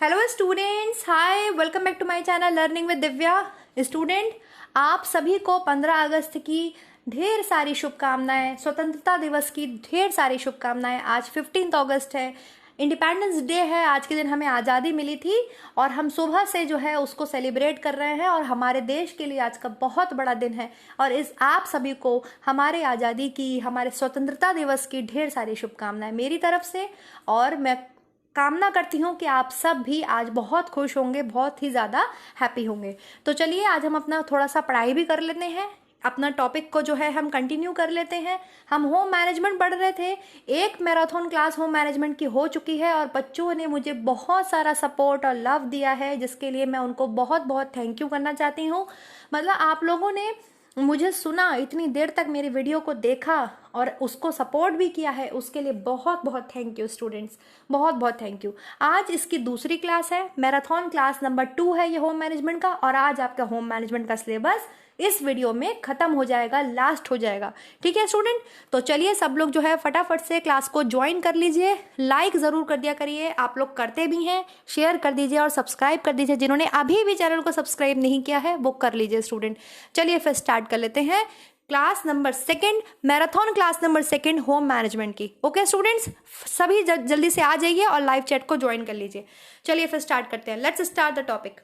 Hello students, hi, welcome back to my channel learning with Divya. Student, आप सभी को 15 अगस्त की ढेर सारी शुभकामनाएं, स्वतंत्रता दिवस की ढेर सारी शुभकामनाएं। आज 15 अगस्त है, इंडिपेंडेंस डे है। आज के दिन हमें आज़ादी मिली थी और हम सुबह से जो है उसको सेलिब्रेट कर रहे हैं और हमारे देश के लिए आज का बहुत बड़ा दिन है। और इस आप सभी को हमारे आज़ादी की, हमारे स्वतंत्रता दिवस की ढेर सारी शुभकामनाएं मेरी तरफ से। और मैं कामना करती हूँ कि आप सब भी आज बहुत खुश होंगे, बहुत ही ज़्यादा हैप्पी होंगे। तो चलिए आज हम अपना थोड़ा सा पढ़ाई भी कर लेते हैं, अपना टॉपिक को जो है हम कंटिन्यू कर लेते हैं। हम होम मैनेजमेंट पढ़ रहे थे, एक मैराथन क्लास होम मैनेजमेंट की हो चुकी है और बच्चों ने मुझे बहुत सारा सपोर्ट और लव दिया है, जिसके लिए मैं उनको बहुत बहुत थैंक यू करना चाहती हूँ। मतलब आप लोगों ने मुझे सुना, इतनी देर तक मेरी वीडियो को देखा और उसको सपोर्ट भी किया है, उसके लिए बहुत बहुत थैंक यू स्टूडेंट्स, बहुत बहुत थैंक यू। आज इसकी दूसरी क्लास है, मैराथन क्लास नंबर 2 है ये होम मैनेजमेंट का। और आज आपका होम मैनेजमेंट का सिलेबस इस वीडियो में खत्म हो जाएगा, लास्ट हो जाएगा। ठीक है स्टूडेंट, तो चलिए सब लोग जो है फटाफट से क्लास को ज्वाइन कर लीजिए। लाइक जरूर कर दिया करिए, आप लोग करते भी हैं। शेयर कर दीजिए और सब्सक्राइब कर दीजिए। जिन्होंने अभी भी चैनल को सब्सक्राइब नहीं किया है वो कर लीजिए स्टूडेंट। चलिए फिर स्टार्ट कर लेते हैं class number 2, marathon class number 2 home management की। ओके स्टूडेंट्स, सभी जल्दी से आ जाइए और लाइव चैट को ज्वाइन कर लीजिए। चलिए फिर स्टार्ट करते हैं। Let's start the topic.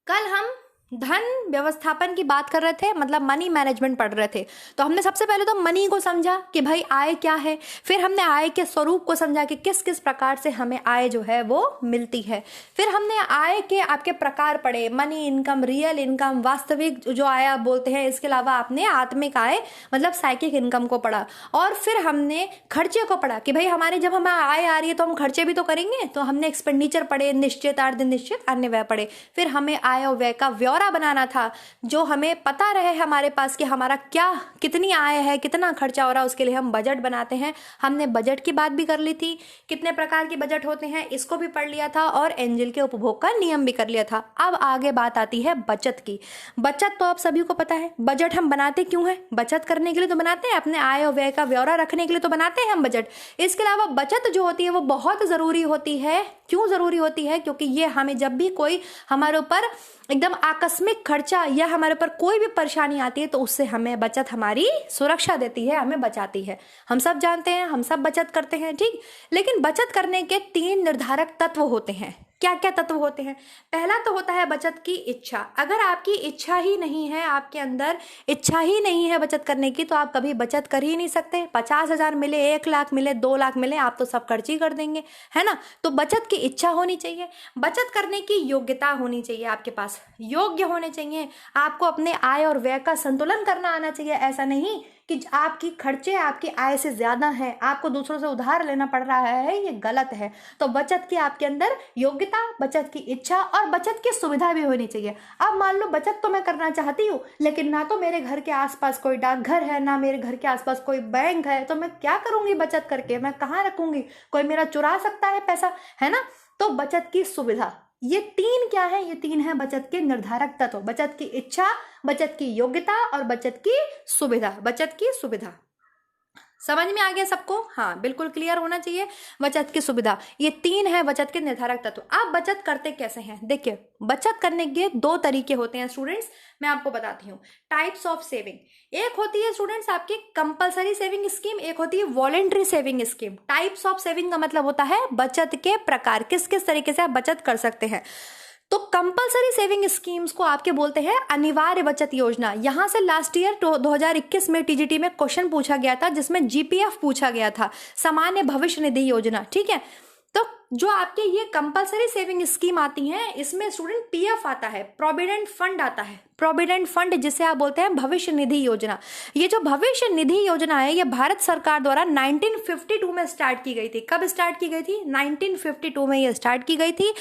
कल हम धन व्यवस्थापन की बात कर रहे थे, मतलब मनी मैनेजमेंट पढ़ रहे थे। तो हमने सबसे पहले तो मनी को समझा कि भाई आय क्या है। फिर हमने आय के स्वरूप को समझा कि किस किस प्रकार से हमें आय जो है वो मिलती है। फिर हमने आय के आपके प्रकार पढ़े, मनी इनकम, रियल इनकम, वास्तविक जो आय आप बोलते हैं। इसके अलावा आपने आत्मिक आय मतलब साइकिक इनकम को पढ़ा। और फिर हमने खर्चे को पढ़ा कि भाई हमारे जब हमें आय आ रही है तो हम खर्चे भी तो करेंगे। तो हमने एक्सपेंडिचर पढ़े, निश्चित, अर्ध निश्चित, अन्य व्यय पढ़े। फिर हमें आय और व्यय का ब्यौरा बनाना था, जो हमें पता रहे हमारे पास कि हमारा क्या, कितनी आय है, कितना खर्चा हो रहा है। उसके लिए हम बजट बनाते हैं। हमने बजट की बात भी कर ली थी, कितने प्रकार के बजट होते हैं इसको भी पढ़ लिया था, और एंजल के उपभोग का नियम भी कर लिया था। अब आगे बात आती है बचत की। बचत तो आप सभी को पता है, बजट हम बनाते क्यों है? बचत करने के लिए तो बनाते हैं, अपने आय और व्यय का ब्यौरा रखने के लिए तो बनाते हैं हम बजट। इसके अलावा बचत जो होती है वो बहुत जरूरी होती है। क्यों जरूरी होती है? क्योंकि ये हमें जब भी कोई हमारे ऊपर एकदम आकस्मिक खर्चा या हमारे ऊपर कोई भी परेशानी आती है तो उससे हमें बचत हमारी सुरक्षा देती है, हमें बचाती है। हम सब जानते हैं, हम सब बचत करते हैं, ठीक। लेकिन बचत करने के 3 निर्धारक तत्व होते हैं। क्या क्या तत्व होते हैं? पहला तो होता है बचत की इच्छा। अगर आपकी इच्छा ही नहीं है, आपके अंदर इच्छा ही नहीं है बचत करने की, तो आप कभी बचत कर ही नहीं सकते। 50,000 मिले, 1 लाख मिले, 2 लाख मिले, आप तो सब खर्च ही कर देंगे, है ना। तो बचत की इच्छा होनी चाहिए, बचत करने की योग्यता होनी चाहिए, आपके पास योग्य होने चाहिए। आपको अपने आय और व्यय का संतुलन करना आना चाहिए। ऐसा नहीं कि आपकी खर्चे आपकी आय से ज्यादा है, आपको दूसरों से उधार लेना पड़ रहा है, ये गलत है। तो बचत की आपके अंदर योग्यता, बचत की इच्छा और बचत की सुविधा भी होनी चाहिए। अब मान लो बचत तो मैं करना चाहती हूँ, लेकिन ना तो मेरे घर के आसपास कोई डाकघर है, ना मेरे घर के आसपास कोई बैंक है, तो मैं क्या करूंगी बचत करके? मैं कहाँ रखूंगी? कोई मेरा चुरा सकता है पैसा, है ना। तो बचत की सुविधा, ये 3 क्या है? ये 3 है बचत के निर्धारक तत्व। बचत की इच्छा, बचत की योग्यता और बचत की सुविधा। बचत की सुविधा समझ में आ गया सबको? हाँ, बिल्कुल क्लियर होना चाहिए। बचत की सुविधा, ये 3 है बचत के निर्धारक तत्व। आप बचत करते कैसे हैं? देखिए, बचत करने के 2 तरीके होते हैं स्टूडेंट्स, मैं आपको बताती हूँ। Types of saving. एक होती है स्टूडेंट्स आपकी कंपलसरी सेविंग स्कीम, एक होती है voluntary saving scheme. Types of saving का मतलब होता है बचत के प्रकार, किस किस तरीके से आप बचत कर सकते हैं। तो कंपलसरी सेविंग स्कीम्स को आपके बोलते हैं अनिवार्य बचत योजना। यहां से लास्ट ईयर 2021 में टीजीटी में क्वेश्चन पूछा गया था, जिसमें जीपीएफ पूछा गया था, सामान्य भविष्य निधि योजना, ठीक है। तो जो आपके ये कंपलसरी सेविंग स्कीम आती हैं, इसमें स्टूडेंट पीएफ आता है, प्रोविडेंट फंड आता है, प्रोविडेंट फंड जिसे आप बोलते हैं भविष्य निधि योजना। ये जो भविष्य निधि योजना है, ये भारत सरकार द्वारा 1952 में स्टार्ट की गई थी। कब स्टार्ट की गई थी? 1952 में ये स्टार्ट की गई थी।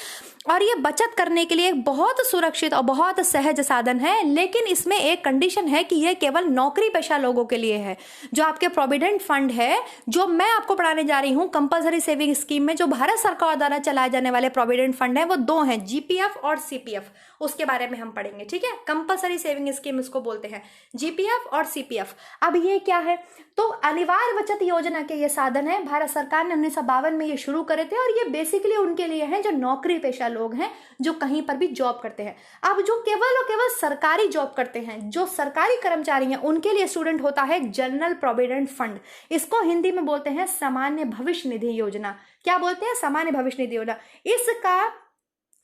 और ये बचत करने के लिए एक बहुत सुरक्षित और बहुत सहज साधन है। लेकिन इसमें एक कंडीशन है कि ये केवल नौकरी पेशा लोगों के लिए है। जो आपके प्रोविडेंट फंड है, जो मैं आपको पढ़ाने जा रही हूँ कंपलसरी सेविंग स्कीम में, जो भारत सरकार सरकार द्वारा चलाए जाने वाले प्रोविडेंट फंड है वो दो हैं, जीपीएफ और सीपीएफ। उसके बारे में हम पढ़ेंगे, ठीक है। कंपलसरी सेविंग स्कीम इसको बोलते हैं, जीपीएफ और सीपीएफ। अब ये क्या है, तो अनिवार्य बचत योजना के ये साधन है, भारत सरकार ने 1952 में ये शुरू करे थे, और ये बेसिकली उनके लिए है जो नौकरी पेशा लोग हैं, जो कहीं पर भी जॉब करते हैं। अब जो केवल और केवल सरकारी जॉब करते हैं, जो सरकारी कर्मचारी हैं, उनके लिए स्टूडेंट होता है जनरल प्रोविडेंट फंड। इसको हिंदी में बोलते हैं सामान्य भविष्य निधि योजना। क्या बोलते हैं? सामान्य भविष्य निधि योजना। इसका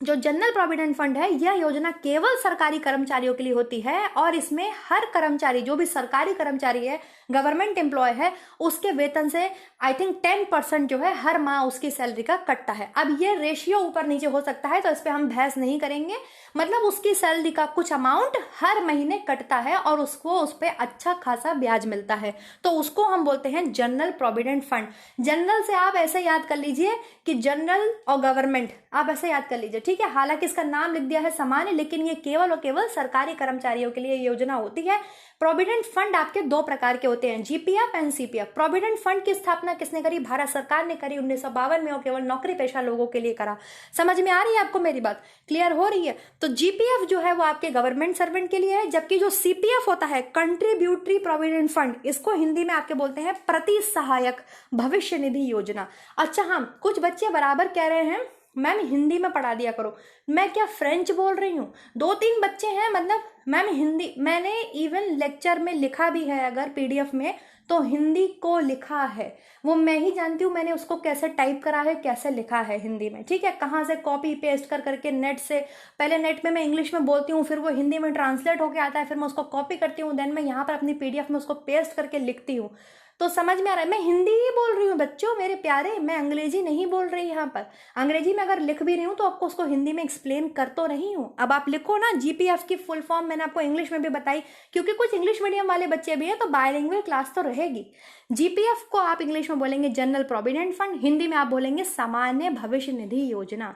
जो जनरल प्रोविडेंट फंड है, यह योजना केवल सरकारी कर्मचारियों के लिए होती है, और इसमें हर कर्मचारी, जो भी सरकारी कर्मचारी है, गवर्नमेंट एम्प्लॉय है, उसके वेतन से आई थिंक 10% जो है हर माह उसकी सैलरी का कटता है। अब ये रेशियो ऊपर नीचे हो सकता है, तो इस पर हम बहस नहीं करेंगे। मतलब उसकी सैलरी का कुछ अमाउंट हर महीने कटता है और उसको उस पर अच्छा खासा ब्याज मिलता है, तो उसको हम बोलते हैं जनरल प्रोविडेंट फंड। जनरल से आप ऐसे याद कर लीजिए कि जनरल और गवर्नमेंट, आप ऐसे याद कर लीजिए, ठीक है। हालांकि इसका नाम लिख दिया है सामान्य, लेकिन ये केवल और केवल सरकारी कर्मचारियों के लिए योजना होती है। प्रोविडेंट फंड आपके दो प्रकार के होते हैं, GPF and CPF. Provident fund की स्थापना किसने करी? भारत सरकार ने करी 1952 में, और केवल नौकरी पेशा लोगों के लिए करा। समझ में आ रही है आपको मेरी बात? क्लियर हो रही है? तो जीपीएफ जो है वो आपके गवर्नमेंट सर्वेंट के लिए है, जबकि जो सीपीएफ होता है, कंट्रीब्यूटरी प्रोविडेंट फंड, इसको हिंदी में आपके बोलते हैं प्रति सहायक भविष्य निधि योजना। अच्छा हाँ, कुछ बच्चे बराबर कह रहे हैं मैम हिंदी में पढ़ा दिया करो। मैं क्या फ्रेंच बोल रही हूँ? 2-3 बच्चे हैं, मतलब मैम हिंदी, मैंने इवन लेक्चर में लिखा भी है, अगर पीडीएफ में, तो हिंदी को लिखा है, वो मैं ही जानती हूँ मैंने उसको कैसे टाइप करा है, कैसे लिखा है हिंदी में, ठीक है। कहाँ से कॉपी पेस्ट कर करके नेट से, पहले नेट में मैं इंग्लिश में बोलती हूँ, फिर वो हिंदी में ट्रांसलेट होके आता है, फिर मैं उसको कॉपी करती हूँ, देन मैं यहाँ पर अपनी पीडीएफ में उसको पेस्ट करके लिखती हूँ। तो समझ में आ रहा है, मैं हिंदी ही बोल रही हूँ बच्चों मेरे प्यारे, मैं अंग्रेजी नहीं बोल रही यहाँ पर। अंग्रेजी में अगर लिख भी रही हूँ तो आपको उसको हिंदी में एक्सप्लेन कर तो रही हूँ। अब आप लिखो ना जीपीएफ की फुल फॉर्म, मैंने आपको इंग्लिश में भी बताई, क्योंकि कुछ इंग्लिश मीडियम वाले बच्चे भी हैं, तो बायलिंगुअल क्लास तो रहेगी। जीपीएफ को आप इंग्लिश में बोलेंगे जनरल प्रोविडेंट फंड, हिंदी में आप बोलेंगे सामान्य भविष्य निधि योजना।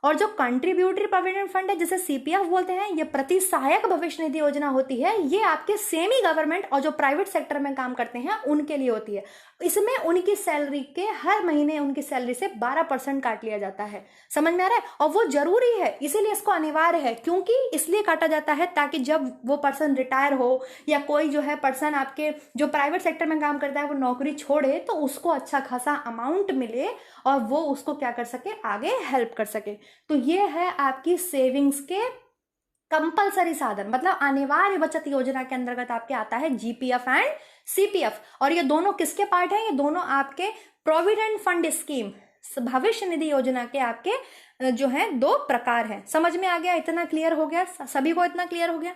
और जो कंट्रीब्यूटरी प्रोविडेंट फंड है, जिसे सीपीएफ बोलते हैं, ये प्रति सहायक भविष्य निधि योजना होती है। ये आपके सेमी गवर्नमेंट और जो प्राइवेट सेक्टर में काम करते हैं उनके लिए होती है। इसमें उनकी सैलरी के हर महीने उनकी सैलरी से 12% काट लिया जाता है। समझ में आ रहा है? और वो जरूरी है, इसीलिए इसको अनिवार्य है। क्योंकि इसलिए काटा जाता है ताकि जब वो पर्सन रिटायर हो, या कोई जो है पर्सन आपके जो प्राइवेट सेक्टर में काम करता है वो नौकरी छोड़े, तो उसको अच्छा खासा अमाउंट मिले और वो उसको क्या कर सके, आगे हेल्प कर सके। तो ये है आपकी सेविंग्स के कंपलसरी साधन, मतलब अनिवार्य बचत योजना के अंतर्गत आपके आता है जीपीएफ एंड सीपीएफ। और ये दोनों किसके पार्ट हैं? ये दोनों आपके प्रोविडेंट फंड स्कीम, भविष्य निधि योजना के आपके जो है दो प्रकार हैं। समझ में आ गया? इतना क्लियर हो गया? सभी को इतना क्लियर हो गया?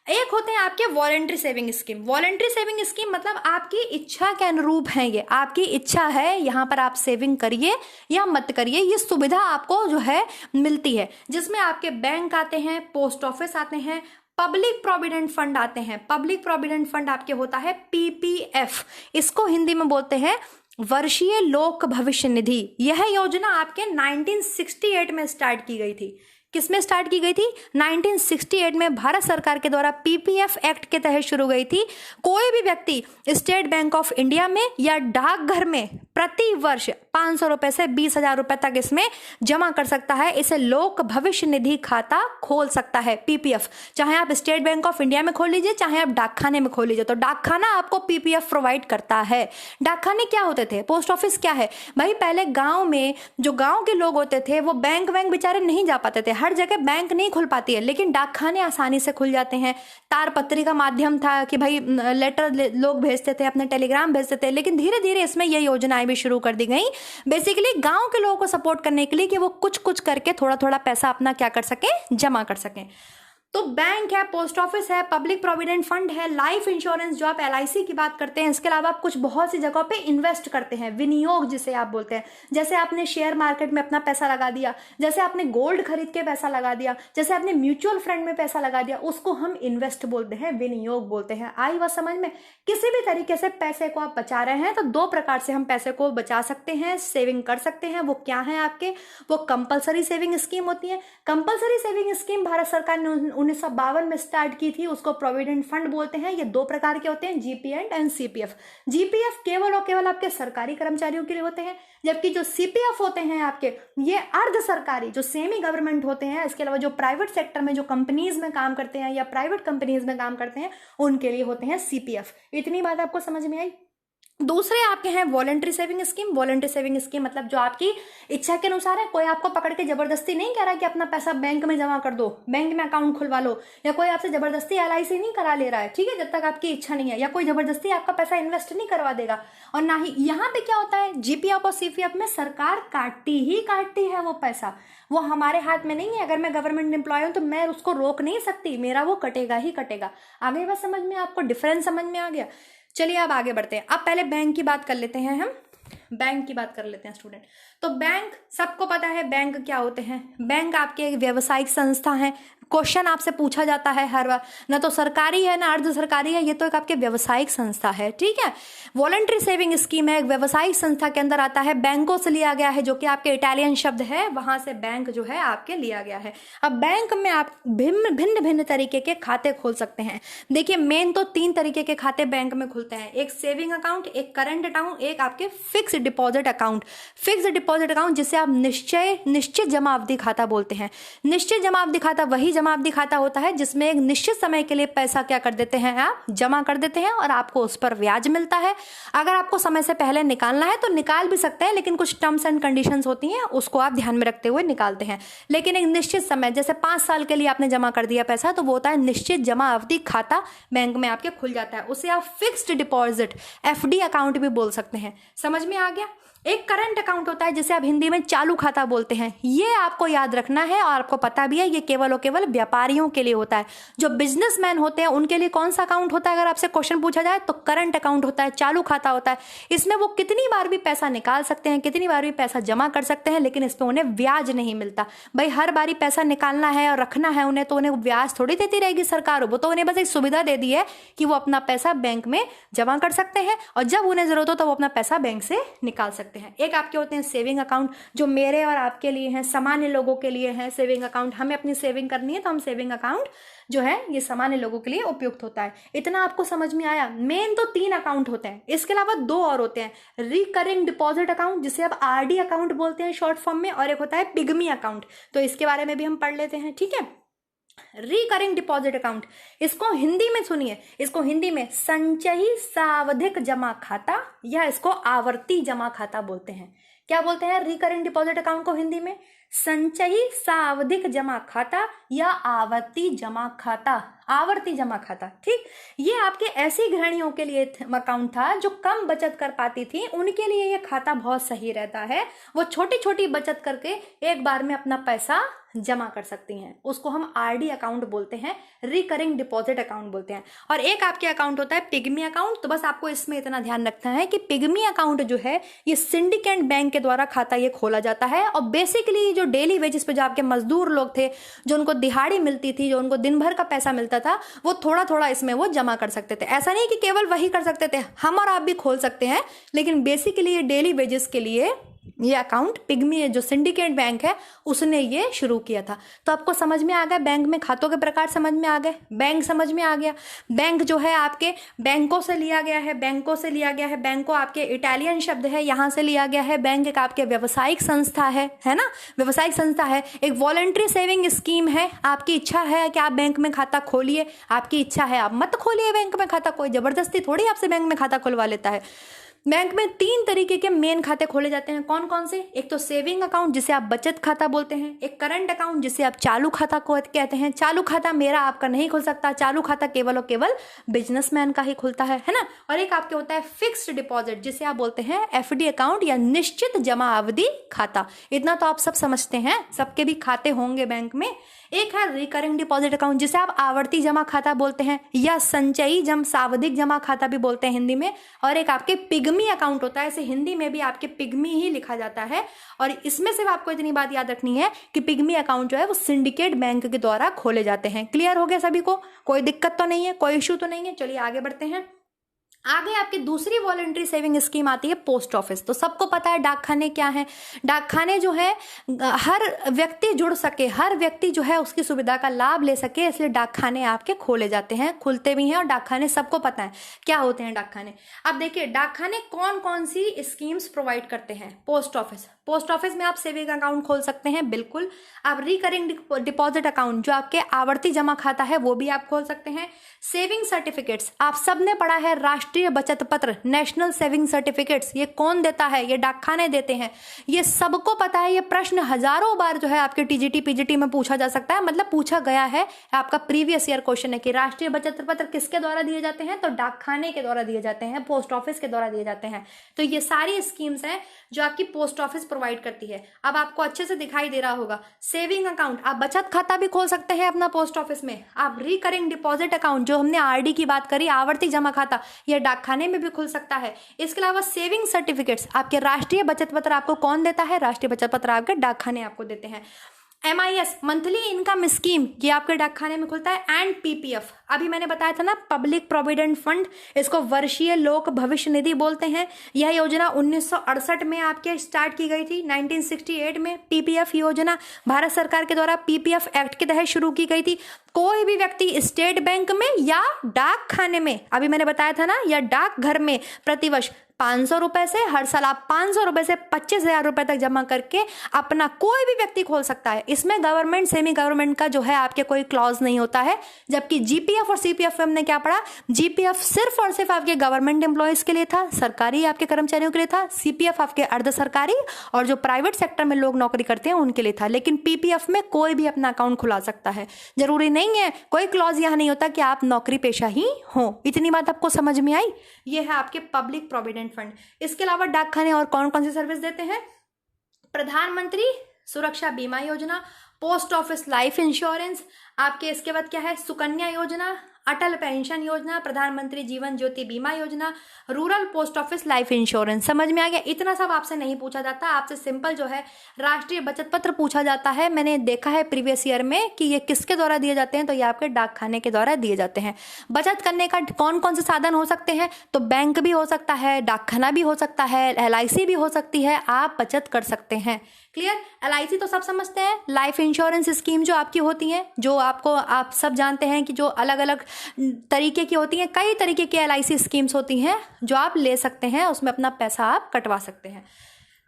एक होते हैं आपके voluntary saving scheme. Voluntary saving scheme मतलब आपकी इच्छा के अनुरूप है, ये आपकी इच्छा है, यहाँ पर आप सेविंग करिए या मत करिए, ये सुविधा आपको जो है मिलती है, जिसमें आपके बैंक आते हैं, पोस्ट ऑफिस आते हैं, पब्लिक प्रोविडेंट फंड आते हैं। पब्लिक प्रोविडेंट फंड आपके होता है पीपीएफ, इसको हिंदी में बोलते हैं वर्षीय लोक भविष्य निधि। यह योजना आपके 1968 में स्टार्ट की गई थी। किसमें स्टार्ट की गई थी? 1968 में भारत सरकार के द्वारा पीपीएफ एक्ट के तहत शुरू गई थी। कोई भी व्यक्ति स्टेट बैंक ऑफ इंडिया में या डाकघर में प्रति वर्ष 500 रुपए से 20,000 रुपए तक इसमें जमा कर सकता है। इसे लोक भविष्य निधि खाता खोल सकता है, पीपीएफ। चाहे आप स्टेट बैंक ऑफ इंडिया में खोल लीजिए, चाहे आप डाकखाने में खोल लीजिए, तो डाकखाना आपको पीपीएफ प्रोवाइड करता है। डाकखाने क्या होते थे? पोस्ट ऑफिस क्या है भाई? पहले गांव में जो गांव के लोग होते थे वो बैंक बेचारे नहीं जा पाते थे, हर जगह बैंक नहीं खुल पाती है, लेकिन डाकखाने आसानी से खुल जाते हैं। तारपत्री का माध्यम था कि भाई लेटर लोग भेजते थे, अपने टेलीग्राम भेजते थे, लेकिन धीरे धीरे इसमें ये योजनाएं भी शुरू कर दी गई, बेसिकली गांव के लोगों को सपोर्ट करने के लिए कि वो कुछ कुछ करके थोड़ा थोड़ा पैसा अपना क्या कर सके, जमा कर सकें। तो बैंक है, पोस्ट ऑफिस है, पब्लिक प्रोविडेंट फंड है, लाइफ इंश्योरेंस जो आप एलआईसी की बात करते हैं, इसके अलावा आप कुछ बहुत सी जगहों पे इन्वेस्ट करते हैं, विनियोग जिसे आप बोलते हैं। जैसे आपने शेयर मार्केट में अपना पैसा लगा दिया, जैसे आपने गोल्ड खरीद के पैसा लगा दिया, जैसे आपने म्यूचुअल फंड में पैसा लगा दिया, उसको हम इन्वेस्ट बोलते हैं, विनियोग बोलते हैं। आई बात समझ में? किसी भी तरीके से पैसे को आप बचा रहे हैं तो दो प्रकार से हम पैसे को बचा सकते हैं, सेविंग कर सकते हैं। वो क्या है आपके? वो कंपलसरी सेविंग स्कीम होती है। कंपलसरी सेविंग स्कीम भारत सरकार ने 1952 में स्टार्ट की थी, उसको प्रोविडेंट फंड बोलते हैं। ये दो प्रकार के होते हैं, जीपीएफ एंड सीपीएफ। जीपीएफ केवल और केवल आपके सरकारी कर्मचारियों के लिए होते हैं, जबकि जो सीपीएफ होते हैं आपके, ये अर्ध सरकारी जो सेमी गवर्नमेंट होते हैं, इसके अलावा जो प्राइवेट सेक्टर में जो कंपनीज में काम करते हैं या प्राइवेट कंपनीज में काम करते हैं, उनके लिए होते हैं सीपीएफ। इतनी बात आपको समझ में आई। दूसरे आपके हैं voluntary saving scheme. Voluntary saving scheme मतलब जो आपकी इच्छा के अनुसार है, कोई आपको पकड़ के जबरदस्ती नहीं कह रहा कि अपना पैसा बैंक में जमा कर दो, बैंक में अकाउंट खुलवा लो, या कोई आपसे जबरदस्ती एलआईसी नहीं करा ले रहा है, ठीक है, जब तक आपकी इच्छा नहीं है, या कोई जबरदस्ती आपका पैसा इन्वेस्ट नहीं करवा देगा। और ना ही यहाँ पे क्या होता है, जीपीएफ और सीपीएफ में सरकार काटती है वो पैसा, वो हमारे हाथ में नहीं है। अगर मैं गवर्नमेंट एम्प्लॉय हूं तो मैं उसको रोक नहीं सकती, मेरा वो कटेगा ही कटेगा। आगे बात समझ में, आपको डिफरेंस समझ में आ गया। चलिए अब आगे बढ़ते हैं। अब पहले बैंक की बात कर लेते हैं, हम बैंक की बात कर लेते हैं स्टूडेंट। तो बैंक सबको पता है बैंक क्या होते हैं। बैंक आपके एक व्यावसायिक संस्था है। क्वेश्चन आपसे पूछा जाता है हर बार, ना तो सरकारी है ना अर्ध सरकारी है, ये तो एक आपके व्यावसायिक संस्था है, ठीक है। वॉलंटरी सेविंग स्कीम है, एक व्यावसायिक संस्था के अंदर आता है, बैंकों से लिया गया है, जो कि आपके इटालियन शब्द है, वहां से बैंक जो है आपके लिया गया है। अब बैंक में आप भिन्न भिन्न तरीके के खाते खोल सकते हैं। देखिए मेन तो 3 तरीके के खाते बैंक में खुलते हैं, एक सेविंग अकाउंट, एक करंट अकाउंट, एक आपके fix deposit account. Fix deposit account जिसे आप निश्चित जमा अवधि खाता बोलते हैं। निश्चित जमा अवधि खाता वही जमा अवधि खाता होता है जिसमें एक निश्चित समय के लिए पैसा क्या कर देते हैं, आप जमा कर देते हैं और आपको उस पर ब्याज मिलता है। अगर आपको समय से पहले निकालना है तो निकाल भी सकते हैं, लेकिन कुछ टर्म्स एंड कंडीशंस होती हैं, उसको आप ध्यान में रखते हुए निकालते हैं। लेकिन एक निश्चित समय, जैसे 5 साल के लिए आपने जमा कर दिया पैसा, तो वो होता है निश्चित जमा अवधि खाता, बैंक में आपके खुल जाता है। उसे आप फिक्स्ड डिपॉजिट एफडी अकाउंट भी बोल सकते हैं। समझ में आ गया। एक करंट अकाउंट होता है जिसे आप हिंदी में चालू खाता बोलते हैं। ये आपको याद रखना है और आपको पता भी है, ये केवल और केवल व्यापारियों के लिए होता है। जो बिजनेसमैन होते हैं उनके लिए कौन सा अकाउंट होता है, अगर आपसे क्वेश्चन पूछा जाए तो करंट अकाउंट होता है, चालू खाता होता है। इसमें वो कितनी बार भी पैसा निकाल सकते हैं, कितनी बार भी पैसा जमा कर सकते हैं, लेकिन इस पर उन्हें ब्याज नहीं मिलता। भाई हर बारी पैसा निकालना है और रखना है उन्हें, तो उन्हें ब्याज थोड़ी देती रहेगी सरकार। वो तो उन्हें बस एक सुविधा दे दी है कि वो अपना पैसा बैंक में जमा कर सकते हैं और जब उन्हें जरूरत हो तो वो अपना पैसा बैंक से निकाल सकते हैं। एक आपके होते हैं सेविंग अकाउंट, जो मेरे और आपके लिए हैं, सामान्य लोगों के लिए हैं सेविंग अकाउंट। हमें अपनी सेविंग करनी है तो हम सेविंग अकाउंट जो है ये सामान्य लोगों के लिए उपयुक्त होता है। इतना आपको समझ में आया। मेन तो 3 अकाउंट होते हैं, इसके अलावा 2 और होते हैं। रिकरिंग डिपॉजिट अकाउंट जिसे आप आरडी अकाउंट बोलते हैं शॉर्ट फॉर्म में, और एक होता है पिग्मी अकाउंट। तो इसके बारे में भी हम पढ़ लेते हैं, ठीक है। रिकरिंग डिपॉजिट अकाउंट, इसको हिंदी में सुनिए, इसको हिंदी में संचयी सावधिक जमा खाता या इसको आवर्ती जमा खाता बोलते हैं। क्या बोलते हैं रिकरिंग डिपॉजिट अकाउंट को हिंदी में? संचयी सावधिक जमा खाता या आवर्ती जमा खाता, आवर्ती जमा खाता, ठीक। ये आपके ऐसी गृहिणियों के लिए अकाउंट था जो कम बचत कर पाती थी, उनके लिए ये खाता बहुत सही रहता है। वो छोटी छोटी बचत करके एक बार में अपना पैसा जमा कर सकती हैं, उसको हम आरडी अकाउंट बोलते हैं, रिकरिंग डिपॉजिट अकाउंट बोलते हैं। और एक आपके अकाउंट होता है पिग्मी अकाउंट। तो बस आपको इसमें इतना ध्यान रखना है कि पिग्मी अकाउंट जो है ये सिंडिकेट बैंक के द्वारा खाता ये खोला जाता है। और बेसिकली जो डेली वेजेस पे जो आपके मजदूर लोग थे, जो उनको दिहाड़ी मिलती थी, जो उनको दिन भर का पैसा मिलता था, वो थोड़ा थोड़ा इसमें वो जमा कर सकते थे। ऐसा नहीं कि केवल वही कर सकते थे, हम और आप भी खोल सकते हैं, लेकिन बेसिकली ये डेली वेजेस के लिए ये अकाउंट पिग्मी जो सिंडिकेट बैंक है उसने ये शुरू किया था। तो आपको समझ में आ गया, बैंक में खातों के प्रकार समझ में आ गए, बैंक समझ में आ गया। बैंक जो है आपके बैंकों से लिया गया है, बैंकों से लिया गया है। बैंको आपके इटालियन शब्द है, यहाँ से लिया गया है। बैंक एक आपके व्यावसायिक संस्था है ना, व्यावसायिक संस्था है। एक वॉलंटरी सेविंग स्कीम है, आपकी इच्छा है कि आप बैंक में खाता खोलिए, आपकी इच्छा है आप मत खोलिए बैंक में खाता, कोई जबरदस्ती थोड़ी आपसे बैंक में खाता खुलवा लेता है। बैंक में 3 तरीके के मेन खाते खोले जाते हैं। कौन कौन से? एक तो सेविंग अकाउंट जिसे आप बचत खाता बोलते हैं, एक करंट अकाउंट जिसे आप चालू खाता को कहते हैं। चालू खाता मेरा आपका नहीं खुल सकता, चालू खाता केवल और केवल बिजनेसमैन का ही खुलता है ना। और एक आपके होता है फिक्स्ड डिपॉजिट जिसे आप बोलते हैं एफडी अकाउंट या निश्चित जमा अवधि खाता। इतना तो आप सब समझते हैं, सबके भी खाते होंगे बैंक में। एक है रिकरिंग डिपॉजिट अकाउंट जिसे आप आवर्ती जमा खाता बोलते हैं या संचयी सावधिक जमा खाता भी बोलते हैं हिंदी में। और एक आपके पिग्मी अकाउंट होता है, इसे हिंदी में भी आपके पिग्मी ही लिखा जाता है। और इसमें सिर्फ आपको इतनी बात याद रखनी है कि पिग्मी अकाउंट जो है वो सिंडिकेट बैंक के द्वारा खोले जाते हैं। क्लियर हो गया सभी को? कोई दिक्कत तो नहीं है, कोई इश्यू तो नहीं है? चलिए आगे बढ़ते हैं। आगे आपकी दूसरी वॉलंटरी सेविंग स्कीम आती है पोस्ट ऑफिस। तो सबको पता है डाक खाने क्या है। डाक खाने जो है हर व्यक्ति जुड़ सके, हर व्यक्ति जो है उसकी सुविधा का लाभ ले सके, इसलिए डाक खाने आपके खोले जाते हैं, खुलते भी हैं। और डाक खाने सबको पता है क्या होते हैं डाक खाने। अब देखिए डाक खाने कौन कौन सी स्कीम्स प्रोवाइड करते हैं। पोस्ट ऑफिस में आप सेविंग अकाउंट खोल सकते हैं, बिल्कुल। आप रिकरिंग डिपॉजिट अकाउंट, जो आपके आवर्ती जमा खाता है, वो भी आप खोल सकते हैं। सेविंग सर्टिफिकेट्स, आप सबने पढ़ा है राष्ट्रीय बचत पत्र, नेशनल सेविंग सर्टिफिकेट्स, ये कौन देता है? ये डाक खाने देते हैं। ये सबको पता है। ये प्रश्न हजारों बार जो है आपके टीजीटी पीजीटी में पूछा जा सकता है, मतलब पूछा गया है। आपका प्रीवियस ईयर क्वेश्चन है कि राष्ट्रीय बचत पत्र किसके द्वारा दिए जाते हैं? तो डाक खाने के द्वारा दिए जाते हैं, पोस्ट ऑफिस के द्वारा दिए जाते हैं। तो ये सारी स्कीम्स हैं जो आपकी पोस्ट ऑफिस प्रोवाइड करती है। अब आपको अच्छे से दिखाई दे रहा होगा सेविंग अकाउंट, आप बचत खाता भी खोल सकते हैं अपना पोस्ट ऑफिस में। आप रिकरिंग डिपॉजिट अकाउंट, जो हमने आरडी की बात करी, आवर्ती जमा खाता, यह डाक खाने में भी खुल सकता है। इसके अलावा सेविंग सर्टिफिकेट्स, आपके राष्ट्रीय बचत पत्र आपको कौन देता है? राष्ट्रीय बचत पत्र आपके डाक खाने आपको देते हैं। MIS, मंथली इनकम स्कीम, ये आपके डाक खाने में खुलता है। एंड PPF, अभी मैंने बताया था ना, पब्लिक प्रोविडेंट फंड, इसको वर्षीय लोक भविष्य निधि बोलते हैं। यह योजना 1968 में आपके स्टार्ट की गई थी। 1968 में PPF योजना भारत सरकार के द्वारा PPF एक्ट के तहत शुरू की गई थी। कोई भी व्यक्ति स्टेट बैंक में या डाक खाने में, अभी मैंने बताया था ना, या डाक घर में प्रतिवर्ष 500 रुपए से, हर साल आप 500 रुपए से 25,000 रुपए तक जमा करके अपना कोई भी व्यक्ति खोल सकता है। इसमें गवर्नमेंट सेमी गवर्नमेंट का जो है आपके कोई क्लॉज नहीं होता है। जबकि GPF और CPF में हमने क्या पढ़ा? GPF सिर्फ और सिर्फ आपके गवर्नमेंट एम्प्लॉयज के लिए था, सरकारी आपके कर्मचारियों के लिए था। CPF आपके अर्ध सरकारी और जो प्राइवेट सेक्टर में लोग नौकरी करते हैं उनके लिए था। लेकिन PPF में कोई भी अपना अकाउंट खुला सकता है, जरूरी नहीं है, कोई क्लॉज यह नहीं होता कि आप नौकरी पेशा ही हो। इतनी बात आपको समझ में आई? ये है आपके पब्लिक प्रोविडेंट फंड। इसके अलावा डाक खाने और कौन कौन सी सर्विस देते हैं? प्रधानमंत्री सुरक्षा बीमा योजना, पोस्ट ऑफिस लाइफ इंश्योरेंस, आपके इसके बाद क्या है? सुकन्या योजना, अटल पेंशन योजना, प्रधानमंत्री जीवन ज्योति बीमा योजना, rural post office life insurance. समझ में आ गया? इतना सब आपसे नहीं पूछा जाता, आपसे सिंपल जो है राष्ट्रीय बचत पत्र पूछा जाता है। मैंने देखा है प्रीवियस ईयर में कि ये किसके द्वारा दिए जाते हैं, तो ये आपके डाक खाने के द्वारा दिए जाते हैं। बचत करने का कौन कौन से साधन हो सकते हैं? तो बैंक भी हो सकता है, डाक खाना भी हो सकता है, LIC भी हो सकती है, आप बचत कर सकते हैं। क्लियर? LIC तो सब समझते हैं, लाइफ इंश्योरेंस स्कीम जो आपकी होती है, जो आपको आप सब जानते हैं कि जो अलग अलग तरीके की होती हैं। कई तरीके की LIC स्कीम्स होती हैं जो आप ले सकते हैं, उसमें अपना पैसा आप कटवा सकते हैं।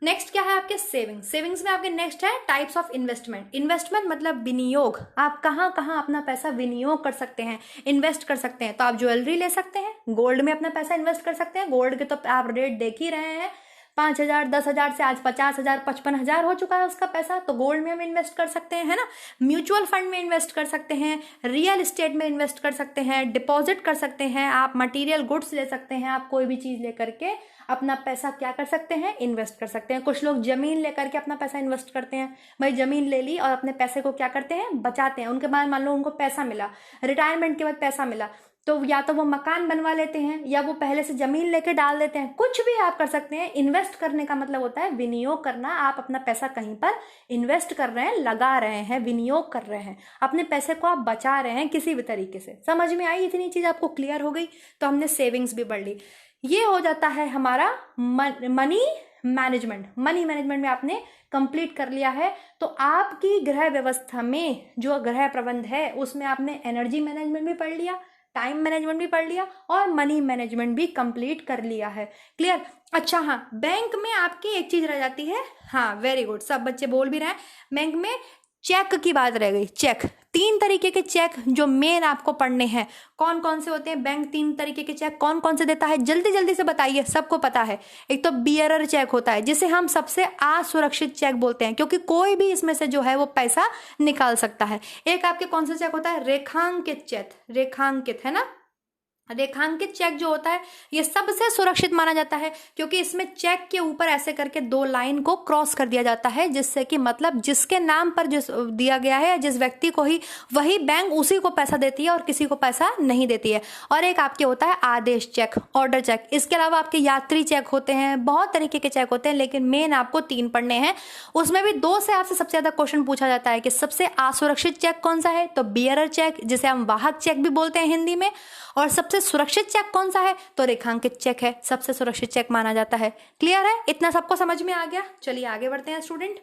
नेक्स्ट क्या है आपके? सेविंग्स में आपके नेक्स्ट है टाइप्स ऑफ इन्वेस्टमेंट। इन्वेस्टमेंट मतलब विनियोग, आप कहाँ कहाँ अपना पैसा विनियोग कर सकते हैं, इन्वेस्ट कर सकते हैं। तो आप ज्वेलरी ले सकते हैं, गोल्ड में अपना पैसा इन्वेस्ट कर सकते हैं। गोल्ड के तो आप रेट देख ही रहे हैं, 5,000 10,000 से आज 50,000 55,000 हो चुका है उसका पैसा। तो गोल्ड में हम इन्वेस्ट कर सकते हैं, है ना। म्यूचुअल फंड में इन्वेस्ट कर सकते हैं, रियल एस्टेट में इन्वेस्ट कर सकते हैं, डिपॉजिट कर सकते हैं, आप मटेरियल गुड्स ले सकते हैं, आप कोई भी चीज लेकर के अपना पैसा क्या कर सकते हैं? इन्वेस्ट कर सकते हैं। कुछ लोग जमीन लेकर के अपना पैसा इन्वेस्ट करते हैं। भाई जमीन ले ली और अपने पैसे को क्या करते हैं? बचाते हैं। उनके बाद मान लो उनको पैसा मिला, रिटायरमेंट के बाद पैसा मिला, तो या तो वो मकान बनवा लेते हैं या वो पहले से जमीन लेके डाल देते हैं। कुछ भी आप कर सकते हैं। इन्वेस्ट करने का मतलब होता है विनियोग करना। आप अपना पैसा कहीं पर इन्वेस्ट कर रहे हैं, लगा रहे हैं, विनियोग कर रहे हैं, अपने पैसे को आप बचा रहे हैं किसी भी तरीके से। समझ में आई? इतनी चीज आपको क्लियर हो गई? तो हमने सेविंग्स भी पढ़ ली। ये हो जाता है हमारा मनी मैनेजमेंट। मनी मैनेजमेंट में आपने कंप्लीट कर लिया है। तो आपकी गृह व्यवस्था में जो गृह प्रबंध है उसमें आपने एनर्जी मैनेजमेंट भी पढ़ लिया, टाइम मैनेजमेंट भी पढ़ लिया और मनी मैनेजमेंट भी कंप्लीट कर लिया है। क्लियर? अच्छा हाँ, बैंक में आपकी एक चीज रह जाती है। हाँ वेरी गुड, सब बच्चे बोल भी रहे हैं। बैंक में चेक की बात रह गई। चेक, 3 तरीके के चेक जो मेन आपको पढ़ने हैं। कौन कौन से होते हैं? बैंक 3 तरीके के चेक कौन कौन से देता है? जल्दी जल्दी से बताइए, सबको पता है। एक तो बियरर चेक होता है, जिसे हम सबसे असुरक्षित चेक बोलते हैं, क्योंकि कोई भी इसमें से जो है वो पैसा निकाल सकता है। एक आपके कौन सा चेक होता है? रेखांकित चेक। रेखांकित, है ना। रेखांकित चेक जो होता है ये सबसे सुरक्षित माना जाता है, क्योंकि इसमें चेक के ऊपर ऐसे करके 2 लाइन को क्रॉस कर दिया जाता है, जिससे कि मतलब जिसके नाम पर जिस दिया गया है, जिस व्यक्ति को ही, वही बैंक उसी को पैसा देती है और किसी को पैसा नहीं देती है। और एक आपके होता है आदेश चेक, ऑर्डर चेक। इसके अलावा आपके यात्री चेक होते हैं, बहुत तरीके के चेक होते हैं, लेकिन मेन आपको 3 पढ़ने हैं। उसमें भी 2 से आपसे सबसे ज्यादा क्वेश्चन पूछा जाता है कि सबसे असुरक्षित चेक कौन सा है? तो बियरर चेक, जिसे हम वाहक चेक भी बोलते हैं हिंदी में। और सबसे सुरक्षित चेक कौन सा है? तो रेखांकित चेक है, सबसे सुरक्षित चेक माना जाता है। क्लियर है? इतना सबको समझ में आ गया? चलिए आगे बढ़ते हैं स्टूडेंट।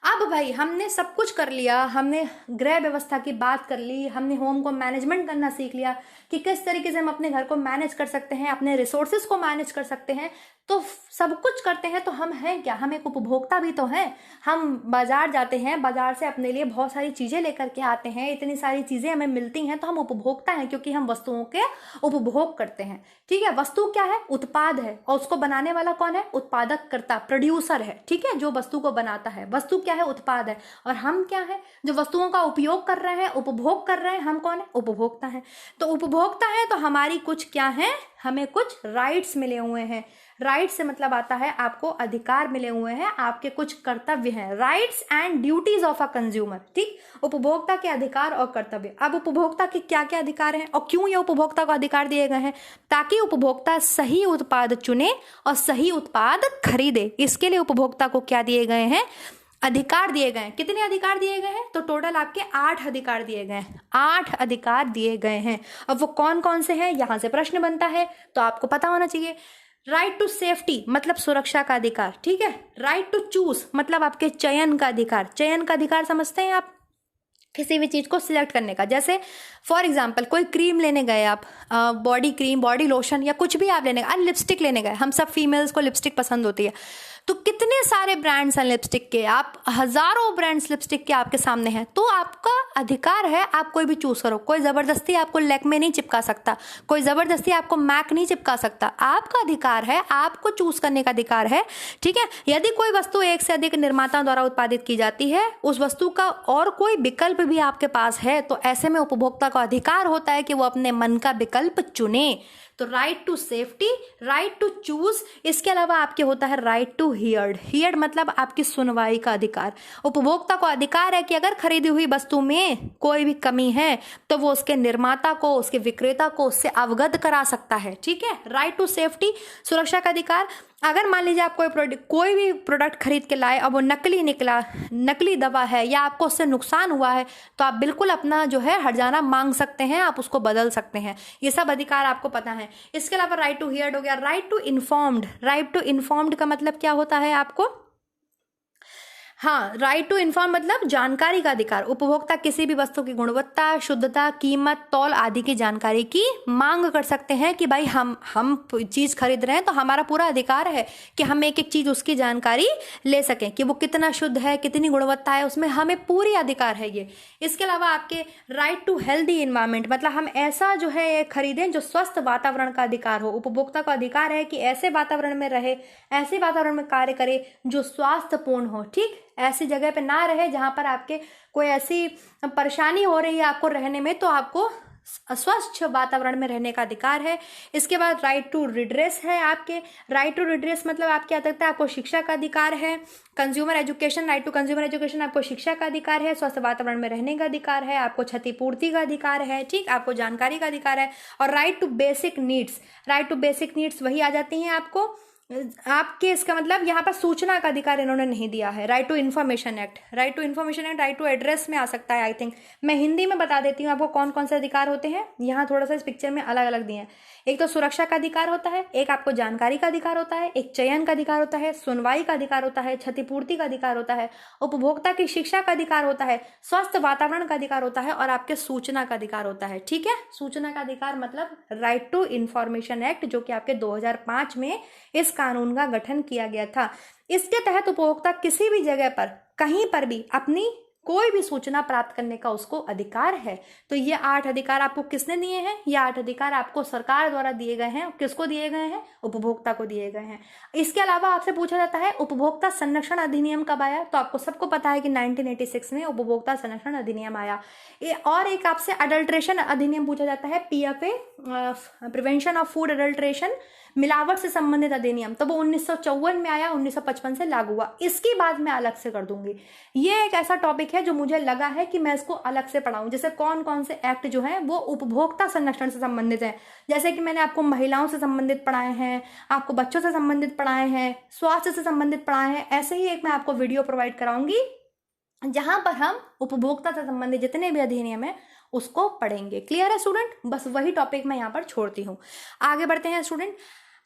अब भाई हमने सब कुछ कर लिया, हमने गृह व्यवस्था की बात कर ली, हमने होम को मैनेजमेंट करना सीख लिया कि किस तरीके से हम अपने घर को मैनेज कर सकते हैं, अपने रिसोर्सेज को मैनेज कर सकते हैं। तो सब कुछ करते हैं तो हम हैं क्या? हम एक उपभोक्ता भी तो हैं। हम बाजार जाते हैं, बाजार से अपने लिए बहुत सारी चीजें लेकर के आते हैं, इतनी सारी चीजें हमें मिलती हैं, तो हम उपभोक्ता हैं क्योंकि हम वस्तुओं के उपभोग करते हैं। ठीक है, वस्तु क्या है? उत्पाद है, और उसको बनाने वाला कौन है? उत्पादक कर्ता, प्रोड्यूसर है। ठीक है, जो वस्तु को बनाता है। वस्तु क्या है? उत्पाद है। और हम क्या है? जो वस्तुओं का उपयोग कर रहे हैं, उपभोग कर रहे हैं, हम कौन है? उपभोक्ता है। तो उपभोक्ता है तो हमारी कुछ क्या है? हमें कुछ राइट्स मिले हुए हैं। राइट से मतलब आता है आपको अधिकार मिले हुए हैं, आपके कुछ कर्तव्य हैं। Rights and duties of a consumer. ठीक, उपभोक्ता के अधिकार और कर्तव्य। अब उपभोक्ता के क्या क्या अधिकार हैं और क्यों ये उपभोक्ता को अधिकार दिए गए हैं? ताकि उपभोक्ता सही उत्पाद चुने और सही उत्पाद खरीदे। इसके लिए उपभोक्ता को क्या दिए गए हैं? अधिकार दिए गए हैं। कितने अधिकार दिए गए हैं? तो टोटल आपके 8 अधिकार दिए गए हैं। 8 अधिकार दिए गए हैं। अब वो कौन कौन से हैं, यहां से प्रश्न बनता है, तो आपको पता होना चाहिए। राइट टू सेफ्टी मतलब सुरक्षा का अधिकार। ठीक है, राइट टू चूज मतलब आपके चयन का अधिकार। चयन का अधिकार समझते हैं आप? किसी भी चीज को सिलेक्ट करने का। जैसे फॉर एग्जाम्पल कोई क्रीम लेने गए आप, बॉडी क्रीम, बॉडी लोशन या कुछ भी आप लेने गए, लिपस्टिक लेने गए। हम सब फीमेल्स को लिपस्टिक पसंद होती है, तो कितने सारे ब्रांड्स हैं लिपस्टिक के, आप हजारों ब्रांड्स लिपस्टिक के आपके सामने हैं। तो आपका अधिकार है, आप कोई भी चूज करो। कोई जबरदस्ती आपको लैक्मे नहीं चिपका सकता, कोई जबरदस्ती आपको मैक नहीं चिपका सकता। आपका अधिकार है, आपको चूज करने का अधिकार है। ठीक है, यदि कोई वस्तु एक से अधिक निर्माता द्वारा उत्पादित की जाती है, उस वस्तु का और कोई विकल्प भी आपके पास है, तो ऐसे में उपभोक्ता का अधिकार होता है कि वो अपने मन का विकल्प चुने। तो right to safety, right to choose. इसके अलावा आपके होता है राइट टू हियर्ड। हियर्ड मतलब आपकी सुनवाई का अधिकार। उपभोक्ता को अधिकार है कि अगर खरीदी हुई वस्तु में कोई भी कमी है तो वो उसके निर्माता को, उसके विक्रेता को उससे अवगत करा सकता है। ठीक है, राइट टू सेफ्टी, सुरक्षा का अधिकार। अगर मान लीजिए आप कोई भी प्रोडक्ट खरीद के लाए और वो नकली निकला, नकली दवा है या आपको उससे नुकसान हुआ है, तो आप बिल्कुल अपना जो है हर्जाना मांग सकते हैं, आप उसको बदल सकते हैं। ये सब अधिकार आपको पता है। इसके अलावा राइट टू हियर्ड हो गया। Right to informed. Right to informed का मतलब क्या होता है आपको? हाँ, राइट टू इन्फॉर्म मतलब जानकारी का अधिकार। उपभोक्ता किसी भी वस्तु की गुणवत्ता, शुद्धता, कीमत, तौल आदि की जानकारी की मांग कर सकते हैं कि भाई हम चीज खरीद रहे हैं तो हमारा पूरा अधिकार है कि हम एक एक चीज उसकी जानकारी ले सकें कि वो कितना शुद्ध है, कितनी गुणवत्ता है, उसमें हमें पूरी अधिकार है ये। इसके अलावा आपके राइट टू हेल्दी इन्वायरमेंट मतलब हम ऐसा जो है खरीदें जो स्वस्थ वातावरण का अधिकार हो। उपभोक्ता का अधिकार है कि ऐसे वातावरण में रहे, ऐसे वातावरण में कार्य करे जो स्वास्थ्यपूर्ण हो। ठीक, ऐसी जगह पे ना रहे जहां पर आपके कोई ऐसी परेशानी हो रही है आपको रहने में, तो आपको स्वच्छ वातावरण में रहने का अधिकार है। इसके बाद राइट टू रिड्रेस है आपके। राइट टू रिड्रेस मतलब आपके आता है आपको शिक्षा का अधिकार है। Consumer education, right to consumer education आपको शिक्षा का अधिकार है, स्वस्थ वातावरण में रहने का अधिकार है, आपको क्षतिपूर्ति का अधिकार है। ठीक, आपको जानकारी का अधिकार है। और right to basic needs, right to basic needs वही आ जाती हैं आपको आपके, इसका मतलब यहाँ पर सूचना का अधिकार इन्होंने नहीं दिया है। Right to information act, right to information act right to address में आ सकता है। आई थिंक मैं हिंदी में बता देती हूँ आपको कौन कौन से अधिकार होते हैं। यहाँ थोड़ा सा इस पिक्चर में अलग अलग दिए हैं। एक तो सुरक्षा का अधिकार होता है, एक आपको जानकारी का अधिकार होता है, एक चयन का अधिकार होता है, सुनवाई का अधिकार होता है, क्षतिपूर्ति का अधिकार होता है, उपभोक्ता की शिक्षा का अधिकार होता है, स्वस्थ वातावरण का अधिकार होता है और आपके सूचना का अधिकार होता है। ठीक है, सूचना का अधिकार मतलब राइट टू इंफॉर्मेशन एक्ट जो कि आपके 2005 में इस कानून का गठन किया गया था। इसके तहत उपभोक्ता किसी भी जगह पर कहीं पर भी अपनी कोई भी सूचना प्राप्त करने का उसको अधिकार है। तो ये 8 अधिकार आपको किसने दिए हैं? ये 8 अधिकार आपको सरकार द्वारा दिए गए हैं। किसको दिए गए हैं? उपभोक्ता को दिए गए हैं। इसके अलावा आपसे पूछा जाता है उपभोक्ता संरक्षण अधिनियम कब आया? तो आपको सबको पता है कि 1986 में उपभोक्ता संरक्षण अधिनियम आया। और एक आपसे अडल्ट्रेशन अधिनियम पूछा जाता है, PFA, prevention of food adulteration, मिलावट से संबंधित अधिनियम, तो वो 1954 में आया, 1955 से लागू हुआ। इसकी बात मैं अलग से कर दूंगी। ये एक ऐसा टॉपिक है जो मुझे लगा है कि मैं इसको अलग से पढ़ाऊं। जैसे कौन कौन से एक्ट जो है वो उपभोक्ता संरक्षण से संबंधित है। जैसे कि मैंने आपको महिलाओं से संबंधित पढ़ाए हैं, आपको बच्चों से संबंधित पढ़ाए हैं, स्वास्थ्य से संबंधित पढ़ाए हैं। ऐसे ही एक मैं आपको वीडियो प्रोवाइड कराऊंगी जहां पर हम उपभोक्ता से संबंधित जितने भी अधिनियम है उसको पढ़ेंगे। क्लियर है स्टूडेंट? बस वही टॉपिक मैं यहाँ पर छोड़ती हूँ। आगे बढ़ते हैं स्टूडेंट।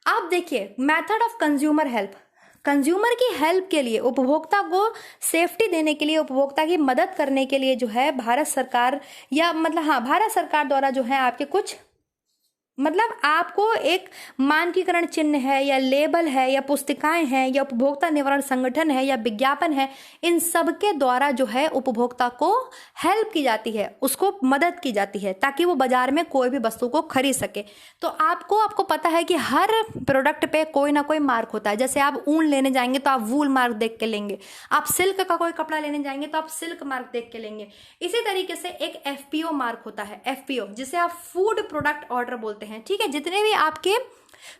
आप देखिए method of consumer help. Consumer की हेल्प के लिए, उपभोक्ता को सेफ्टी देने के लिए, उपभोक्ता की मदद करने के लिए जो है भारत सरकार या मतलब भारत सरकार द्वारा जो है आपके कुछ आपको एक मानकीकरण चिन्ह है या लेबल है या पुस्तिकाएं हैं या उपभोक्ता निवारण संगठन है या विज्ञापन है, इन सब के द्वारा जो है उपभोक्ता को हेल्प की जाती है, उसको मदद की जाती है ताकि वो बाजार में कोई भी वस्तु को खरीद सके। तो आपको पता है कि हर प्रोडक्ट पे कोई ना कोई मार्क होता है। जैसे आप ऊन लेने जाएंगे तो आप वूल मार्क देख के लेंगे, आप सिल्क का कोई कपड़ा लेने जाएंगे तो आप सिल्क मार्क देख के लेंगे। इसी तरीके से एक FPO मार्क होता है, FPO जिसे आप फूड प्रोडक्ट ऑर्डर बोलते हैं। ठीक है, जितने भी आपके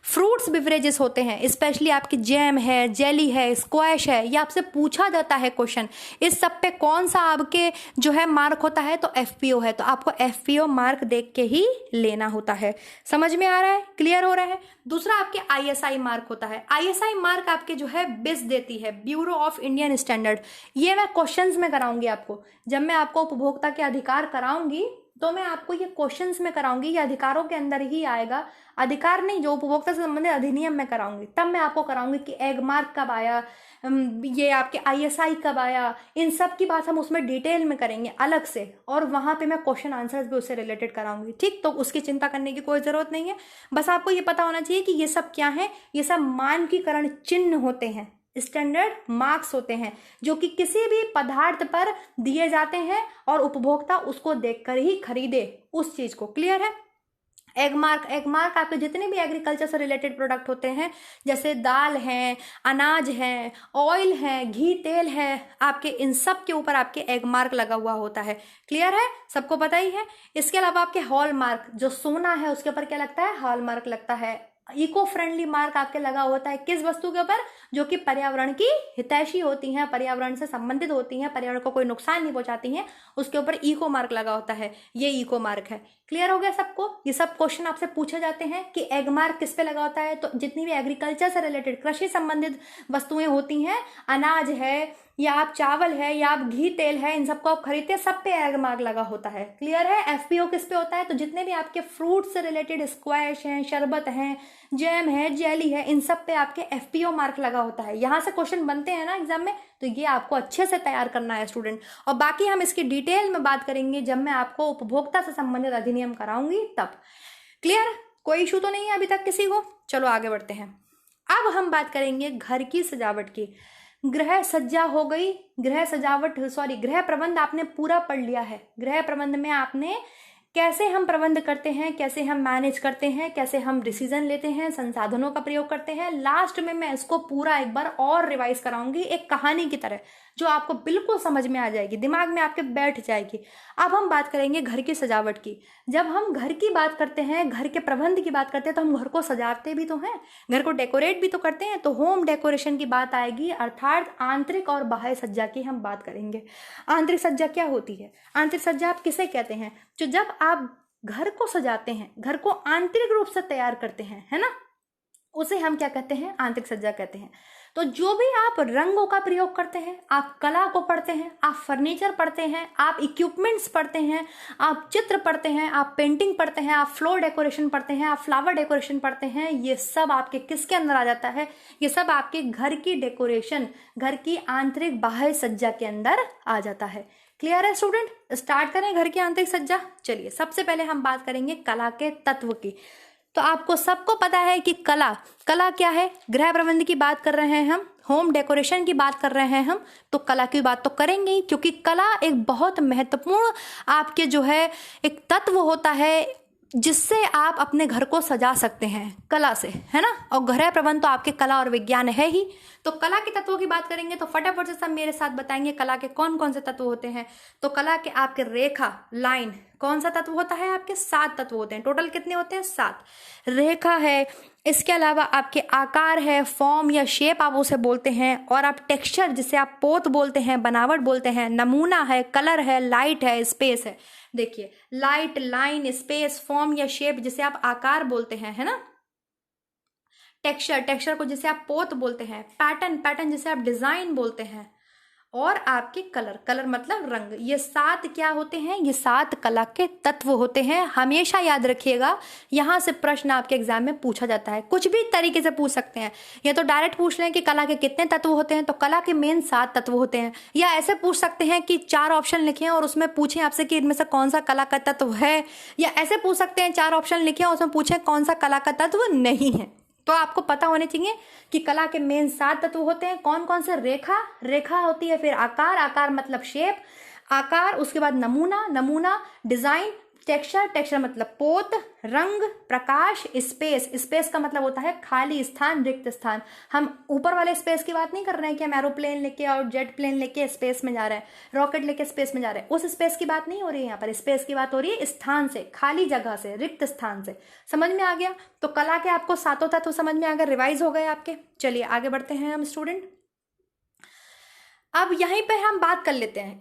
फ्रूट्स बिवरेजेस होते हैं, स्पेशली आपकी जैम है, जेली है, स्क्वैश है, ये आपसे पूछा जाता है क्वेश्चन, इस सब पे कौन सा आपके जो है मार्क होता है, तो FPO है। तो आपको FPO मार्क देख के ही लेना होता है। समझ में आ रहा है? क्लियर हो रहा है? दूसरा आपके ISI मार्क होता है। ISI मार्क आपके जो है BIS देती है, ब्यूरो ऑफ इंडियन स्टैंडर्ड। ये मैं क्वेश्चंस में कराऊंगी आपको, जब मैं आपको उपभोक्ता के अधिकार कराऊंगी तो मैं आपको ये क्वेश्चंस में कराऊंगी, ये अधिकारों के अंदर ही आएगा। अधिकार नहीं, जो उपभोक्ता से संबंधित अधिनियम में कराऊंगी, तब मैं आपको कराऊंगी कि एग मार्क कब आया, ये आपके ISI कब आया, इन सब की बात हम उसमें डिटेल में करेंगे अलग से, और वहां पे मैं क्वेश्चन आंसर्स भी उससे रिलेटेड कराऊंगी। ठीक, तो उसकी चिंता करने की कोई जरूरत नहीं है। बस आपको ये पता होना चाहिए कि ये सब क्या है, ये सब मानकीकरण चिन्ह होते हैं, स्टैंडर्ड मार्क्स होते हैं, जो कि किसी भी पदार्थ पर दिए जाते हैं और उपभोक्ता उसको देखकर ही खरीदे उस चीज को। क्लियर है? एग मार्क आपके जितने भी एग्रीकल्चर से रिलेटेड प्रोडक्ट होते हैं, जैसे दाल है, अनाज है, ऑयल है, घी तेल है, आपके इन सब के ऊपर आपके एग मार्क लगा हुआ होता है। क्लियर है? सबको पता ही है। इसके अलावा आपके हॉल मार्क, जो सोना है उसके ऊपर क्या लगता है? हॉल मार्क लगता है। इको फ्रेंडली मार्क आपके लगा होता है किस वस्तु के ऊपर? जो कि पर्यावरण की हितैषी होती हैं, पर्यावरण से संबंधित होती हैं, पर्यावरण को कोई नुकसान नहीं पहुंचाती हैं, उसके ऊपर इको मार्क लगा होता है। ये इको मार्क है। क्लियर हो गया सबको? ये सब क्वेश्चन आपसे पूछे जाते हैं कि एग मार्क किस पे लगा होता है। तो जितनी भी एग्रीकल्चर से रिलेटेड कृषि संबंधित वस्तुएं होती हैं, अनाज है या आप चावल है या आप घी तेल है, इन सबको आप खरीदते हैं, सब पे एग मार्क लगा होता है। क्लियर है? FPO किस पे होता है? तो जितने भी आपके फ्रूट से रिलेटेड स्क्वैश हैं, शरबत हैं, जैम है, जेली है, इन सब पे आपके FPO मार्क लगा होता है। यहां से क्वेश्चन बनते हैं ना एग्जाम में, तो ये आपको अच्छे से तैयार करना है स्टूडेंट। और बाकी हम इसकी डिटेल में बात करेंगे जब मैं आपको उपभोक्ता से संबंधित अधिनियम कराऊंगी तब। क्लियर? कोई इशू तो नहीं है अभी तक किसी को? चलो आगे बढ़ते हैं। अब हम बात करेंगे घर की सजावट की। गृह सज्जा हो गई, गृह प्रबंध आपने पूरा पढ़ लिया है। गृह प्रबंध में आपने कैसे हम प्रबंध करते हैं, कैसे हम मैनेज करते हैं, कैसे हम डिसीजन लेते हैं, संसाधनों का प्रयोग करते हैं, लास्ट में मैं इसको पूरा एक बार और रिवाइज कराऊंगी एक कहानी की तरह, जो आपको बिल्कुल समझ में आ जाएगी, दिमाग में आपके बैठ जाएगी। अब हम बात करेंगे घर की सजावट की। जब हम घर की बात करते हैं, घर के प्रबंध की बात करते हैं, तो हम घर को सजाते भी तो हैं, घर को डेकोरेट भी तो करते हैं। तो होम डेकोरेशन की बात आएगी, अर्थात आंतरिक और बाह्य सज्जा की हम बात करेंगे। आंतरिक सज्जा क्या होती है? आंतरिक सज्जा आप किसे कहते हैं? जो जब आप घर को सजाते हैं, घर को आंतरिक रूप से तैयार करते हैं, है ना, उसे हम क्या कहते हैं? आंतरिक सज्जा कहते हैं। तो जो भी आप रंगों का प्रयोग करते हैं, आप कला को पढ़ते हैं, आप फर्नीचर पढ़ते हैं, आप इक्विपमेंट्स पढ़ते हैं, आप चित्र पढ़ते हैं, आप पेंटिंग पढ़ते हैं, आप फ्लोर डेकोरेशन पढ़ते हैं, आप फ्लावर डेकोरेशन पढ़ते हैं, ये सब आपके किसके अंदर आ जाता है? ये सब आपके घर की डेकोरेशन, घर की आंतरिक बाह्य सज्जा के अंदर आ जाता है। क्लियर है स्टूडेंट? स्टार्ट करें घर की आंतरिक सज्जा। चलिए, सबसे पहले हम बात करेंगे कला के तत्व की। तो आपको सबको पता है कि कला क्या है? गृह प्रबंध की बात कर रहे हैं हम, होम डेकोरेशन की बात कर रहे हैं हम, तो कला की बात तो करेंगे ही, क्योंकि कला एक बहुत महत्वपूर्ण आपके जो है एक तत्व होता है जिससे आप अपने घर को सजा सकते हैं, कला से, है ना। और गृह प्रबंध तो आपके कला और विज्ञान है ही। तो कला के तत्वों की बात करेंगे तो फटाफट से सब मेरे साथ बताएंगे कला के कौन कौन से तत्व होते हैं। तो कला के आपके रेखा, लाइन, कौन सा तत्व होता है? आपके 7 तत्व होते हैं। टोटल कितने होते हैं? 7। रेखा है, इसके अलावा आपके आकार है, फॉर्म या शेप आप उसे बोलते हैं, और आप टेक्सचर जिसे आप पोत बोलते हैं, बनावट बोलते हैं, नमूना है, कलर है, लाइट है, स्पेस है। देखिए, लाइट, लाइन, स्पेस, फॉर्म या शेप जिसे आप आकार बोलते हैं, है ना। टेक्सचर को जिसे आप पोत बोलते हैं, पैटर्न जिसे आप डिजाइन बोलते हैं, और आपके कलर, कलर मतलब रंग, ये 7 क्या होते हैं, ये 7 कला के तत्व होते हैं। हमेशा याद रखिएगा, यहाँ से प्रश्न आपके एग्जाम में पूछा जाता है, कुछ भी तरीके से पूछ सकते हैं। या तो डायरेक्ट पूछ लें कि कला के कितने तत्व होते हैं, तो कला के मेन 7 तत्व होते हैं। या ऐसे पूछ सकते हैं कि 4 ऑप्शन लिखें और उसमें पूछें आपसे कि इनमें से कौन सा कला का तत्व है। या ऐसे पूछ सकते हैं 4 ऑप्शन लिखें और उसमें पूछें कौन सा कला का तत्व नहीं है। तो आपको पता होने चाहिए कि कला के मेन 7 तत्व होते हैं। कौन कौन से? रेखा, रेखा होती है, फिर आकार, आकार मतलब शेप, आकार, उसके बाद नमूना, नमूना, डिजाइन, टेक्सचर, टेक्सचर मतलब पोत, रंग, प्रकाश, स्पेस, स्पेस का मतलब होता है खाली स्थान, रिक्त स्थान। हम ऊपर वाले स्पेस की बात नहीं कर रहे हैं कि हम एरोप्लेन लेके और जेट प्लेन लेके स्पेस में जा रहे हैं, रॉकेट लेके स्पेस में जा रहे हैं, उस स्पेस की बात नहीं हो रही है। यहाँ पर स्पेस की बात हो रही है स्थान से, खाली जगह से, रिक्त स्थान से। समझ में आ गया? तो कला के आपको 7 तत्व समझ में आ गए, रिवाइज हो गए आपके। चलिए आगे बढ़ते हैं हम स्टूडेंट। अब यहीं पर हम बात कर लेते हैं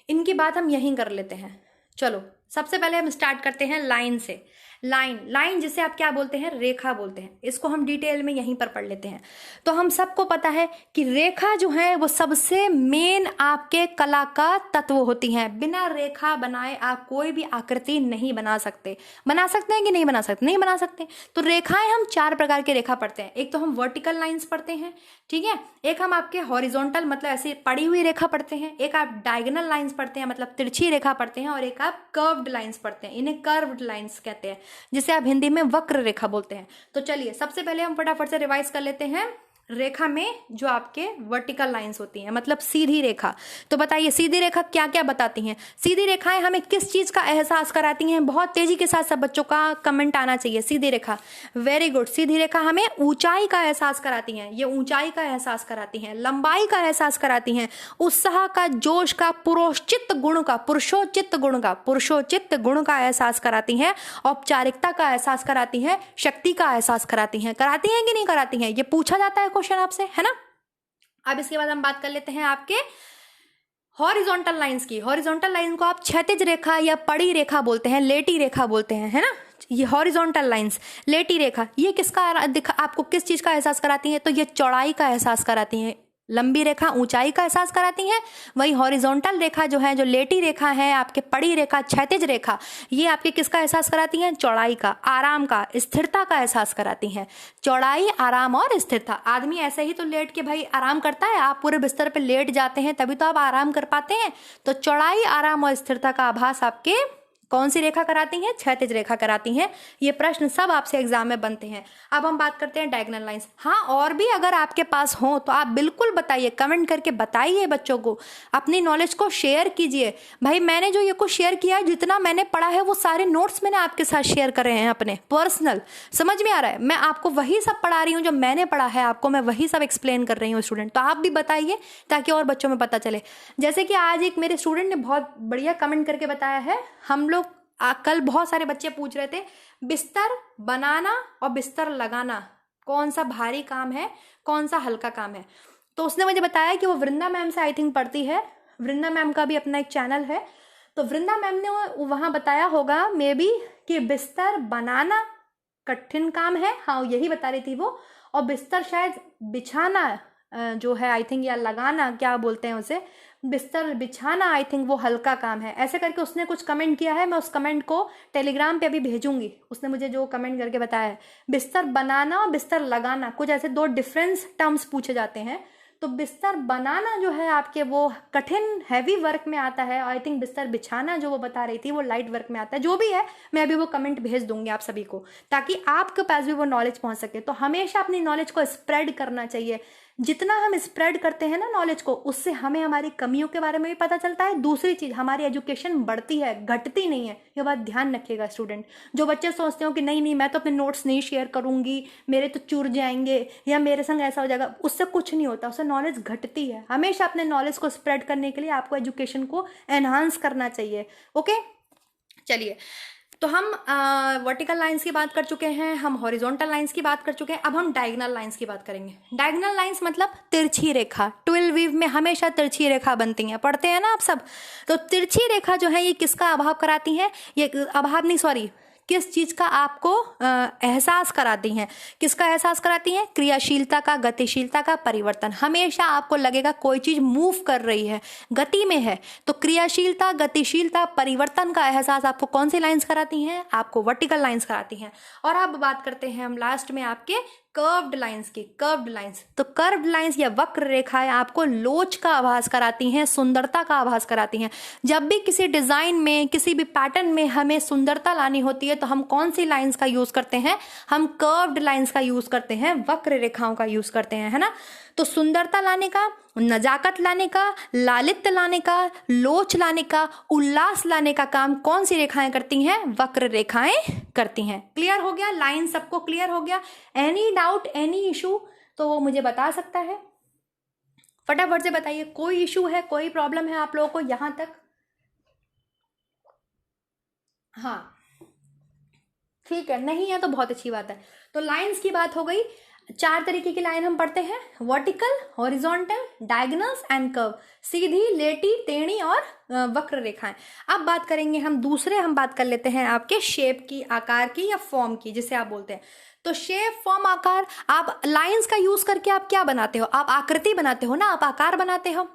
इनकी बात हम यहीं कर लेते हैं। चलो सबसे पहले हम स्टार्ट करते हैं लाइन से। लाइन जिसे आप क्या बोलते हैं? रेखा बोलते हैं। इसको हम डिटेल में यहीं पर पढ़ लेते हैं। तो हम सबको पता है कि रेखा जो है वो सबसे मेन आपके कला का तत्व होती है। बिना रेखा बनाए आप कोई भी आकृति नहीं बना सकते। बना सकते हैं कि नहीं बना सकते? नहीं बना सकते। तो रेखाएं हम 4 प्रकार के रेखा पढ़ते हैं। एक तो हम वर्टिकल लाइंस पढ़ते हैं, ठीक है। एक हम आपके हॉरिजॉन्टल मतलब ऐसे पड़ी हुई रेखा पढ़ते हैं। एक आप डायगोनल लाइंस पढ़ते हैं मतलब तिरछी रेखा पढ़ते हैं। और एक आप कर्व्ड लाइंस पढ़ते हैं, इन्हें कर्व्ड लाइंस कहते हैं, जिसे आप हिंदी में वक्र रेखा बोलते हैं। तो चलिए सबसे पहले हम फटाफट से रिवाइज कर लेते हैं रेखा में जो आपके वर्टिकल लाइंस होती हैं मतलब सीधी रेखा। तो बताइए सीधी रेखा क्या क्या बताती हैं? सीधी रेखाएं हमें किस चीज का एहसास कराती हैं? बहुत तेजी के साथ सब बच्चों का कमेंट आना चाहिए। सीधी रेखा, वेरी गुड। सीधी रेखा हमें ऊंचाई का एहसास कराती हैं, ये ऊंचाई का एहसास कराती हैं, लंबाई का एहसास कराती हैं, उत्साह का, जोश का, पुरोचित गुण का, पुरुषोचित गुण का एहसास कराती हैं, औपचारिकता का एहसास कराती हैं, शक्ति का एहसास कराती हैं कि नहीं कराती हैं? ये पूछा जाता है क्वेश्चन आपसे, है ना। अब इसके बाद हम बात कर लेते हैं आपके हॉरिजॉन्टल लाइंस की। हॉरिजॉन्टल लाइन को आप क्षैतिज रेखा या पड़ी रेखा बोलते हैं, लेटी रेखा बोलते हैं, है ना। ये हॉरिजॉन्टल लाइंस, लेटी रेखा, ये किसका आपको किस चीज का एहसास कराती है? तो ये चौड़ाई का एहसास कराती है। लंबी रेखा ऊंचाई का एहसास कराती है, वही हॉरिजॉन्टल रेखा जो है, जो लेटी रेखा है, आपके पड़ी रेखा, क्षैतिज रेखा, ये आपके किसका एहसास कराती हैं? चौड़ाई का, आराम का, स्थिरता का एहसास कराती हैं। चौड़ाई, आराम और स्थिरता। आदमी ऐसे ही तो लेट के भाई आराम करता है, आप पूरे बिस्तर पे लेट जाते हैं तभी तो आप आराम कर पाते हैं। तो चौड़ाई, आराम और स्थिरता का आभास आपके कौन सी रेखा कराती हैं? क्षैतिज रेखा कराती हैं। ये प्रश्न सब आपसे एग्जाम में बनते हैं। अब हम बात करते हैं डायगोनल लाइंस। हाँ, और भी अगर आपके पास हो तो आप बिल्कुल बताइए, कमेंट करके बताइए बच्चों को, अपनी नॉलेज को शेयर कीजिए। भाई मैंने जो ये कुछ शेयर किया है, जितना मैंने पढ़ा है वो सारे नोट्स मैंने आपके साथ शेयर करे हैं अपने पर्सनल। समझ में आ रहा है? मैं आपको वही सब पढ़ा रही हूँ जो मैंने पढ़ा है, आपको मैं वही सब एक्सप्लेन कर रही हूँ स्टूडेंट। तो आप भी बताइए ताकि और बच्चों में पता चले। जैसे कि आज एक मेरे स्टूडेंट ने बहुत बढ़िया कमेंट करके बताया है। हम लोग कल बहुत सारे बच्चे पूछ रहे थे बिस्तर बनाना और बिस्तर लगाना कौन सा भारी काम है, कौन सा हल्का काम है। तो उसने मुझे बताया कि वो वृंदा मैम से आई थिंक पढ़ती है। वृंदा मैम का भी अपना एक चैनल है। तो वृंदा मैम ने वहाँ बताया होगा मे बी कि बिस्तर बनाना कठिन काम है, हाँ यही बता रही थी वो। और बिस्तर शायद बिछाना जो है आई थिंक, या लगाना क्या बोलते हैं उसे, बिस्तर बिछाना आई थिंक वो हल्का काम है। ऐसे करके उसने कुछ कमेंट किया है। मैं उस कमेंट को टेलीग्राम पे अभी भेजूंगी। उसने मुझे जो कमेंट करके बताया है, बिस्तर बनाना और बिस्तर लगाना कुछ ऐसे 2 डिफरेंस टर्म्स पूछे जाते हैं। तो बिस्तर बनाना जो है आपके वो कठिन हैवी वर्क में आता है। आई थिंक बिस्तर बिछाना जो वो बता रही थी वो लाइट वर्क में आता है। जो भी है मैं अभी वो कमेंट भेज दूंगी आप सभी को, ताकि आपके पास भी वो नॉलेज पहुंच सके। तो हमेशा अपनी नॉलेज को स्प्रेड करना चाहिए। जितना हम स्प्रेड करते हैं ना नॉलेज को, उससे हमें हमारी कमियों के बारे में भी पता चलता है। दूसरी चीज, हमारी एजुकेशन बढ़ती है, घटती नहीं है। ये बात ध्यान रखिएगा स्टूडेंट। जो बच्चे सोचते हो कि नहीं नहीं मैं तो अपने नोट्स नहीं शेयर करूंगी, मेरे तो चूर जाएंगे या मेरे संग ऐसा हो जाएगा, उससे कुछ नहीं होता, उससे नॉलेज घटती है। हमेशा अपने नॉलेज को स्प्रेड करने के लिए आपको एजुकेशन को एनहांस करना चाहिए। ओके, चलिए तो हम वर्टिकल लाइंस की बात कर चुके हैं, हम हॉरिजॉन्टल लाइंस की बात कर चुके हैं। अब हम डायगोनल लाइंस की बात करेंगे। डायगोनल लाइंस मतलब तिरछी रेखा। ट्विल वीव में हमेशा तिरछी रेखा बनती हैं, पढ़ते हैं ना आप सब। तो तिरछी रेखा जो है ये किसका अभाव कराती है? ये अभाव नहीं, सॉरी, किस चीज का आपको एहसास कराती हैं? किसका एहसास कराती हैं? क्रियाशीलता का, गतिशीलता का, परिवर्तन। हमेशा आपको लगेगा कोई चीज मूव कर रही है, गति में है, तो क्रियाशीलता, गतिशीलता, परिवर्तन का एहसास आपको कौन सी लाइंस कराती हैं? आपको वर्टिकल लाइंस कराती हैं। और अब बात करते हैं हम लास्ट में आपके कर्व्ड लाइंस की। कर्व्ड लाइंस, तो कर्व्ड लाइंस या वक्र रेखाएं आपको लोच का आभास कराती हैं, सुंदरता का आभास कराती हैं। जब भी किसी डिजाइन में, किसी भी पैटर्न में हमें सुंदरता लानी होती है तो हम कौन सी लाइंस का यूज करते हैं? हम कर्व्ड लाइंस का यूज करते हैं, वक्र रेखाओं का यूज करते हैं, है ना। तो सुंदरता लाने का, नजाकत लाने का, लालित्य लाने का, लोच लाने का, उल्लास लाने का काम कौन सी रेखाएं करती हैं? वक्र रेखाएं करती हैं। क्लियर हो गया? लाइन सबको क्लियर हो गया? एनी डाउट, एनी इशू तो वो मुझे बता सकता है, फटाफट से बताइए। कोई इशू है, कोई प्रॉब्लम है आप लोगों को यहां तक? हाँ ठीक है, नहीं है तो बहुत अच्छी बात है। तो लाइंस की बात हो गई। 4 तरीके की लाइन हम पढ़ते हैं, vertical, horizontal, diagonals and curve. सीधी, लेटी, टेढ़ी और वक्र रेखाएं। अब बात करेंगे हम दूसरे, हम बात कर लेते हैं आपके शेप की, आकार की या फॉर्म की, जिसे आप बोलते हैं। तो शेप, फॉर्म, आकार, आप लाइंस का यूज करके आप क्या बनाते हो? आप आकृति बनाते हो ना, आप आकार बनाते हो।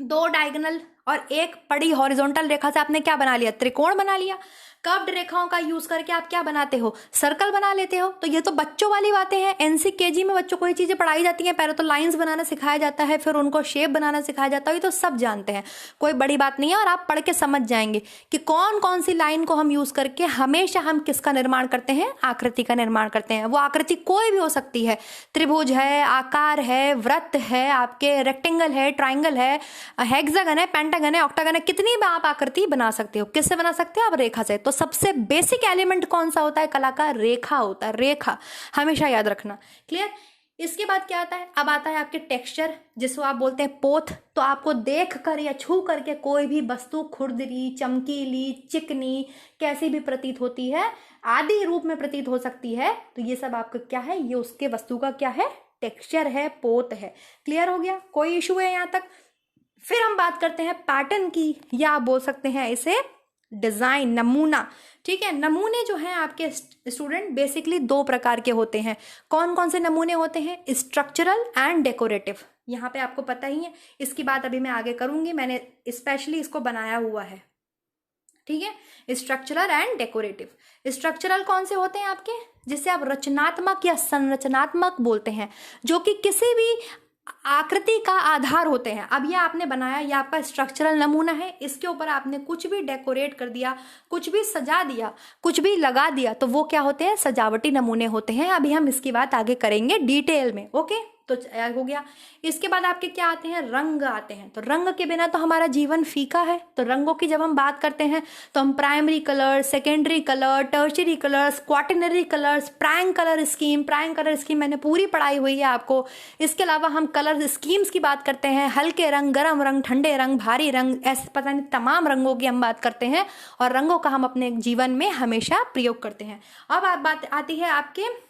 2 डायगोनल और 1 पड़ी हॉरिजॉन्टल रेखा से आपने क्या बना लिया? त्रिकोण बना लिया। कर्व्ड रेखाओं का यूज करके आप क्या बनाते हो? सर्कल बना लेते हो। तो ये तो बच्चों वाली बातें हैं, NC-KG में बच्चों को ये चीजें पढ़ाई जाती हैं। पहले तो लाइंस बनाना सिखाया जाता है, फिर उनको शेप बनाना सिखाया जाता है, ये तो सब जानते हैं, कोई बड़ी बात नहीं है। और आप पढ़ के समझ जाएंगे कि कौन कौन सी लाइन को हम यूज करके हमेशा हम किसका निर्माण करते हैं? आकृति का निर्माण करते हैं। वो आकृति कोई भी हो सकती है, त्रिभुज है, आकार है, वृत्त है, आपके रेक्टेंगल है, ट्राइंगल है, हेक्सागन है, पेंटागन है, ऑक्टागन है, कितनी भी आप आकृति बना सकते हो। किससे बना सकते हो आप? रेखा से। तो सबसे बेसिक एलिमेंट कौन सा होता है कला का? रेखा होता है, रेखा, हमेशा याद रखना। क्लियर? इसके बाद क्या आता है? अब आता है आपके टेक्सचर, जिसको आप बोलते हैं पोत। तो आपको देख कर या छू करके कोई भी वस्तु खुरदरी, चमकीली, चिकनी कैसी भी प्रतीत होती है, आदि रूप में प्रतीत हो सकती है, तो ये सब आपका क्या है? ये उसके वस्तु का क्या है? टेक्सचर है, पोत है। क्लियर हो गया? कोई इशू है यहां तक? फिर हम बात करते हैं पैटर्न की, या आप बोल सकते हैं इसे डिजाइन, नमूना। ठीक है, नमूने जो हैं आपके स्टूडेंट बेसिकली 2 प्रकार के होते हैं। कौन कौन से नमूने होते हैं? Structural and decorative. यहाँ पे आपको पता ही है, इसकी बात अभी मैं आगे करूंगी, मैंने स्पेशली इसको बनाया हुआ है। ठीक है, स्ट्रक्चरल एंड डेकोरेटिव। स्ट्रक्चरल कौन से होते हैं आपके? जिसे आप रचनात्मक या संरचनात्मक बोलते हैं, जो कि किसी भी आकृति का आधार होते हैं। अब ये आपने बनाया, ये आपका स्ट्रक्चरल नमूना है, इसके ऊपर आपने कुछ भी डेकोरेट कर दिया, कुछ भी सजा दिया, कुछ भी लगा दिया, तो वो क्या होते हैं? सजावटी नमूने होते हैं। अभी हम इसकी बात आगे करेंगे डिटेल में। ओके, तो हो गया। इसके बाद आपके क्या आते हैं? रंग आते हैं। तो रंग के बिना तो हमारा जीवन फीका है। तो रंगों की जब हम बात करते हैं तो हम primary colour, secondary colour, tertiary colours, quaternary colours, prime colour scheme मैंने पूरी पढ़ाई हुई है आपको। इसके अलावा हम कलर स्कीम्स की बात करते हैं, हल्के रंग, गर्म रंग, ठंडे रंग, भारी रंग, ऐसे पता नहीं तमाम रंगों की हम बात करते हैं, और रंगों का हम अपने जीवन में हमेशा प्रयोग करते हैं। अब बात आती है आपके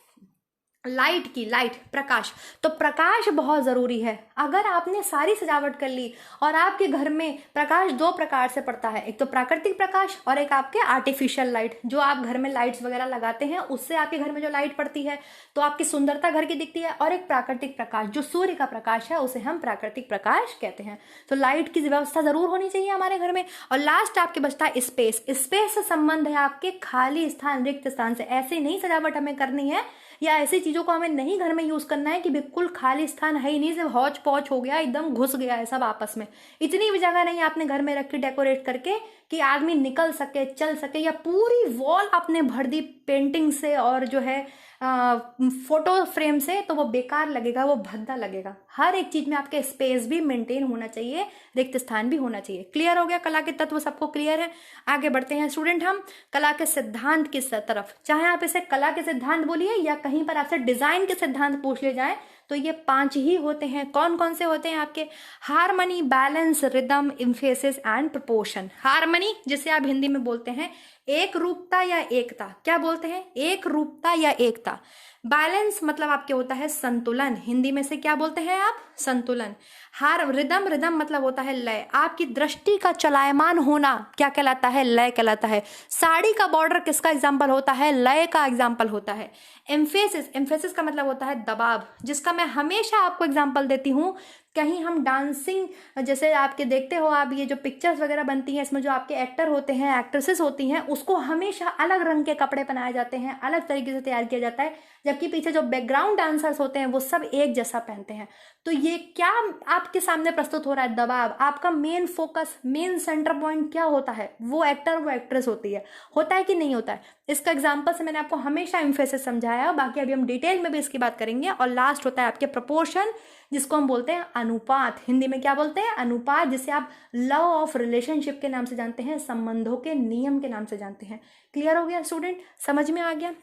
लाइट की, लाइट, प्रकाश। तो प्रकाश बहुत जरूरी है। अगर आपने सारी सजावट कर ली और आपके घर में प्रकाश 2 प्रकार से पड़ता है, एक तो प्राकृतिक प्रकाश और एक आपके आर्टिफिशियल लाइट, जो आप घर में लाइट्स वगैरह लगाते हैं, उससे आपके घर में जो लाइट पड़ती है तो आपकी सुंदरता घर की दिखती है। और एक प्राकृतिक प्रकाश जो सूर्य का प्रकाश है, उसे हम प्राकृतिक प्रकाश कहते हैं। तो लाइट की व्यवस्था जरूर होनी चाहिए हमारे घर में। और लास्ट आपके बचता है स्पेस। स्पेस से संबंध है आपके खाली स्थान, रिक्त स्थान से। ऐसे नहीं सजावट हमें करनी है, या ऐसी चीजों को हमें नहीं घर में यूज करना है कि बिल्कुल खाली स्थान है ही नहीं, सिर्फ हौच पौच हो गया, एकदम घुस गया है सब आपस में। इतनी भी जगह नहीं आपने घर में रखी डेकोरेट करके कि आदमी निकल सके, चल सके, या पूरी वॉल आपने भर दी पेंटिंग से और जो है फोटो फ्रेम से, तो वो बेकार लगेगा, वो भद्दा लगेगा। हर एक चीज में आपके स्पेस भी मेंटेन होना चाहिए, रिक्त स्थान भी होना चाहिए। क्लियर हो गया? कला के तत्व सबको क्लियर है? आगे बढ़ते हैं स्टूडेंट हम कला के सिद्धांत की तरफ। चाहे आप इसे कला के सिद्धांत बोलिए या कहीं पर आपसे डिजाइन के सिद्धांत पूछ ले जाए, तो ये 5 ही होते हैं। कौन कौन से होते हैं आपके? Harmony, balance, rhythm, emphasis and proportion. Harmony जिसे आप हिंदी में बोलते हैं एक रूपता या एकता, क्या बोलते हैं, एक रूपता या एकता। बैलेंस मतलब आपके होता है संतुलन, हिंदी में से क्या बोलते हैं आप, संतुलन। हार, रिदम, रिदम मतलब होता है लय, आपकी दृष्टि का चलायमान होना क्या कहलाता है, लय कहलाता है। साड़ी का बॉर्डर किसका एग्जाम्पल होता है, लय का एग्जाम्पल होता है। एम्फेसिस, एम्फेसिस का मतलब होता है दबाव, जिसका मैं हमेशा आपको एग्जाम्पल देती हूँ। कहीं हम डांसिंग, जैसे आपके देखते हो आप, ये जो पिक्चर्स वगैरह बनती हैं इसमें जो आपके एक्टर होते हैं, एक्ट्रेसेस होती हैं, उसको हमेशा अलग रंग के कपड़े पहनाए जाते हैं, अलग तरीके से तैयार किया जाता है, जबकि पीछे जो बैकग्राउंड डांसर्स होते हैं वो सब एक जैसा पहनते हैं। तो ये क्या आपके सामने प्रस्तुत हो रहा है, दबाव। आपका main focus, main centre point क्या होता है, वो एक्टर वो एक्ट्रेस होती है। होता है कि नहीं होता है, इसका एग्जाम्पल से मैंने आपको हमेशा एम्फेसिस समझाया, बाकी अभी हम डिटेल में भी इसकी बात करेंगे। और लास्ट होता है आपके प्रपोर्शन, जिसको हम बोलते हैं अनुपात, हिंदी में क्या बोलते हैं, अनुपात, जिसे आप लॉ ऑफ रिलेशनशिप के नाम से जानते हैं, संबंधों के नियम के नाम से जानते हैं। क्लियर हो गया स्टूडेंट, समझ में आ गया।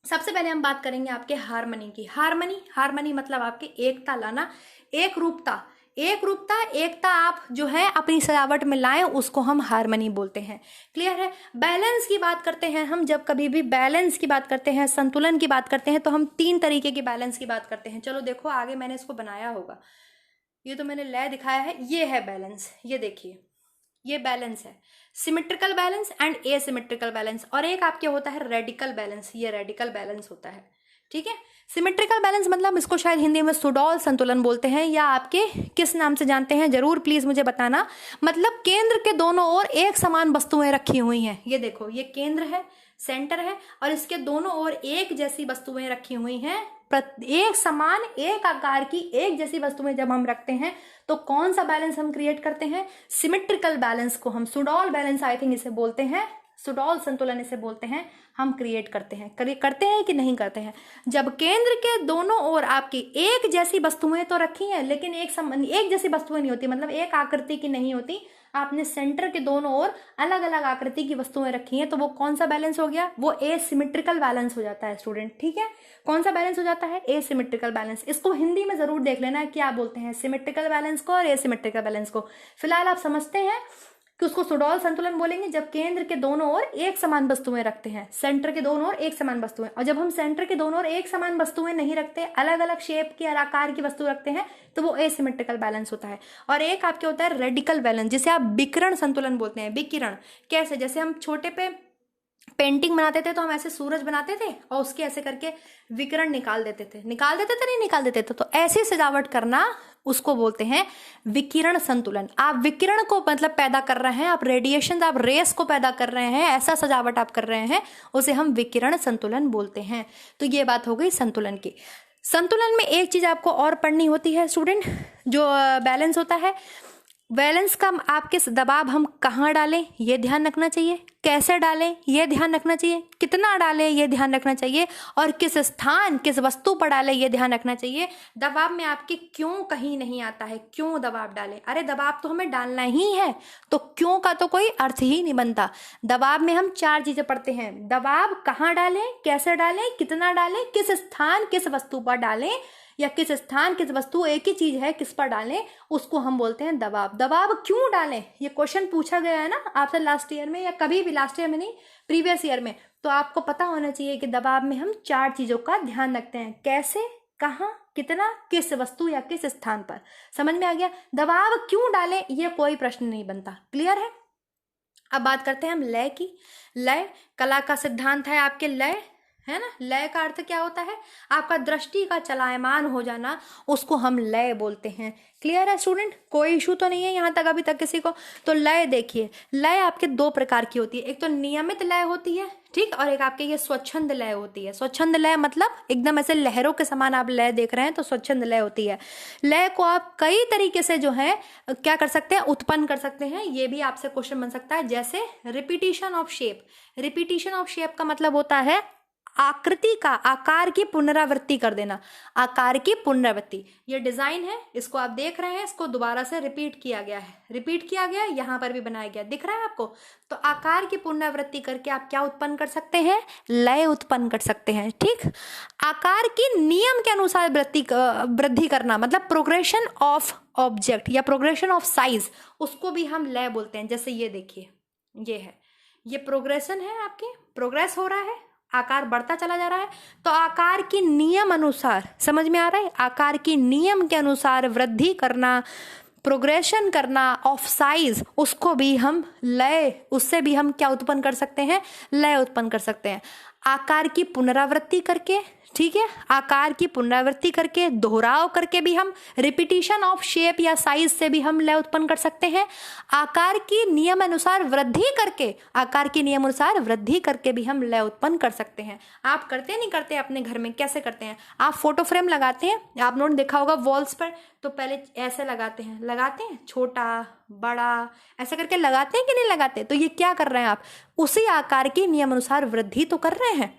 सबसे पहले हम बात करेंगे आपके हारमनी की। हारमनी, हारमनी मतलब आपके एकता लाना, एक रूपता, एक रूपता, एकता आप जो है अपनी सजावट में लाएं, उसको हम हारमनी बोलते हैं। क्लियर है। बैलेंस की बात करते हैं हम, जब कभी भी बैलेंस की बात करते हैं, संतुलन की बात करते हैं, तो हम 3 तरीके की बैलेंस की बात करते हैं। चलो देखो आगे मैंने इसको बनाया होगा, ये तो मैंने लय दिखाया है, ये है बैलेंस, ये देखिए ये बैलेंस है, symmetrical balance and asymmetrical balance. और एक आपके होता है रेडिकल बैलेंस, ये रेडिकल बैलेंस होता है। ठीक है। सिमेट्रिकल बैलेंस मतलब इसको शायद हिंदी में सुडौल संतुलन बोलते हैं, या आपके किस नाम से जानते हैं जरूर प्लीज मुझे बताना। मतलब केंद्र के दोनों ओर एक समान वस्तुएं रखी हुई हैं, ये देखो ये केंद्र है, सेंटर है, और इसके दोनों ओर एक जैसी वस्तुएं रखी हुई हैं, एक समान एक आकार की एक जैसी वस्तुएं जब हम रखते हैं तो कौन सा बैलेंस हम क्रिएट करते हैं, सिमेट्रिकल बैलेंस को हम सुडौल बैलेंस आई थिंक इसे बोलते हैं, सुडौल संतुलन इसे बोलते हैं, हम क्रिएट करते हैं। करते हैं कि नहीं करते हैं। जब केंद्र के दोनों ओर आपकी एक जैसी वस्तुएं तो रखी हैं, लेकिन एक जैसी वस्तुएं नहीं होती, मतलब एक आकृति की नहीं होती, आपने सेंटर के दोनों ओर अलग अलग आकृति की वस्तुएं रखी हैं, तो वो कौन सा बैलेंस हो गया, वो एसिमेट्रिकल बैलेंस हो जाता है स्टूडेंट। ठीक है, कौन सा बैलेंस हो जाता है, एसिमेट्रिकल बैलेंस। इसको हिंदी में जरूर देख लेना है क्या बोलते हैं, सिमेट्रिकल बैलेंस को और एसिमेट्रिकल बैलेंस को। फिलहाल आप समझते हैं कि उसको सुडौल संतुलन बोलेंगे जब केंद्र के दोनों ओर एक समान वस्तुएं रखते हैं, सेंटर के दोनों ओर एक समान वस्तुएं। और जब हम सेंटर के दोनों ओर एक समान वस्तुएं नहीं रखते, अलग अलग शेप की और आकार की वस्तु रखते हैं, तो वो एसिमेट्रिकल बैलेंस होता है। और एक आपके होता है रेडिकल बैलेंस, जिसे आप विकिरण संतुलन बोलते हैं। विकिरण कैसे, जैसे हम छोटे पे पेंटिंग बनाते थे तो हम ऐसे सूरज बनाते थे और उसके ऐसे करके विकिरण निकाल देते थे, नहीं निकाल देते थे, तो ऐसी सजावट करना उसको बोलते हैं विकिरण संतुलन। आप विकिरण को मतलब पैदा कर रहे हैं, आप रेडिएशन, आप रेस को पैदा कर रहे हैं, ऐसा सजावट आप कर रहे हैं, उसे हम विकिरण संतुलन बोलते हैं। तो ये बात हो गई संतुलन की। संतुलन में एक चीज आपको और पढ़नी होती है स्टूडेंट, जो बैलेंस होता है, बैलेंस का आपके दबाव हम कहाँ डालें ये ध्यान रखना चाहिए, कैसे डालें ये ध्यान रखना चाहिए, कितना डालें ये ध्यान रखना चाहिए, और किस स्थान किस वस्तु पर डालें ये ध्यान रखना चाहिए। दबाव में आपके क्यों कहीं नहीं आता है, क्यों दबाव डालें, अरे दबाव तो हमें डालना ही है, तो क्यों का तो कोई अर्थ ही नहीं बनता। दबाव में हम 4 चीजें पढ़ते हैं, दबाव कहाँ डालें, कैसे डालें, कितना डालें, किस स्थान किस वस्तु पर डालें, या किस स्थान किस वस्तु, एक ही चीज है किस पर डालें, उसको हम बोलते हैं दबाव। दबाव क्यों डालें, ये क्वेश्चन पूछा गया है ना आपसे लास्ट ईयर में, या कभी भी लास्ट ईयर में नहीं प्रीवियस ईयर में, तो आपको पता होना चाहिए कि दबाव में हम 4 चीजों का ध्यान रखते हैं, कैसे, कहाँ, कितना, किस वस्तु या किस स्थान पर। समझ में आ गया। दबाव क्यों डालें ये कोई प्रश्न नहीं बनता। क्लियर है। अब बात करते हैं हम लय की। लय कला का सिद्धांत है आपके, लय है ना। लय का अर्थ क्या होता है, आपका दृष्टि का चलायमान हो जाना, उसको हम लय बोलते हैं। क्लियर है स्टूडेंट, कोई इशू तो नहीं है यहाँ तक अभी तक किसी को। तो लय देखिए, लय आपके 2 प्रकार की होती है, एक तो नियमित लय होती है, ठीक, और एक आपके ये स्वच्छंद लय होती है। स्वच्छंद लय मतलब एकदम ऐसे लहरों के समान आप लय देख रहे हैं, तो स्वच्छंद लय होती है। लय को आप कई तरीके से जो है क्या कर सकते हैं, उत्पन्न कर सकते हैं। ये भी आपसे क्वेश्चन बन सकता है, जैसे repetition of shape. Repetition of shape का मतलब होता है आकृति का, आकार की पुनरावृत्ति कर देना, आकार की पुनरावृत्ति। ये डिजाइन है, इसको आप देख रहे हैं, इसको दोबारा से रिपीट किया गया है, रिपीट किया गया, यहाँ पर भी बनाया गया, दिख रहा है आपको। तो आकार की पुनरावृत्ति करके आप क्या उत्पन्न कर सकते हैं, लय उत्पन्न कर सकते हैं। ठीक, आकार की नियम के अनुसार वृद्धि करना, मतलब प्रोग्रेशन ऑफ ऑब्जेक्ट या प्रोग्रेशन ऑफ साइज, उसको भी हम लय बोलते हैं। जैसे ये देखिए, ये है, ये प्रोग्रेशन है, आपके प्रोग्रेस हो रहा है, आकार बढ़ता चला जा रहा है। तो आकार की नियम अनुसार, समझ में आ रहा है, आकार की नियम के अनुसार वृद्धि करना, प्रोग्रेशन करना ऑफ साइज, उसको भी हम लय, उससे भी हम क्या उत्पन्न कर सकते हैं, लय उत्पन्न कर सकते हैं। आकार की पुनरावृत्ति करके, ठीक है, आकार की पुनरावृत्ति करके, दोहराव करके भी हम, रिपीटिशन ऑफ शेप या साइज से भी हम लय उत्पन्न कर सकते हैं। आकार की नियम अनुसार वृद्धि करके, आकार की नियम अनुसार वृद्धि करके भी हम लय उत्पन्न कर सकते हैं। आप करते नहीं करते अपने घर में, कैसे करते हैं आप? फोटो फ्रेम लगाते हैं, आप लोगों ने देखा होगा वॉल्स पर, तो पहले ऐसे लगाते हैं, छोटा बड़ा ऐसे करके लगाते हैं कि नहीं लगाते? तो ये क्या कर रहे हैं आप? उसी आकार की नियम अनुसार वृद्धि तो कर रहे हैं।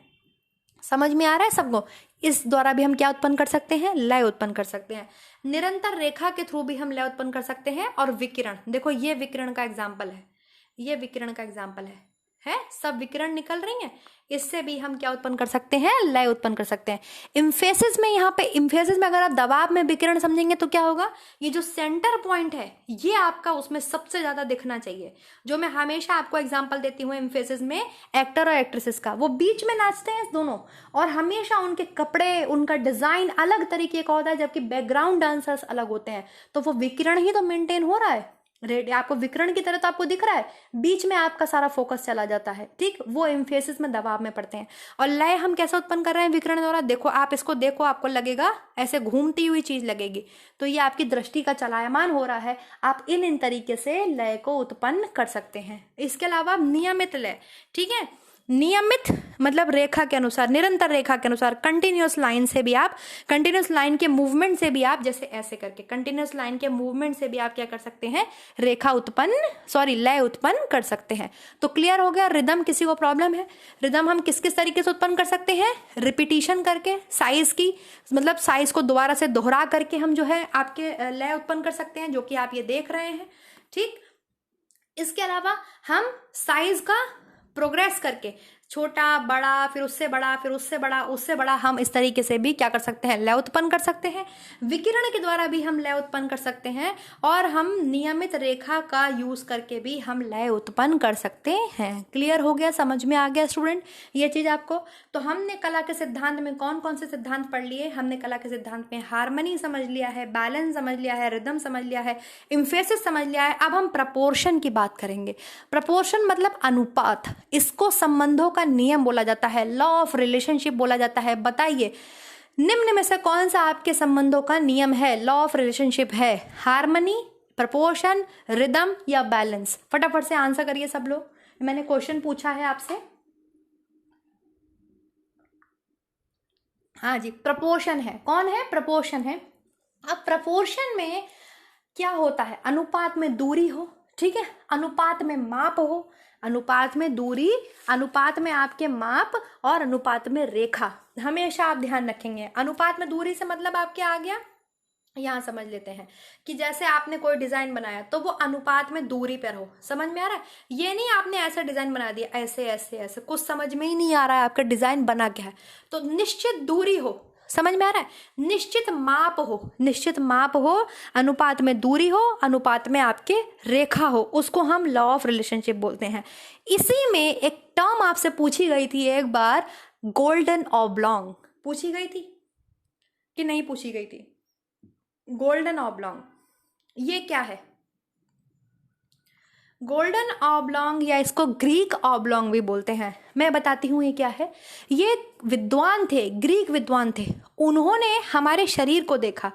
समझ में आ रहा है सबको? इस द्वारा भी हम क्या उत्पन्न कर सकते हैं, लय उत्पन्न कर सकते हैं। निरंतर रेखा के थ्रू भी हम लय उत्पन्न कर सकते हैं। और विकिरण, देखो ये विकिरण का एग्जाम्पल है, ये विकिरण का एग्जाम्पल है सब विकिरण निकल रही हैं, इससे भी हम क्या उत्पन्न कर सकते हैं, लय उत्पन्न कर सकते हैं। इम्फेसिस में, यहाँ पे इम्फेसिस में अगर आप दबाव में विकिरण समझेंगे तो क्या होगा, ये जो सेंटर पॉइंट है ये आपका उसमें सबसे ज्यादा दिखना चाहिए। जो मैं हमेशा आपको एग्जांपल देती हूँ इम्फेसिस में एक्टर और एक्ट्रेसेस का, वो बीच में नाचते हैं दोनों, और हमेशा उनके कपड़े, उनका डिजाइन अलग तरीके का होता है, जबकि बैकग्राउंड डांसर्स अलग होते हैं। तो वो विकिरण ही तो मेंटेन हो रहा है, आपको विकिरण की तरह तो आपको दिख रहा है, बीच में आपका सारा फोकस चला जाता है, ठीक, वो एम्फेसिस में दबाव में पड़ते हैं। और लय हम कैसे उत्पन्न कर रहे हैं विकिरण द्वारा? देखो आप इसको देखो, आपको लगेगा ऐसे घूमती हुई चीज लगेगी, तो ये आपकी दृष्टि का चलायमान हो रहा है। आप इन तरीके से लय को उत्पन्न कर सकते हैं। इसके अलावा नियमित लय, ठीक है, नियमित मतलब रेखा के अनुसार, निरंतर रेखा के अनुसार, कंटिन्यूअस लाइन से भी आप, कंटिन्यूअस लाइन के मूवमेंट से भी आप, जैसे ऐसे करके कंटिन्यूअस लाइन के मूवमेंट से भी आप क्या कर सकते हैं, रेखा उत्पन्न, लय उत्पन्न कर सकते हैं। तो क्लियर हो गया। रिदम, किसी को प्रॉब्लम है? रिदम हम किस किस तरीके से उत्पन्न कर सकते हैं? रिपीटिशन करके, साइज की मतलब साइज को दोबारा से दोहरा करके हम जो है आपके लय उत्पन्न कर सकते हैं, जो कि आप ये देख रहे हैं, ठीक। इसके अलावा हम साइज का प्रोग्रेस करके, छोटा बड़ा, फिर उससे बड़ा, फिर उससे बड़ा, उससे बड़ा, हम इस तरीके से भी क्या कर सकते हैं, लय उत्पन्न कर सकते हैं। विकिरण के द्वारा भी हम लय उत्पन्न कर सकते हैं, और हम नियमित रेखा का यूज करके भी हम लय उत्पन्न कर सकते हैं। क्लियर हो गया, समझ में आ गया स्टूडेंट ये चीज आपको? तो हमने कला के सिद्धांत में कौन कौन से सिद्धांत पढ़ लिए? हमने कला के सिद्धांत में हार्मनी समझ लिया है, बैलेंस समझ लिया है, रिदम समझ लिया है, इम्फेसिस समझ लिया है। अब हम प्रपोर्शन की बात करेंगे। प्रपोर्शन मतलब अनुपात, इसको संबंधों का नियम बोला जाता है, लॉ ऑफ रिलेशनशिप बोला जाता है। बताइए निम्न में से कौन सा आपके संबंधों का नियम है, लॉ ऑफ रिलेशनशिप है? हार्मनी, प्रपोर्शन, रिदम या बैलेंस? फटाफट से आंसर करिए सब लोग, मैंने क्वेश्चन पूछा है आपसे। हाँ जी, प्रपोर्शन है। कौन है? प्रपोर्शन है। अब प्रपोर्शन में क्या होता है? अनुपात में दूरी हो, ठीक है, अनुपात में माप हो, अनुपात में दूरी, अनुपात में आपके माप, और अनुपात में रेखा। हमेशा आप ध्यान रखेंगे। अनुपात में दूरी से मतलब आपके आ गया, यहाँ समझ लेते हैं कि जैसे आपने कोई डिजाइन बनाया तो वो अनुपात में दूरी पर हो। समझ में आ रहा है? ये नहीं आपने ऐसा डिजाइन बना दिया, ऐसे ऐसे ऐसे, कुछ समझ में ही नहीं आ रहा है आपका डिजाइन बना क्या है। तो निश्चित दूरी हो, समझ में आ रहा है? निश्चित माप हो, निश्चित माप हो, अनुपात में दूरी हो, अनुपात में आपके रेखा हो, उसको हम लॉ ऑफ रिलेशनशिप बोलते हैं। इसी में एक टर्म आपसे पूछी गई थी एक बार, गोल्डन ऑब्लॉन्ग। पूछी गई थी कि नहीं पूछी गई थी? गोल्डन ऑब्लॉन्ग ये क्या है? गोल्डन ऑब्लॉन्ग या इसको ग्रीक ऑब्लॉन्ग भी बोलते हैं। मैं बताती हूँ ये क्या है। ये विद्वान थे, ग्रीक विद्वान थे, उन्होंने हमारे शरीर को देखा,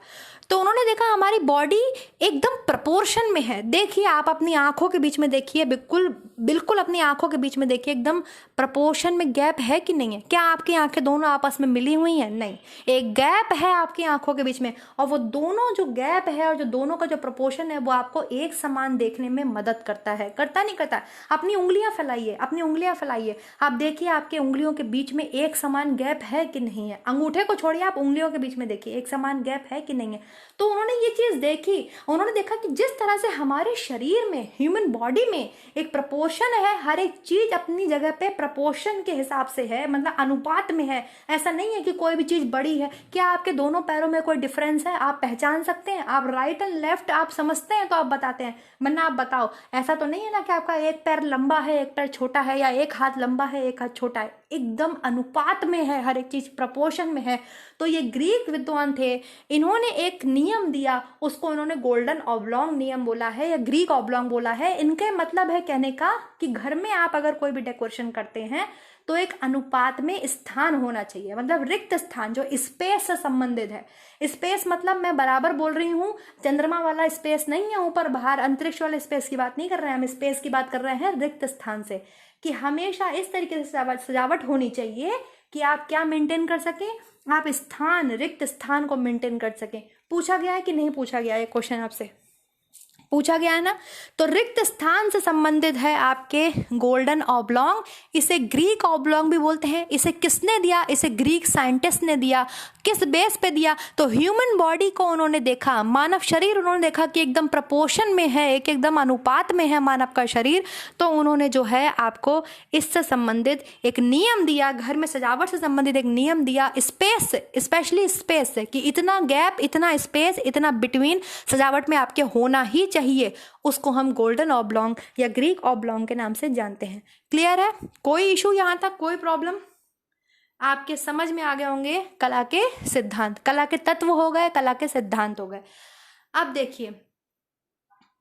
तो उन्होंने देखा हमारी बॉडी एकदम प्रपोर्शन में है। देखिए आप अपनी आंखों के बीच में देखिए, बिल्कुल बिल्कुल अपनी आंखों के बीच में देखिए, एकदम प्रपोर्शन में गैप है कि नहीं है? क्या आपकी आंखें दोनों आपस में मिली हुई हैं? नहीं, एक गैप है आपकी आंखों के बीच में, और वो दोनों जो गैप है और जो दोनों का जो प्रपोर्शन है वो आपको एक समान देखने में मदद करता है। करता नहीं करता? अपनी उंगलियां फैलाइए, अपनी उंगलियां फैलाइए, आप देखिए आपके उंगलियों के बीच में एक समान गैप है कि नहीं है। अंगूठे को छोड़िए, आप उंगलियों के बीच में देखिए एक समान गैप है कि नहीं है। तो उन्होंने ये चीज देखी, उन्होंने देखा कि जिस तरह से हमारे शरीर में, ह्यूमन बॉडी में एक प्रपोर्शन प्रपोर्शन है, हर एक चीज अपनी जगह पे प्रपोर्शन के हिसाब से है, मतलब अनुपात में है। ऐसा नहीं है कि कोई भी चीज बड़ी है। क्या आपके दोनों पैरों में कोई डिफरेंस है? आप पहचान सकते हैं? आप राइट एंड लेफ्ट आप समझते हैं तो आप बताते हैं, वरना आप बताओ। ऐसा तो नहीं है ना कि आपका एक पैर लंबा है एक पैर छोटा है, या एक हाथ लंबा है एक हाथ छोटा है। एकदम अनुपात में है, हर एक चीज प्रपोर्शन में है। तो ये ग्रीक विद्वान थे, इन्होंने एक नियम दिया, उसको इन्होंने गोल्डन ऑब्लॉन्ग नियम बोला है या ग्रीक ऑब्लॉन्ग बोला है। इनके मतलब है कहने का कि घर में आप अगर कोई भी डेकोरेशन करते हैं तो एक अनुपात में स्थान होना चाहिए, मतलब रिक्त स्थान जो स्पेस से संबंधित है। स्पेस मतलब मैं बराबर बोल रही हूँ, चंद्रमा वाला स्पेस नहीं है, ऊपर बाहर अंतरिक्ष वाले स्पेस की बात नहीं कर रहे हैं हम, स्पेस की बात कर रहे हैं रिक्त स्थान से, कि हमेशा इस तरीके से सजावट होनी चाहिए कि आप क्या मेंटेन कर सकें, आप स्थान, रिक्त स्थान को मेंटेन कर सकें। पूछा गया है कि नहीं पूछा गया है क्वेश्चन आपसे? पूछा गया है ना। तो रिक्त स्थान से संबंधित है आपके गोल्डन ऑब्लॉन्ग। इसे ग्रीक ऑब्लॉन्ग भी बोलते हैं। इसे किसने दिया? इसे ग्रीक साइंटिस्ट ने दिया। किस बेस पे दिया? तो ह्यूमन बॉडी को उन्होंने देखा, मानव शरीर उन्होंने देखा कि एकदम प्रपोर्शन में है, एक एकदम अनुपात में है मानव का शरीर। तो उन्होंने जो है आपको इससे संबंधित एक नियम दिया, घर में सजावट से संबंधित एक नियम दिया, स्पेस, स्पेशली स्पेस, कि इतना गैप, इतना स्पेस, इतना बिटवीन सजावट में आपके होना ही चाहिए। उसको हम गोल्डन ऑब्लॉन्ग या ग्रीक ऑब्लॉन्ग के नाम से जानते हैं। क्लियर है? कोई इशू यहाँ तक, कोई प्रॉब्लम? आपके समझ में आ गए होंगे कला के सिद्धांत, कला के तत्व हो गए, कला के सिद्धांत हो गए। अब देखिए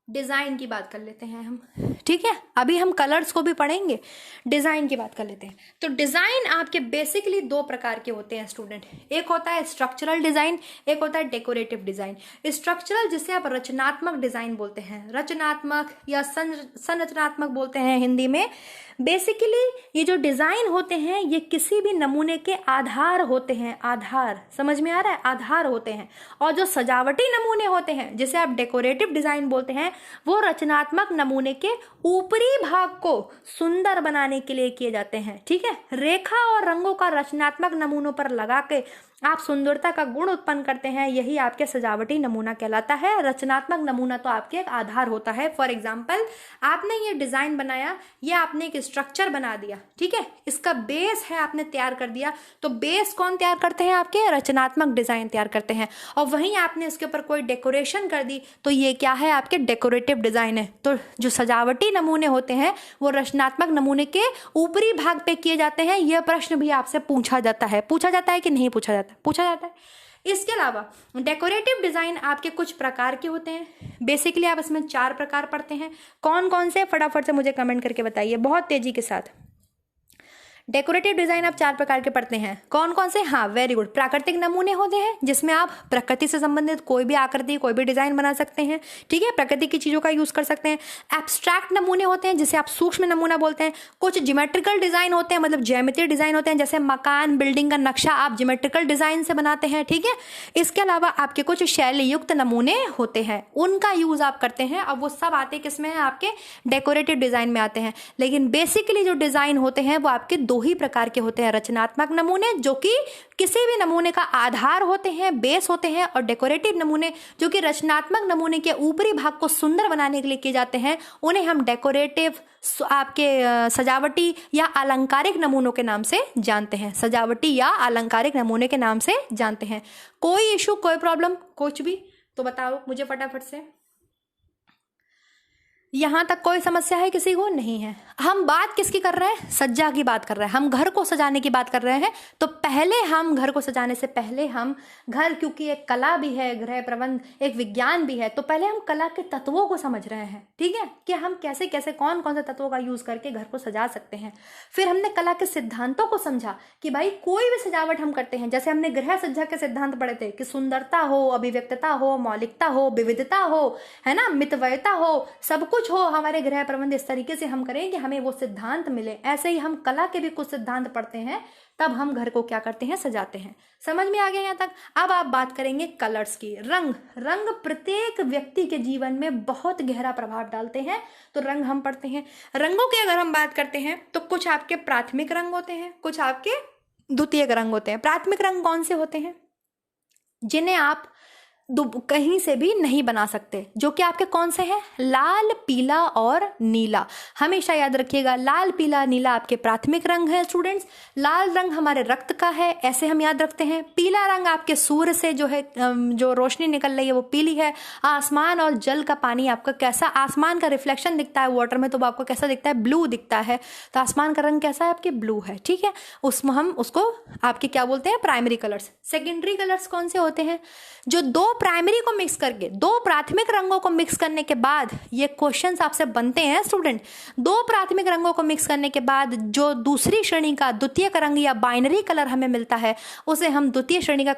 डिजाइन की बात कर लेते हैं हम, ठीक है? अभी हम कलर्स को भी पढ़ेंगे, डिजाइन की बात कर लेते हैं। तो डिजाइन आपके बेसिकली दो प्रकार के होते हैं स्टूडेंट। एक होता है स्ट्रक्चरल डिजाइन, एक होता है डेकोरेटिव डिजाइन। स्ट्रक्चरल जिसे आप रचनात्मक डिजाइन बोलते हैं, रचनात्मक या संरचनात्मक बोलते हैं हिंदी में। बेसिकली ये जो डिजाइन होते हैं ये किसी भी नमूने के आधार होते हैं, आधार, समझ में आ रहा है? आधार होते हैं। और जो सजावटी नमूने होते हैं जिसे आप डेकोरेटिव डिजाइन बोलते हैं, वो रचनात्मक नमूने के ऊपरी भाग को सुंदर बनाने के लिए किए जाते हैं, ठीक है? रेखा और रंगों का रचनात्मक नमूनों पर लगा के आप सुंदरता का गुण उत्पन्न करते हैं, यही आपके सजावटी नमूना कहलाता है। रचनात्मक नमूना तो आपके एक आधार होता है। फॉर एग्जाम्पल आपने ये डिजाइन बनाया, ये आपने एक स्ट्रक्चर बना दिया, ठीक है? इसका बेस है आपने तैयार कर दिया। तो बेस कौन तैयार करते हैं? आपके रचनात्मक डिजाइन तैयार करते हैं। और वहीं आपने इसके ऊपर कोई डेकोरेशन कर दी तो ये क्या है? आपके डेकोरेटिव डिजाइन है। तो जो सजावटी नमूने होते हैं वो रचनात्मक नमूने के ऊपरी भाग पे किए जाते हैं। यह प्रश्न भी आपसे पूछा जाता है कि नहीं पूछा जाता? पूछा जाता है। इसके अलावा डेकोरेटिव डिजाइन आपके कुछ प्रकार के होते हैं। बेसिकली आप इसमें 4 प्रकार पढ़ते हैं। कौन कौन से? फटाफट से मुझे कमेंट करके बताइए बहुत तेजी के साथ। डेकोरेटिव डिजाइन आप 4 प्रकार के पढ़ते हैं। कौन कौन से? हाँ, वेरी गुड। प्राकृतिक नमूने होते हैं जिसमें आप प्रकृति से संबंधित कोई भी आकृति, कोई भी डिजाइन बना सकते हैं, ठीक है? प्रकृति की चीजों का यूज कर सकते हैं। एब्स्ट्रैक्ट नमूने होते हैं जिसे आप सूक्ष्म नमूना बोलते हैं। कुछ ज्योमेट्रिकल डिजाइन होते हैं, मतलब ज्यामितीय डिजाइन होते हैं, जैसे मकान, बिल्डिंग का नक्शा आप ज्योमेट्रिकल डिजाइन से बनाते हैं, ठीक है? इसके अलावा आपके कुछ शैली युक्त नमूने होते हैं, उनका यूज आप करते हैं। अब वो सब आते किसमें है? आपके डेकोरेटिव डिजाइन में आते हैं। लेकिन बेसिकली जो डिजाइन होते हैं वो आपके 2 ही प्रकार के होते हैं। रचनात्मक नमूने जो कि किसी भी नमूने का आधार होते हैं, बेस होते हैं, और डेकोरेटिव नमूने जो कि रचनात्मक नमूने के ऊपरी भाग को सुंदर बनाने के लिए किए जाते हैं, उन्हें हम डेकोरेटिव, आपके सजावटी या अलंकारिक नमूनों के नाम से जानते हैं। सजावटी या अलंकारिक नमूने के नाम से जानते हैं। कोई इशू, कोई प्रॉब्लम, कुछ भी तो बताओ मुझे फटाफट से। यहां तक कोई समस्या है किसी को? नहीं है। हम बात किसकी कर रहे हैं? सज्जा की बात कर रहे हैं, हम घर को सजाने की बात कर रहे हैं। तो पहले हम घर को सजाने से पहले हम घर, क्योंकि एक कला भी है, गृह प्रबंध एक विज्ञान भी है, तो पहले हम कला के तत्वों को समझ रहे हैं, ठीक है? कि हम कैसे कैसे कौन कौन से तत्वों का यूज करके घर को सजा सकते हैं। फिर हमने कला के सिद्धांतों को समझा कि भाई कोई भी सजावट हम करते हैं, जैसे हमने गृह सज्जा के सिद्धांत पढ़े थे कि सुंदरता हो, अभिव्यक्तता हो, मौलिकता हो, विविधता हो, है ना, मितव्ययता हो, सब कुछ हो, हमारे गृह प्रबंध इस तरीके से हम करें कि हमें वो सिद्धांत मिले। ऐसे ही हम कला के भी कुछ सिद्धांत पढ़ते हैं, तब हम घर को क्या करते हैं? सजाते हैं। समझ में आ गया यहाँ तक? अब आप बात करेंगे कलर्स की। रंग, रंग प्रत्येक व्यक्ति के जीवन में बहुत गहरा प्रभाव डालते हैं, तो रंग हम पढ़ते हैं। रंगों की अगर हम बात करते हैं तो कुछ आपके प्राथमिक रंग होते हैं, कुछ आपके द्वितीयक रंग होते हैं। प्राथमिक रंग कौन से होते हैं? जिन्हें आप कहीं से भी नहीं बना सकते, जो कि आपके कौन से हैं, लाल, पीला और नीला। हमेशा याद रखिएगा, लाल, पीला, नीला आपके प्राथमिक रंग है स्टूडेंट्स। लाल रंग हमारे रक्त का है, ऐसे हम याद रखते हैं। पीला रंग आपके सूर्य से जो है जो रोशनी निकल रही है वो पीली है। आसमान और जल का पानी आपका कैसा, आसमान का रिफ्लेक्शन दिखता है वाटर में तो वो आपको कैसा दिखता है, ब्लू दिखता है। तो आसमान का रंग कैसा है आपके, ब्लू है, ठीक है। उसमें हम उसको आपके क्या बोलते हैं, प्राइमरी कलर्स। सेकेंडरी कलर्स कौन से होते हैं, जो दो प्राइमरी को मिक्स करके, दो प्राथमिक रंगों को मिक्स करने के बाद, ये क्वेश्चंस आपसे बनते हैं स्टूडेंट, दो प्राथमिक रंगों को मिक्स करने के बाद जो दूसरी श्रेणी का द्वितीयक रंग या बाइनरी कलर हमें मिलता है उसे हम द्वितीय श्रेणी का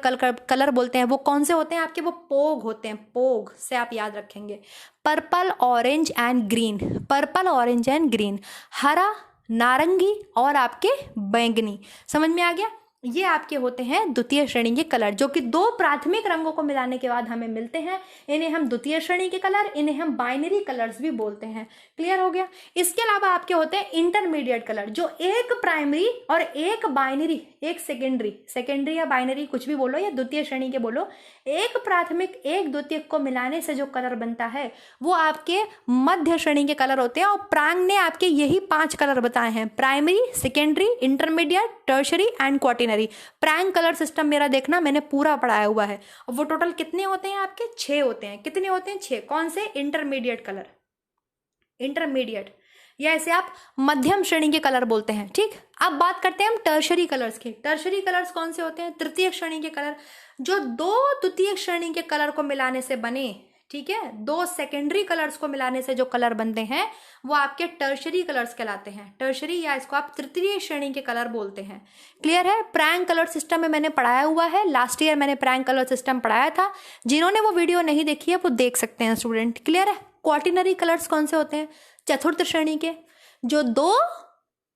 कलर बोलते हैं। वो कौन से होते हैं आपके, वो पोग होते हैं। पोग से आप याद रखेंगे, purple, orange and green. Purple, orange and green, हरा, नारंगी और आपके बैंगनी। समझ में आ गया, ये आपके होते हैं द्वितीय श्रेणी के कलर, जो कि दो प्राथमिक रंगों को मिलाने के बाद हमें मिलते हैं। इन्हें हम द्वितीय श्रेणी के कलर, इन्हें हम बाइनरी कलर्स भी बोलते हैं। क्लियर हो गया। इसके अलावा आपके होते हैं इंटरमीडिएट कलर, जो एक प्राइमरी और एक बाइनरी, एक सेकेंडरी या बाइनरी कुछ भी बोलो या द्वितीय श्रेणी के बोलो, एक प्राथमिक एक द्वितीयक को मिलाने से जो कलर बनता है वो आपके मध्य श्रेणी के कलर होते हैं। और प्रांग ने आपके यही 5 कलर बताए हैं, primary, secondary, intermediate, tertiary and quaternary. Prang colour system मेरा देखना, मैंने पूरा पढ़ाया हुआ है। और वो टोटल कितने होते हैं आपके, 6 होते हैं। कितने होते हैं, 6। कौन से, इंटरमीडिएट कलर, इंटरमीडिएट या इसे आप मध्यम श्रेणी के कलर बोलते हैं, ठीक। अब बात करते हैं हम टर्शरी कलर्स की। टर्शरी कलर्स कौन से होते हैं, तृतीय श्रेणी के कलर, जो दो द्वितीय श्रेणी के कलर को मिलाने से बने, ठीक है। दो सेकेंडरी कलर्स को मिलाने से जो कलर बनते हैं वो आपके टर्शरी कलर्स कहलाते हैं। टर्शरी या इसको आप तृतीय श्रेणी के कलर बोलते हैं। क्लियर है। प्रैंक कलर सिस्टम में मैंने पढ़ाया हुआ है, लास्ट ईयर मैंने प्रैंक कलर सिस्टम पढ़ाया था। जिन्होंने वो वीडियो नहीं देखी है वो देख सकते हैं स्टूडेंट। क्लियर है। क्वाटिनरी कलर्स कौन से होते हैं, चतुर्थ श्रेणी के, जो दो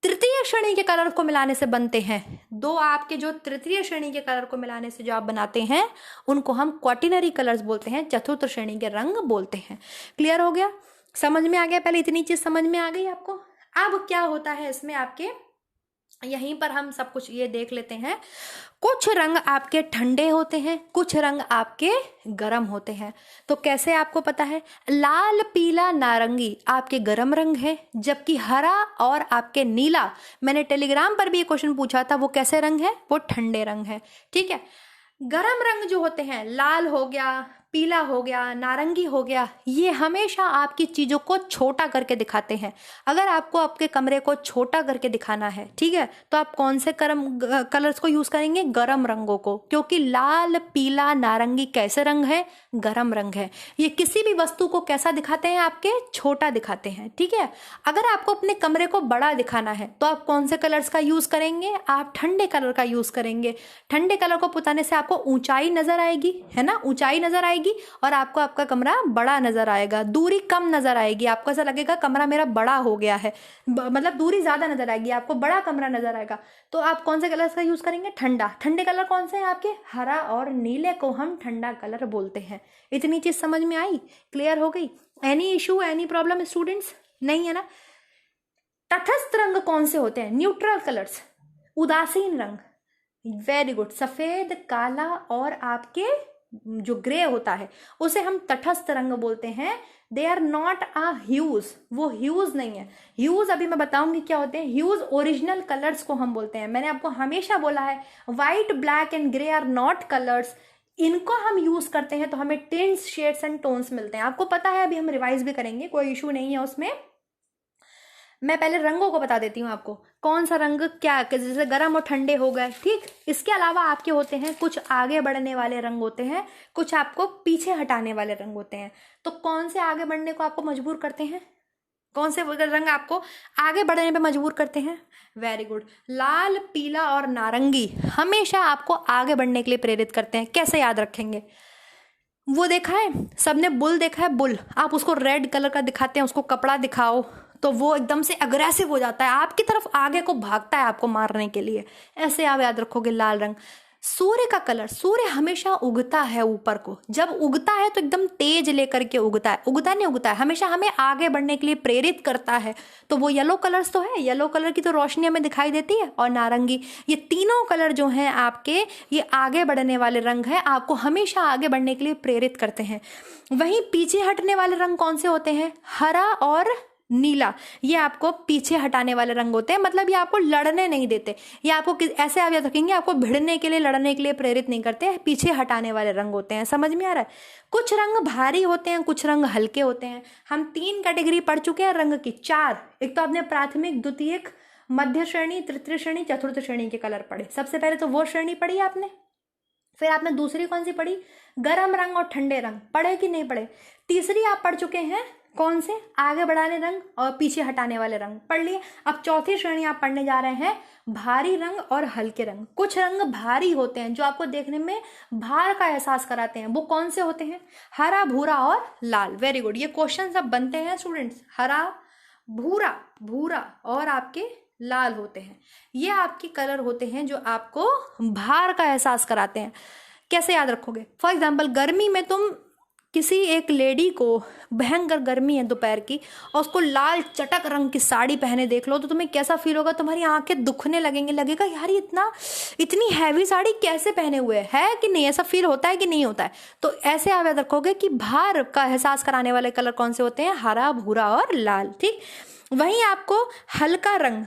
तृतीय श्रेणी के कलर को मिलाने से बनते हैं। दो आपके जो तृतीय श्रेणी के कलर को मिलाने से जो आप बनाते हैं उनको हम क्वाटिनरी कलर्स बोलते हैं, चतुर्थ श्रेणी के रंग बोलते हैं। क्लियर हो गया, समझ में आ गया। पहले इतनी चीज समझ में आ गई आपको। अब क्या होता है इसमें आपके, यहीं पर हम सब कुछ ये देख लेते हैं। कुछ रंग आपके ठंडे होते हैं, कुछ रंग आपके गर्म होते हैं। तो कैसे आपको पता है, लाल, पीला, नारंगी आपके गर्म रंग है, जबकि हरा और आपके नीला, मैंने टेलीग्राम पर भी ये क्वेश्चन पूछा था, वो कैसे रंग है, वो ठंडे रंग है। ठीक है। गर्म रंग जो होते हैं, लाल हो गया, पीला हो गया, नारंगी हो गया, ये हमेशा आपकी चीज़ों को छोटा करके दिखाते हैं। अगर आपको आपके कमरे को छोटा करके दिखाना है, ठीक है, तो आप कौन से कलर्स को यूज़ करेंगे, गरम रंगों को, क्योंकि लाल, पीला, नारंगी कैसे रंग है, गरम रंग है। ये किसी भी वस्तु को कैसा दिखाते हैं, आपके छोटा दिखाते हैं। ठीक है। अगर आपको अपने कमरे को बड़ा दिखाना है तो आप कौन से कलर्स का यूज़ करेंगे, आप ठंडे कलर का यूज़ करेंगे। ठंडे कलर को पुताने से आपको ऊंचाई नजर आएगी, है ना, ऊंचाई नजर आएगी और आपको आपका कमरा बड़ा नजर आएगा। दूरी कम नजर आएगी, आपको ऐसा लगेगा कमरा मेरा बड़ा हो गया है, मतलब दूरी ज्यादा नजर आएगी, आपको बड़ा कमरा नजर आएगा। तो आप कौन से कलर्स का यूज करेंगे, ठंडा। ठंडे कलर कौन से हैं आपके, हरा और नीले को हम ठंडा कलर बोलते हैं। इतनी चीज समझ में आई, क्लियर हो गई। Any issue, any problem students, नहीं है ना। तटस्थ रंग कौन से होते हैं, न्यूट्रल कलर्स, उदासीन रंग, वेरी गुड, सफेद, काला और आपके जो ग्रे होता है उसे हम तटस्थ रंग बोलते हैं। They are not a hue, वो ह्यूज नहीं है। ह्यूज अभी मैं बताऊंगी क्या होते हैं। ह्यूज ओरिजिनल कलर्स को हम बोलते हैं। मैंने आपको हमेशा बोला है white, black and grey are not colours. इनको हम यूज करते हैं तो हमें टिंट्स, शेड्स एंड टोन्स मिलते हैं। आपको पता है, अभी हम रिवाइज भी करेंगे, कोई इशू नहीं है उसमें। मैं पहले रंगों को बता देती हूँ आपको, कौन सा रंग क्या, जैसे गर्म और ठंडे हो गए, ठीक। इसके अलावा आपके होते हैं कुछ आगे बढ़ने वाले रंग होते हैं, कुछ आपको पीछे हटाने वाले रंग होते हैं। तो कौन से आगे बढ़ने को आपको मजबूर करते हैं, कौन से रंग आपको आगे बढ़ने पे मजबूर करते हैं, वेरी गुड, लाल, पीला और नारंगी हमेशा आपको आगे बढ़ने के लिए प्रेरित करते हैं। कैसे याद रखेंगे, वो देखा है सबने, बुल देखा है, बुल, आप उसको रेड कलर का दिखाते हैं, उसको कपड़ा दिखाओ तो वो एकदम से अग्रेसिव हो जाता है, आपकी तरफ आगे को भागता है आपको मारने के लिए। ऐसे आप याद रखोगे लाल रंग। सूर्य का कलर, सूर्य हमेशा उगता है ऊपर को, जब उगता है तो एकदम तेज लेकर के उगता है, उगता नहीं उगता है, हमेशा हमें आगे बढ़ने के लिए प्रेरित करता है। तो वो येलो कलर्स तो है, येलो कलर की तो रोशनी हमें दिखाई देती है, और नारंगी, ये तीनों कलर जो हैं आपके, ये आगे बढ़ने वाले रंग है, आपको हमेशा आगे बढ़ने के लिए प्रेरित करते हैं। वहीं पीछे हटने वाले रंग कौन से होते हैं? हरा और नीला, ये आपको पीछे हटाने वाले रंग होते हैं, मतलब ये आपको लड़ने नहीं देते, ये आपको ऐसे आप याद रखेंगे, आपको भिड़ने के लिए, लड़ने के लिए प्रेरित नहीं करते, पीछे हटाने वाले रंग होते हैं। समझ में आ रहा है? कुछ रंग भारी होते हैं, कुछ रंग हल्के होते हैं। हम 3 कैटेगरी पढ़ चुके हैं रंग की, 4। एक तो आपने प्राथमिक, द्वितीयक, मध्य श्रेणी, तृतीय श्रेणी, चतुर्थ श्रेणी के कलर पढ़े। सबसे पहले तो वो श्रेणी पढ़ी आपने, फिर आपने दूसरी कौन सी पढ़ी? गर्म रंग और ठंडे रंग। पढ़े कि नहीं पढ़े? तीसरी आप पढ़ चुके हैं कौन से? आगे बढ़ाने रंग और पीछे हटाने वाले रंग पढ़ लिए। अब चौथी श्रेणी आप पढ़ने जा रहे हैं भारी रंग और हल्के रंग। कुछ रंग भारी होते हैं जो आपको देखने में भार का एहसास कराते हैं, वो कौन से होते हैं? हरा, भूरा और लाल। वेरी गुड, ये क्वेश्चन सब बनते हैं स्टूडेंट्स। हरा, भूरा, भूरा और आपके लाल होते हैं, ये आपके कलर होते हैं जो आपको भार का एहसास कराते हैं। कैसे याद रखोगे? फॉर एग्जाम्पल, गर्मी में तुम किसी एक लेडी को, भयंकर गर्मी है दोपहर की, और उसको लाल चटक रंग की साड़ी पहने देख लो तो तुम्हें कैसा फील होगा? तुम्हारी आंखें दुखने लगेंगे, लगेगा यार ये इतनी हैवी साड़ी कैसे पहने हुए है कि नहीं? ऐसा फील होता है कि नहीं होता है? तो ऐसे आप याद रखोगे कि भार का एहसास कराने वाले कलर कौन से होते हैं? हरा, भूरा और लाल। ठीक, वहीं आपको हल्का रंग,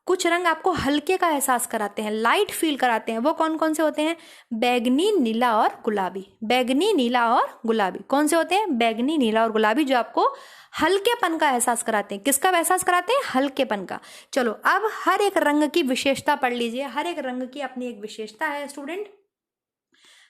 कुछ रंग आपको हल्के का एहसास कराते हैं, लाइट फील कराते हैं, वो कौन कौन से होते हैं? बैगनी, नीला और गुलाबी। बैगनी, नीला और गुलाबी कौन से होते हैं? बैगनी, नीला और गुलाबी, जो आपको हल्केपन का एहसास कराते हैं। किसका एहसास कराते हैं? हल्केपन का। चलो अब हर एक रंग की विशेषता पढ़ लीजिए। हर एक रंग की अपनी एक विशेषता है स्टूडेंट,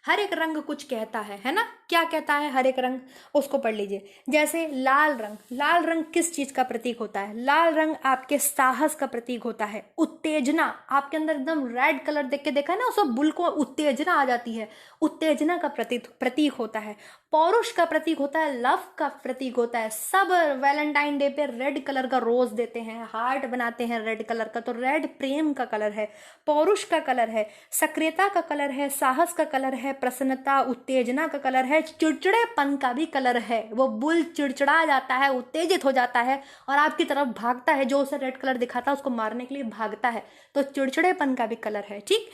हर एक रंग कुछ कहता है ना? क्या कहता है हर एक रंग, उसको पढ़ लीजिए। जैसे लाल रंग, लाल रंग किस चीज का प्रतीक होता है? लाल रंग आपके साहस का प्रतीक होता है, उत्तेजना। आपके अंदर एकदम रेड कलर देख के देखा है ना, उस बुल को उत्तेजना आ जाती है, उत्तेजना का प्रतीक होता है। पौरुष का प्रतीक होता है, लव का प्रतीक होता है। सब वैलेंटाइन डे पे रेड कलर का रोज देते हैं, हार्ट बनाते हैं रेड कलर का, तो रेड प्रेम का कलर है, पौरुष का कलर है, सक्रियता का कलर है, साहस का कलर है, प्रसन्नता, उत्तेजना का कलर है, चिड़चिड़ेपन का भी कलर है। वो बुल चिड़चिड़ा जाता है, उत्तेजित हो जाता है और आपकी तरफ भागता है, जो उसे रेड कलर दिखाता है उसको मारने के लिए भागता है, तो चिड़चिड़ेपन का भी कलर है। ठीक,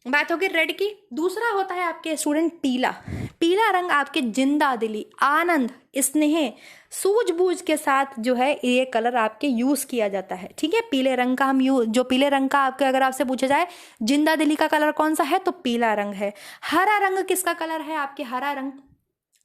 बात होगी रेड की। दूसरा होता है आपके स्टूडेंट पीला। पीला रंग आपके जिंदा दिली, आनंद, स्नेह, सूझबूझ के साथ जो है ये कलर आपके यूज किया जाता है। ठीक है, पीले रंग का हम जो पीले रंग का आपके अगर आपसे पूछा जाए जिंदा दिली का कलर कौन सा है, तो पीला रंग है। हरा रंग किसका कलर है आपके? हरा रंग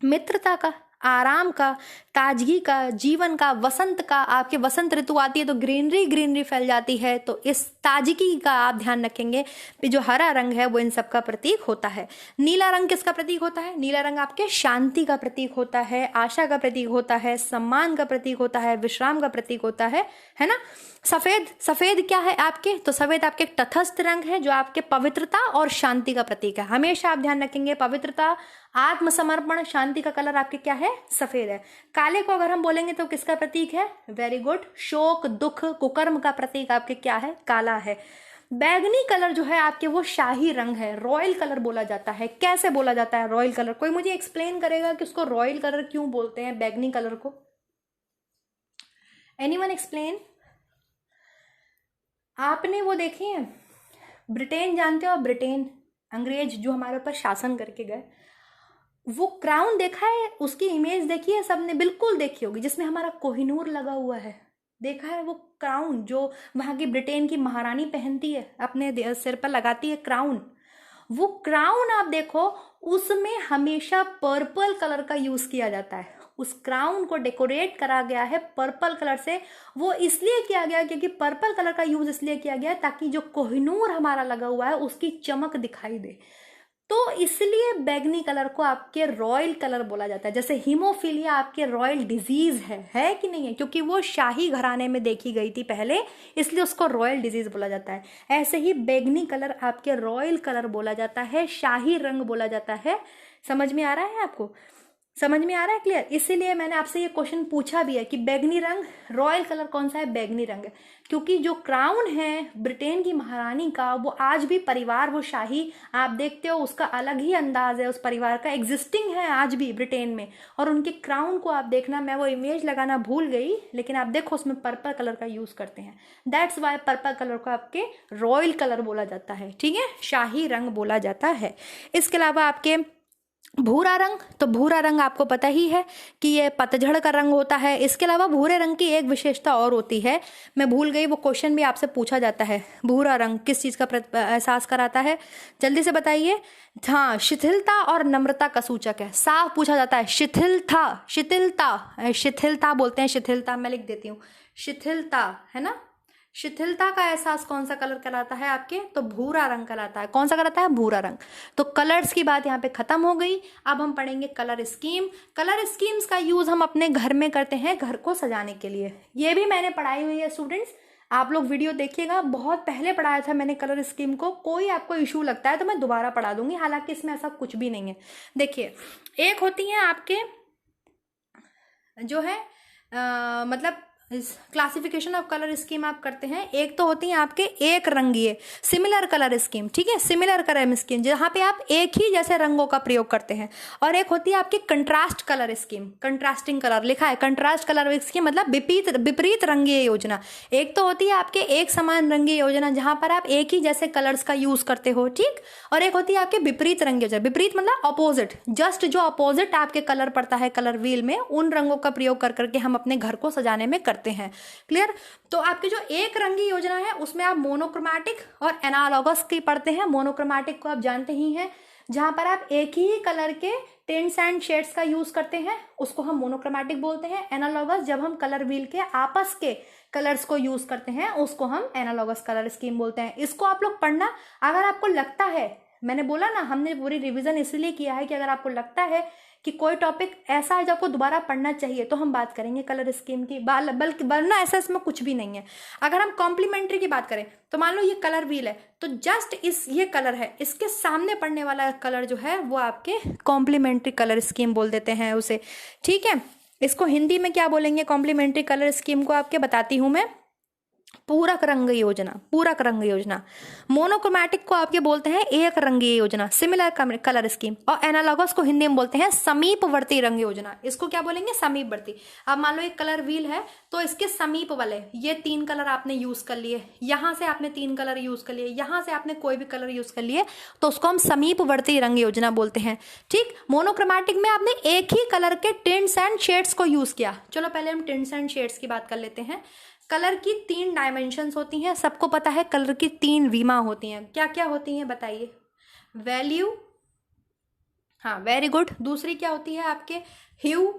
मित्रता का, आराम का, ताजगी का, जीवन का, वसंत का। आपके वसंत ऋतु आती है तो ग्रीनरी फैल जाती है, तो इस ताजगी का आप ध्यान रखेंगे। जो हरा रंग है वो इन सब का प्रतीक होता है। नीला रंग किसका प्रतीक होता है? नीला रंग आपके शांति का प्रतीक होता है, आशा का प्रतीक होता है, सम्मान का प्रतीक होता है, विश्राम का प्रतीक होता है ना? सफेद क्या है आपके? तो सफेद आपके तटस्थ रंग है जो आपके पवित्रता और शांति का प्रतीक है। हमेशा आप ध्यान रखेंगे, पवित्रता, आत्मसमर्पण, शांति का कलर आपके क्या है? सफेद है। काले को अगर हम बोलेंगे तो किसका प्रतीक है? वेरी गुड, शोक, दुख, कुकर्म का प्रतीक आपके क्या है? काला है। बैगनी कलर जो है आपके वो शाही रंग है, रॉयल कलर बोला जाता है। कैसे बोला जाता है रॉयल कलर? कोई मुझे एक्सप्लेन करेगा कि उसको रॉयल कलर क्यों बोलते हैं, बैगनी कलर को? Anyone explain? आपने वो देखी है ब्रिटेन, जानते हो ब्रिटेन, अंग्रेज जो हमारे ऊपर शासन करके गए, वो क्राउन देखा है? उसकी इमेज देखी है सबने? बिल्कुल देखी होगी, जिसमें हमारा कोहिनूर लगा हुआ है। देखा है वो क्राउन जो वहां की ब्रिटेन की महारानी पहनती है, अपने सिर पर लगाती है क्राउन। वो क्राउन आप देखो, उसमें हमेशा पर्पल कलर का यूज किया जाता है। उस क्राउन को डेकोरेट करा गया है पर्पल कलर से। वो इसलिए किया गया क्योंकि पर्पल कलर का यूज इसलिए किया गया ताकि जो कोहिनूर हमारा लगा हुआ है उसकी चमक दिखाई दे। तो इसलिए बैगनी कलर को आपके रॉयल कलर बोला जाता है। जैसे हीमोफीलिया आपके रॉयल डिजीज है कि नहीं है? क्योंकि वो शाही घराने में देखी गई थी पहले, इसलिए उसको रॉयल डिजीज बोला जाता है। ऐसे ही बैगनी कलर आपके रॉयल कलर बोला जाता है, शाही रंग बोला जाता है। समझ में आ रहा है आपको? समझ में आ रहा है क्लियर? इसीलिए मैंने आपसे ये क्वेश्चन पूछा भी है कि बैगनी रंग, रॉयल कलर कौन सा है? बैगनी रंग है। क्योंकि जो क्राउन है ब्रिटेन की महारानी का, वो आज भी परिवार, वो शाही आप देखते हो, उसका अलग ही अंदाज है, उस परिवार का एग्जिस्टिंग है आज भी ब्रिटेन में। और उनके क्राउन को आप देखना, मैं वो इमेज लगाना भूल गई, लेकिन आप देखो उसमें पर्पल कलर का यूज करते हैं। दैट्स वाई पर्पल कलर को आपके रॉयल कलर बोला जाता है, ठीक है, शाही रंग बोला जाता है। इसके अलावा आपके भूरा रंग, तो भूरा रंग आपको पता ही है कि ये पतझड़ का रंग होता है। इसके अलावा भूरे रंग की एक विशेषता और होती है, मैं भूल गई, वो क्वेश्चन भी आपसे पूछा जाता है। भूरा रंग किस चीज़ का एहसास कराता है? जल्दी से बताइए। हाँ, शिथिलता और नम्रता का सूचक है। साफ पूछा जाता है, शिथिलता, शिथिलता, शिथिलता बोलते हैं, शिथिलता मैं लिख देती हूँ, शिथिलता, है ना। शिथिलता का एहसास कौन सा कलर कराता है आपके? तो भूरा रंग कराता है। कौन सा कराता है? भूरा रंग। तो कलर्स की बात यहाँ पे खत्म हो गई। अब हम पढ़ेंगे कलर स्कीम। कलर स्कीम्स का यूज हम अपने घर में करते हैं, घर को सजाने के लिए। ये भी मैंने पढ़ाई हुई है स्टूडेंट्स, आप लोग वीडियो देखिएगा, बहुत पहले पढ़ाया था मैंने कलर स्कीम को। कोई आपको इशू लगता है तो मैं दोबारा पढ़ा दूंगी, हालांकि इसमें ऐसा कुछ भी नहीं है। देखिए, एक होती है आपके जो है मतलब क्लासिफिकेशन ऑफ कलर स्कीम आप करते हैं। एक तो होती है आपके एक रंगीय, सिमिलर कलर स्कीम, ठीक है, सिमिलर कलर स्कीम जहां पे आप एक ही जैसे रंगों का प्रयोग करते हैं। और एक होती है आपकी contrast colour scheme, contrasting colour लिखा है, कंट्रास्ट कलर स्कीम मतलब विपरीत रंगीय योजना। एक तो होती है आपके एक समान रंगीय योजना जहां पर आप एक ही जैसे कलर्स का यूज करते हो, ठीक। और एक होती है आपके विपरीत रंगीय योजना, विपरीत मतलब अपोजिट, जस्ट जो अपोजिट आपके कलर पड़ता है कलर व्हील में, उन रंगों का प्रयोग कर करके हम अपने घर को सजाने में करते हैं। क्लियर? तो आपकी जो एक रंगी योजना है उसमें आप मोनोक्रोमैटिक और एनालॉगस की पढ़ते हैं। मोनोक्रोमैटिक को आप जानते ही हैं, जहां पर आप एक ही कलर के टिंट्स एंड शेड्स का यूज करते हैं, उसको हम मोनोक्रोमैटिक बोलते हैं। एनालॉगस जब हम कलर व्हील के आपस के कलर्स को यूज करते हैं, उसको हम एनालॉगस कलर स्कीम बोलते हैं। इसको आप लोग पढ़ना। अगर आपको लगता है, मैंने बोला ना हमने पूरी रिवीजन इसलिए किया है कि अगर आपको लगता है कि कोई टॉपिक ऐसा है जो आपको दोबारा पढ़ना चाहिए तो हम बात करेंगे कलर स्कीम की, बल्कि वरना ऐसा इसमें कुछ भी नहीं है। अगर हम कॉम्प्लीमेंट्री की बात करें तो मान लो ये कलर व्हील है, तो जस्ट ये कलर है, इसके सामने पड़ने वाला कलर जो है वो आपके कॉम्प्लीमेंट्री कलर स्कीम बोल देते हैं उसे, ठीक है। इसको हिंदी में क्या बोलेंगे कॉम्प्लीमेंट्री कलर स्कीम को, आपके बताती हूं मैं, पूरक रंग योजना, पूरक रंग योजना। मोनोक्रोमैटिक को आपके बोलते हैं एक रंगीय योजना, सिमिलर कलर स्कीम। और एनालॉगस को हिंदी में बोलते हैं समीपवर्ती रंग योजना। इसको क्या बोलेंगे? समीपवर्ती। अब मान लो एक कलर व्हील है, तो इसके समीप वाले ये 3 कलर आपने यूज कर लिए, यहां से आपने 3 कलर यूज कर लिए, यहां से आपने कोई भी कलर यूज कर लिए, तो उसको हम समीपवर्ती रंग योजना बोलते हैं, ठीक। मोनोक्रोमैटिक में आपने एक ही कलर के टिंट्स एंड शेड्स को यूज किया। चलो पहले हम टिंट्स एंड शेड्स की बात कर लेते हैं। कलर की 3 डायमेंशंस होती हैं, सबको पता है। कलर की 3 विमा होती हैं, क्या क्या होती हैं बताइए? वैल्यू, हाँ वेरी गुड। दूसरी क्या होती है आपके? ह्यू।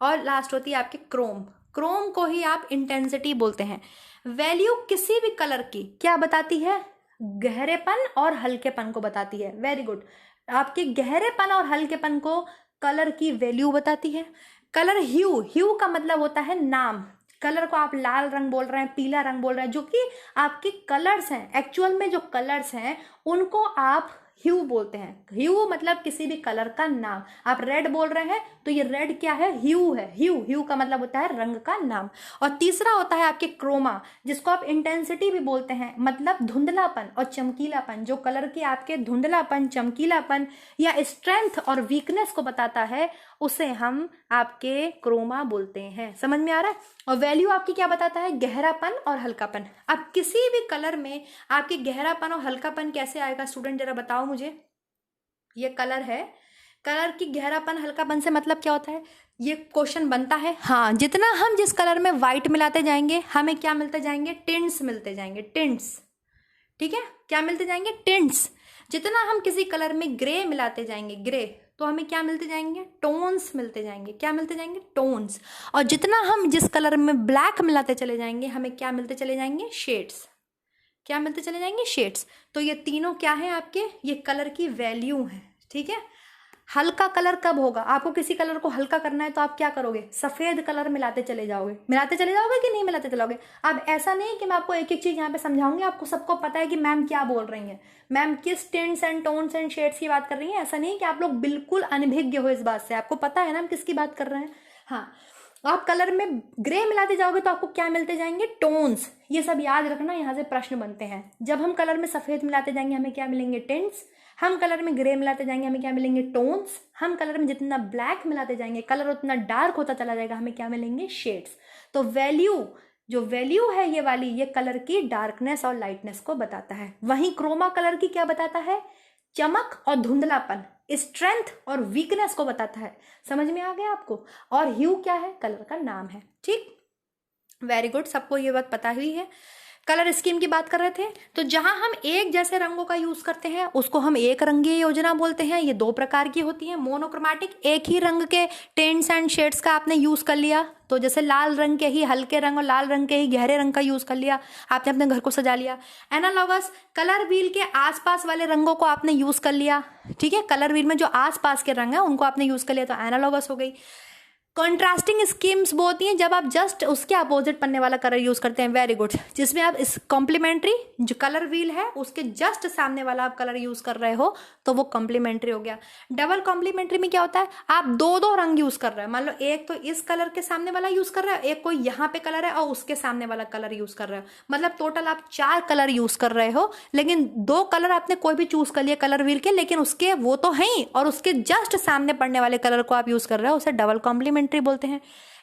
और लास्ट होती है आपके क्रोम। क्रोम को ही आप इंटेंसिटी बोलते हैं। वैल्यू किसी भी कलर की क्या बताती है? गहरेपन और हल्केपन को बताती है। Very good. आपके गहरेपन और हल्केपन को कलर की वैल्यू बताती है। कलर ह्यू, ह्यू का मतलब होता है नाम। कलर को आप लाल रंग बोल रहे हैं, पीला रंग बोल रहे हैं, जो कि आपके कलर्स हैं, एक्चुअल में जो कलर्स हैं उनको आप ह्यू बोलते हैं। ह्यू मतलब किसी भी कलर का नाम। आप रेड बोल रहे हैं तो ये रेड क्या है? ह्यू है। ह्यू, ह्यू का मतलब होता है रंग का नाम। और तीसरा होता है आपके क्रोमा, जिसको आप इंटेंसिटी भी बोलते हैं, मतलब धुंधलापन और चमकीलापन। जो कलर की आपके धुंधलापन, चमकीलापन या स्ट्रेंथ और वीकनेस को बताता है, उसे हम आपके क्रोमा बोलते हैं। समझ में आ रहा है? और वैल्यू आपकी क्या बताता है? गहरापन और हल्कापन। अब किसी भी कलर में आपके गहरापन और हल्कापन कैसे आएगा स्टूडेंट, जरा बताओ मुझे। ये कलर है, कलर की गहरापन हल्कापन से मतलब क्या होता है? ये क्वेश्चन बनता है। हाँ, जितना हम जिस कलर में व्हाइट मिलाते जाएंगे हमें क्या मिलते जाएंगे? टिंट्स मिलते जाएंगे, टिंट्स, ठीक है। क्या मिलते जाएंगे? टिंट्स। जितना हम किसी कलर में ग्रे मिलाते जाएंगे, ग्रे, तो हमें क्या मिलते जाएंगे? टोन्स मिलते जाएंगे। क्या मिलते जाएंगे? टोन्स। और जितना हम जिस कलर में ब्लैक मिलाते चले जाएंगे हमें क्या मिलते चले जाएंगे? शेड्स। क्या मिलते चले जाएंगे? शेड्स। तो ये तीनों क्या है आपके? ये कलर की वैल्यू है, ठीक है। हल्का कलर कब होगा? आपको किसी कलर को हल्का करना है तो आप क्या करोगे? सफेद कलर मिलाते चले जाओगे कि नहीं मिलाते चलोगे? अब ऐसा नहीं कि मैं आपको एक एक चीज यहाँ पे समझाऊंगी, आपको सबको पता है कि मैम क्या बोल रही हैं, मैम किस tints and tones and shades की बात कर रही है। ऐसा नहीं कि आप लोग बिल्कुल अनभिज्ञ हो इस बात से, आपको पता है ना हम किसकी बात कर रहे हैं। हाँ, आप कलर में ग्रे मिलाते जाओगे तो आपको क्या मिलते जाएंगे? टोन्स। ये सब याद रखना, यहाँ से प्रश्न बनते हैं। जब हम कलर में सफेद मिलाते जाएंगे हमें क्या मिलेंगे? टिंट्स। हम कलर में ग्रे मिलाते जाएंगे हमें क्या मिलेंगे? टोन्स। हम कलर में जितना ब्लैक मिलाते जाएंगे कलर उतना डार्क होता चला जाएगा, हमें क्या मिलेंगे? शेड्स। तो जो वैल्यू है ये वाली, ये कलर की डार्कनेस और लाइटनेस को बताता है। वहीं क्रोमा कलर की क्या बताता है? चमक और धुंधलापन, स्ट्रेंथ और वीकनेस को बताता है। समझ में आ गया आपको? और ह्यू क्या है? कलर का नाम है। ठीक, वेरी गुड, सबको ये बात पता हुई है। कलर स्कीम की बात कर रहे थे, तो जहां हम एक जैसे रंगों का यूज करते हैं उसको हम एक रंगीय योजना बोलते हैं। ये दो प्रकार की होती है। मोनोक्रोमैटिक, एक ही रंग के टिंट्स एंड शेड्स का आपने यूज कर लिया, तो जैसे लाल रंग के ही हल्के रंग और लाल रंग के ही गहरे रंग का यूज कर लिया, आपने अपने घर को सजा लिया। एनालॉगस, कलर व्हील के आसपास वाले रंगों को आपने यूज कर लिया। ठीक है, कलर व्हील में जो आसपास के रंग है उनको आपने यूज कर लिया, तो एनालॉगस हो गई। कॉन्ट्रास्टिंग स्कीम्स वो होती हैं जब आप जस्ट उसके अपोजिट पन्ने वाला कलर यूज करते हैं। वेरी गुड, जिसमें आप इस कॉम्प्लीमेंट्री जो कलर व्हील है उसके जस्ट सामने वाला आप कलर यूज कर रहे हो तो वो कॉम्प्लीमेंट्री हो गया। डबल कॉम्प्लीमेंट्री में क्या होता है? आप दो रंग यूज कर रहे हैं, मान लो एक तो इस कलर के सामने वाला यूज कर रहे हो, एक कोई यहाँ पे कलर है और उसके सामने वाला कलर यूज कर रहे हो, मतलब टोटल आप 4 कलर यूज कर रहे हो, लेकिन 2 कलर आपने कोई भी चूज कर लिया कलर व्हील के, लेकिन उसके वो तो है ही और उसके जस्ट सामने पड़ने वाले कलर को आप यूज कर रहे हो, उसे डबल कॉम्प्लीमेंट्री बोलते हैं।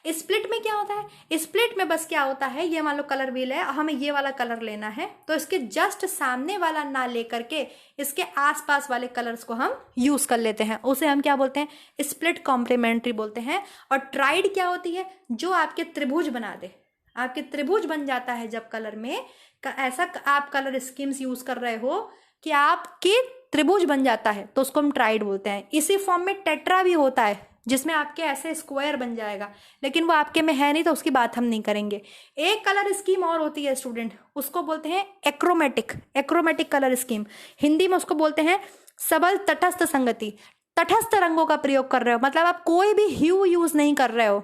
स्प्लिट में क्या होता है? स्प्लिट में बस क्या होता है, ये मान लो कलर व्हील है, हमें ये वाला कलर लेना है तो इसके जस्ट सामने वाला ना लेकर के इसके आसपास वाले कलर्स को हम यूज कर लेते हैं, उसे हम क्या बोलते हैं? स्प्लिट कॉम्प्लीमेंट्री बोलते हैं। और ट्राइड क्या होती है? जो आपके त्रिभुज बना दे, आपके त्रिभुज बन जाता है जब कलर में ऐसा आप कलर स्कीम्स यूज कर रहे हो कि आपके त्रिभुज बन जाता है तो उसको हम ट्राइड बोलते हैं। इसी फॉर्म में टेट्रा भी होता है जिसमें आपके ऐसे स्क्वायर बन जाएगा, लेकिन वो आपके में है नहीं तो उसकी बात हम नहीं करेंगे। एक कलर स्कीम और होती है स्टूडेंट, उसको बोलते हैं एक्रोमेटिक कलर स्कीम। हिंदी में उसको बोलते हैं सबल तटस्थ संगति। तटस्थ रंगों का प्रयोग कर रहे हो, मतलब आप कोई भी ह्यू यूज नहीं कर रहे हो,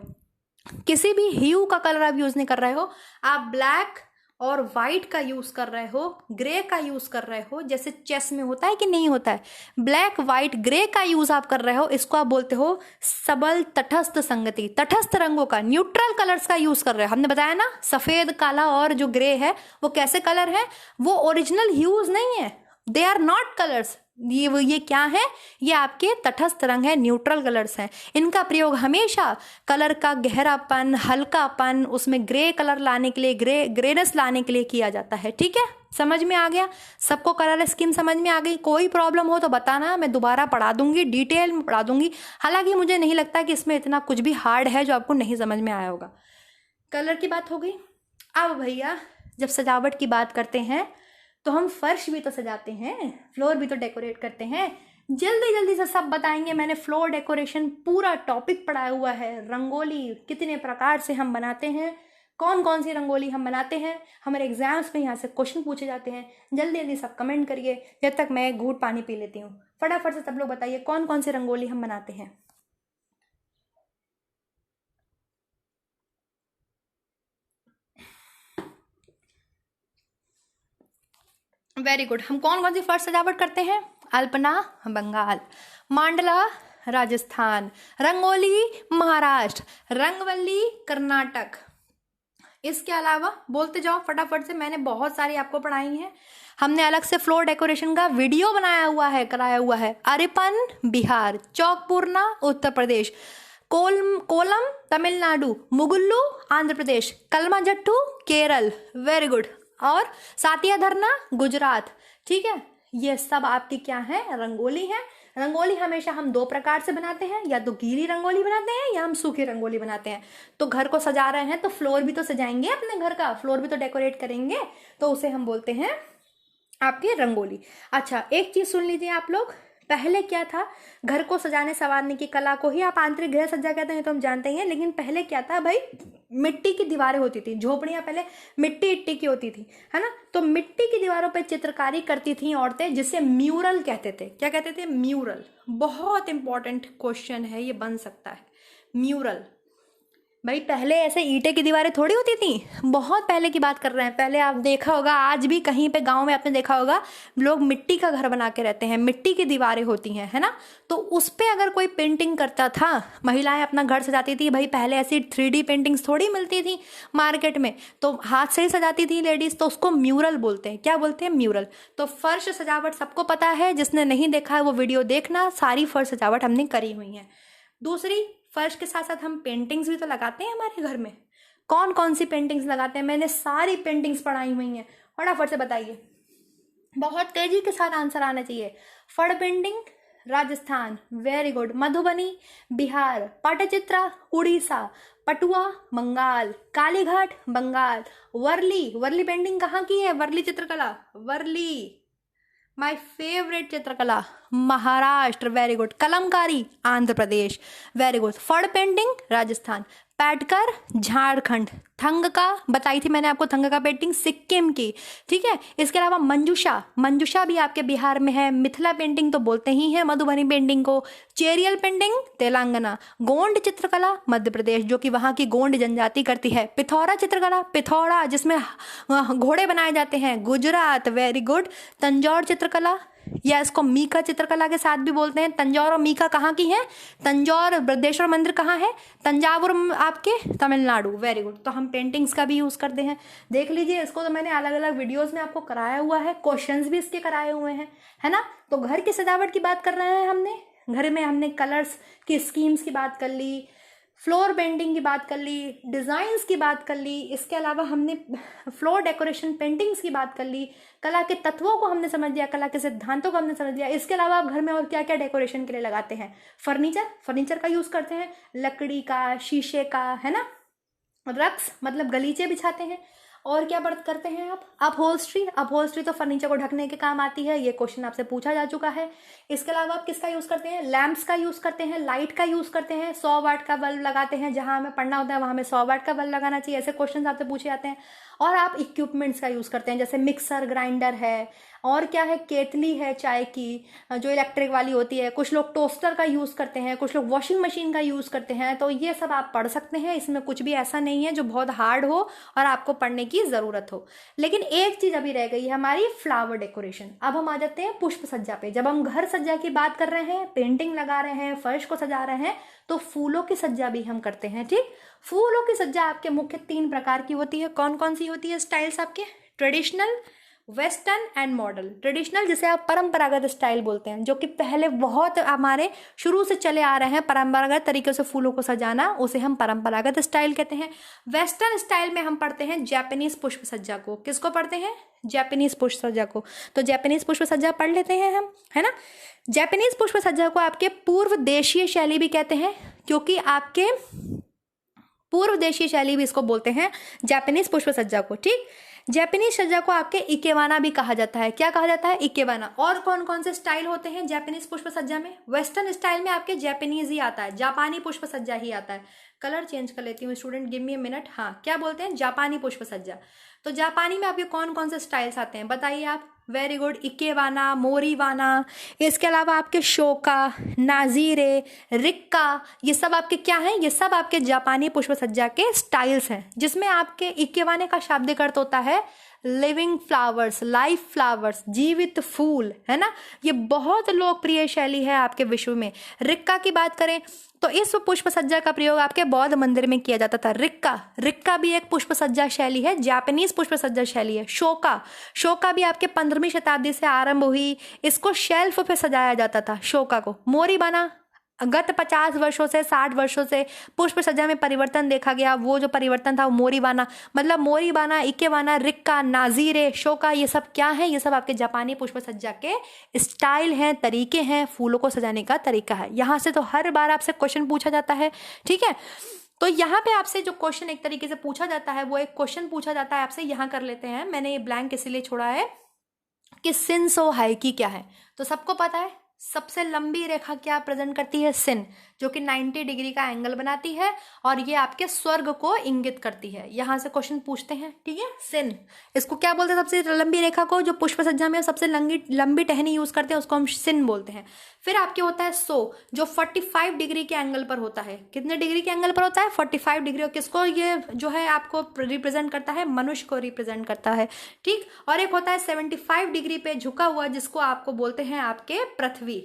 किसी भी ह्यू का कलर आप यूज नहीं कर रहे हो, आप ब्लैक और व्हाइट का यूज कर रहे हो, ग्रे का यूज कर रहे हो, जैसे चेस में होता है कि नहीं होता है, ब्लैक व्हाइट ग्रे का यूज आप कर रहे हो, इसको आप बोलते हो सबल तटस्थ संगति। तटस्थ रंगों का, न्यूट्रल कलर्स का यूज कर रहे हो। हमने बताया ना, सफेद काला और जो ग्रे है वो कैसे कलर है? वो ओरिजिनल ह्यूज नहीं है, दे आर नॉट कलर्स। ये क्या है? ये आपके तटस्थ रंग है, न्यूट्रल कलर्स हैं। इनका प्रयोग हमेशा कलर का गहरापन, हल्कापन, उसमें ग्रे कलर लाने के लिए, ग्रेनेस लाने के लिए किया जाता है। ठीक है, समझ में आ गया सबको? कलर स्कीम समझ में आ गई? कोई प्रॉब्लम हो तो बताना, मैं दोबारा पढ़ा दूंगी, डिटेल में पढ़ा दूंगी। हालांकि मुझे नहीं लगता कि इसमें इतना कुछ भी हार्ड है जो आपको नहीं समझ में आया होगा। कलर की बात हो गई। अब भैया जब सजावट की बात करते हैं तो हम फर्श भी तो सजाते हैं, फ्लोर भी तो डेकोरेट करते हैं। जल्दी से सब बताएंगे। मैंने फ्लोर डेकोरेशन पूरा टॉपिक पढ़ाया हुआ है। रंगोली कितने प्रकार से हम बनाते हैं, कौन कौन सी रंगोली हम बनाते हैं, हमारे एग्जाम्स में यहाँ से क्वेश्चन पूछे जाते हैं। जल्दी सब कमेंट करिए, जब तक मैं घूंट पानी पी लेती हूँ। फटाफट से सब लोग बताइए कौन कौन सी रंगोली हम बनाते हैं। Very good. हम कौन कौन सी फर्श सजावट करते हैं? अल्पना बंगाल, मांडला राजस्थान, रंगोली महाराष्ट्र, रंगवल्ली कर्नाटक। इसके अलावा बोलते जाओ फटाफट से, मैंने बहुत सारी आपको पढ़ाई हैं। हमने अलग से फ्लोर डेकोरेशन का वीडियो कराया हुआ है। अरिपन बिहार, चौकपूर्णा उत्तर प्रदेश, कोलम तमिलनाडु, मुगुल्लू आंध्र प्रदेश, कलमाजट्टू केरल। Very good. और सातिया धरना गुजरात। ठीक है, ये सब आपकी क्या है? रंगोली है। रंगोली हमेशा हम 2 प्रकार से बनाते हैं, या तो गीली रंगोली बनाते हैं या हम सूखी रंगोली बनाते हैं। तो घर को सजा रहे हैं तो फ्लोर भी तो सजाएंगे, अपने घर का फ्लोर भी तो डेकोरेट करेंगे, तो उसे हम बोलते हैं आपकी रंगोली। अच्छा, एक चीज सुन लीजिए आप लोग, पहले क्या था? घर को सजाने संवारने की कला को ही आप आंतरिक गृह सज्जा कहते हैं तो हम जानते हैं, लेकिन पहले क्या था भाई? मिट्टी की दीवारें होती थी, झोपड़ियाँ पहले मिट्टी इट्टी की होती थी, है ना। तो मिट्टी की दीवारों पे चित्रकारी करती थी औरतें, जिसे म्यूरल कहते थे। क्या कहते थे? म्यूरल। बहुत इंपॉर्टेंट क्वेश्चन है, ये बन सकता है। म्यूरल भाई, पहले ऐसे ईंटे की दीवारें थोड़ी होती थी, बहुत पहले की बात कर रहे हैं। पहले आप देखा होगा, आज भी कहीं पे गांव में आपने देखा होगा, लोग मिट्टी का घर बना के रहते हैं, मिट्टी की दीवारें होती हैं, है ना। तो उस पे अगर कोई पेंटिंग करता था, महिलाएं अपना घर सजाती थी। भाई पहले ऐसी 3D पेंटिंग्स थोड़ी मिलती थी मार्केट में, तो हाथ से ही सजाती थी लेडीज, तो उसको म्यूरल बोलते हैं। क्या बोलते हैं? म्यूरल। तो फर्श सजावट सबको पता है, जिसने नहीं देखा है वो वीडियो देखना, सारी फर्श सजावट हमने करी हुई है। दूसरी, फर्श के साथ साथ हम पेंटिंग्स भी तो लगाते हैं हमारे घर में। कौन कौन सी पेंटिंग्स लगाते हैं? मैंने सारी पेंटिंग्स पढ़ाई हुई हैं, फटाफट से बताइए, बहुत तेजी के साथ आंसर आना चाहिए। Phad painting Rajasthan, very good. Madhubani Bihar, Pattachitra Orissa, Patua Bengal, Kalighat Bengal, Warli, Warli painting कहाँ की है? वर्ली चित्रकला, वर्ली माय फेवरेट चित्रकला, Maharashtra, very good. Kalamkari Andhra Pradesh, very good. Phad painting Rajasthan, Paitkar Jharkhand, Thangka बताई थी मैंने आपको, थंग का पेंटिंग सिक्किम की, ठीक है। इसके अलावा मंजूषा, मंजूषा भी आपके बिहार में है। मिथिला पेंटिंग तो बोलते ही हैं मधुबनी पेंटिंग को। चेरियल पेंटिंग तेलंगाना। गोंड चित्रकला मध्य प्रदेश, जो कि वहाँ की गोंड जनजाति करती है। पिथौरा चित्रकला, पिथौरा जिसमें घोड़े बनाए जाते हैं, गुजरात, वेरी गुड। तंजौर चित्रकला, या इसको मीका चित्रकला के साथ भी बोलते हैं। तंजौर और मीका कहाँ की है? तंजौर बृहदेश्वर मंदिर कहाँ है? तंजावुर आपके तमिलनाडु, वेरी गुड। तो हम पेंटिंग्स का भी यूज करते हैं। देख लीजिए, इसको तो मैंने अलग अलग वीडियोस में आपको कराया हुआ है, क्वेश्चंस भी इसके कराए हुए हैं, है ना। तो घर की सजावट की बात कर रहे हैं हमने, घर में हमने कलर्स की स्कीम्स की बात कर ली, फ्लोर पेंटिंग की बात कर ली, डिज़ाइंस की बात कर ली, इसके अलावा हमने फ्लोर डेकोरेशन पेंटिंग्स की बात कर ली, कला के तत्वों को हमने समझ लिया, कला के सिद्धांतों को हमने समझ लिया। इसके अलावा आप घर में और क्या क्या डेकोरेशन के लिए लगाते हैं? फर्नीचर, फर्नीचर का यूज़ करते हैं, लकड़ी का, शीशे का, है ना। रक्स मतलब गलीचे बिछाते हैं। और क्या बर्त करते हैं आप? अपहोल्स्ट्री, अपहोल्स्ट्री तो फर्नीचर को ढकने के काम आती है, ये क्वेश्चन आपसे पूछा जा चुका है। इसके अलावा आप किसका यूज करते हैं? लैंप्स का यूज करते हैं, लाइट का यूज करते हैं, 100 वाट का बल्ब लगाते हैं, जहां हमें पढ़ना होता है वहां हमें 100 वाट का बल्ब लगाना चाहिए, ऐसे क्वेश्चन आपसे पूछे जाते हैं। और आप इक्विपमेंट्स का यूज करते हैं, जैसे मिक्सर ग्राइंडर है, और क्या है, केतली है चाय की जो इलेक्ट्रिक वाली होती है, कुछ लोग टोस्टर का यूज करते हैं, कुछ लोग वॉशिंग मशीन का यूज करते हैं। तो ये सब आप पढ़ सकते हैं, इसमें कुछ भी ऐसा नहीं है जो बहुत हार्ड हो और आपको पढ़ने की जरूरत हो। लेकिन एक चीज अभी रह गई है हमारी, फ्लावर डेकोरेशन। अब हम आ जाते हैं पुष्प सज्जा पे। जब हम घर सज्जा की बात कर रहे हैं, पेंटिंग लगा रहे हैं, फर्श को सजा रहे हैं, तो फूलों की सज्जा भी हम करते हैं, ठीक। फूलों की सज्जा आपके मुख्य 3 प्रकार की होती है। कौन कौन सी होती है स्टाइल्स आपके? Traditional, western and model. Traditional जिसे आप परंपरागत स्टाइल बोलते हैं, जो कि पहले बहुत हमारे शुरू से चले आ रहे हैं, परंपरागत तरीके से फूलों को सजाना, उसे हम परंपरागत स्टाइल कहते हैं। वेस्टर्न स्टाइल में हम पढ़ते हैं जैपनीज पुष्प सज्जा को। किसको पढ़ते हैं? जैपनीज पुष्प सज्जा को। तो जैपनीज पुष्प सज्जा पढ़ लेते हैं हम, है ना। जैपनीज पुष्प सज्जा को आपके पूर्व देशीय शैली भी कहते हैं, क्योंकि आपके पूर्व देशीय शैली भी इसको बोलते हैं, जैपनीज पुष्प सज्जा को, ठीक। जैपनीज सज्जा को आपके इकेवाना भी कहा जाता है। क्या कहा जाता है? इकेवाना। और कौन कौन से स्टाइल होते हैं जैपनीज पुष्प सज्जा में? वेस्टर्न स्टाइल में आपके जैपनीज ही आता है, जापानी पुष्प सज्जा ही आता है। कलर चेंज कर लेती हूँ student, give me a minute. हाँ, क्या बोलते हैं? जापानी पुष्प सज्जा। तो जापानी में आपके कौन कौन से स्टाइल्स आते हैं बताइए आप? Very good, ikebana, moribana. इसके अलावा आपके शोका, नाजीरे, रिक्का, ये सब आपके क्या हैं? ये सब आपके जापानी पुष्प सज्जा के स्टाइल्स हैं, जिसमें आपके इकेवाने का शाब्दिक अर्थ होता है लिविंग फ्लावर्स, लाइफ फ्लावर्स, जीवित फूल, है ना। ये बहुत लोकप्रिय शैली है आपके विश्व में। रिक्का की बात करें तो इस पुष्प सज्जा का प्रयोग आपके बौद्ध मंदिर में किया जाता था। रिक्का, रिक्का भी एक पुष्प सज्जा शैली है, जापानीज पुष्प सज्जा शैली है। शोका, शोका भी आपके 15वीं शताब्दी से आरंभ हुई, इसको शेल्फ पे सजाया जाता था शोका को। मोरीबाना, गत 50 वर्षों से 60 वर्षों से पुष्प सज्जा में परिवर्तन देखा गया, वो जो परिवर्तन था वो मोरीबाना, मतलब मोरीबाना, इकेवाना, रिक्का, नाजीरे, शोका, ये सब क्या है? ये सब आपके जापानी पुष्प सज्जा के स्टाइल हैं, तरीके हैं, फूलों को सजाने का तरीका है। यहाँ से तो हर बार आपसे क्वेश्चन पूछा जाता है, ठीक है। तो यहाँ पे आपसे जो क्वेश्चन एक तरीके से पूछा जाता है, वो एक क्वेश्चन पूछा जाता है आपसे, यहाँ कर लेते हैं, मैंने ये ब्लैंक इसीलिए छोड़ा है कि सिंसो हाइकी क्या है। तो सबको पता है सबसे लंबी रेखा क्या प्रेजेंट करती है? सिन, जो कि 90 डिग्री का एंगल बनाती है और ये आपके स्वर्ग को इंगित करती है। यहां से क्वेश्चन पूछते हैं, ठीक है। सिन, इसको क्या बोलते हैं? सबसे लंबी रेखा को जो पुष्प सज्जा में सबसे लंबी टहनी यूज करते हैं उसको हम सिन बोलते हैं। फिर आपके होता है सो, जो 45 डिग्री के एंगल पर होता है। कितने डिग्री के एंगल पर होता है? 45 डिग्री। और किसको ये जो है आपको रिप्रेजेंट करता है? मनुष्य को रिप्रेजेंट करता है, ठीक। और एक होता है 75 डिग्री पे झुका हुआ, जिसको आपको बोलते हैं आपके पृथ्वी।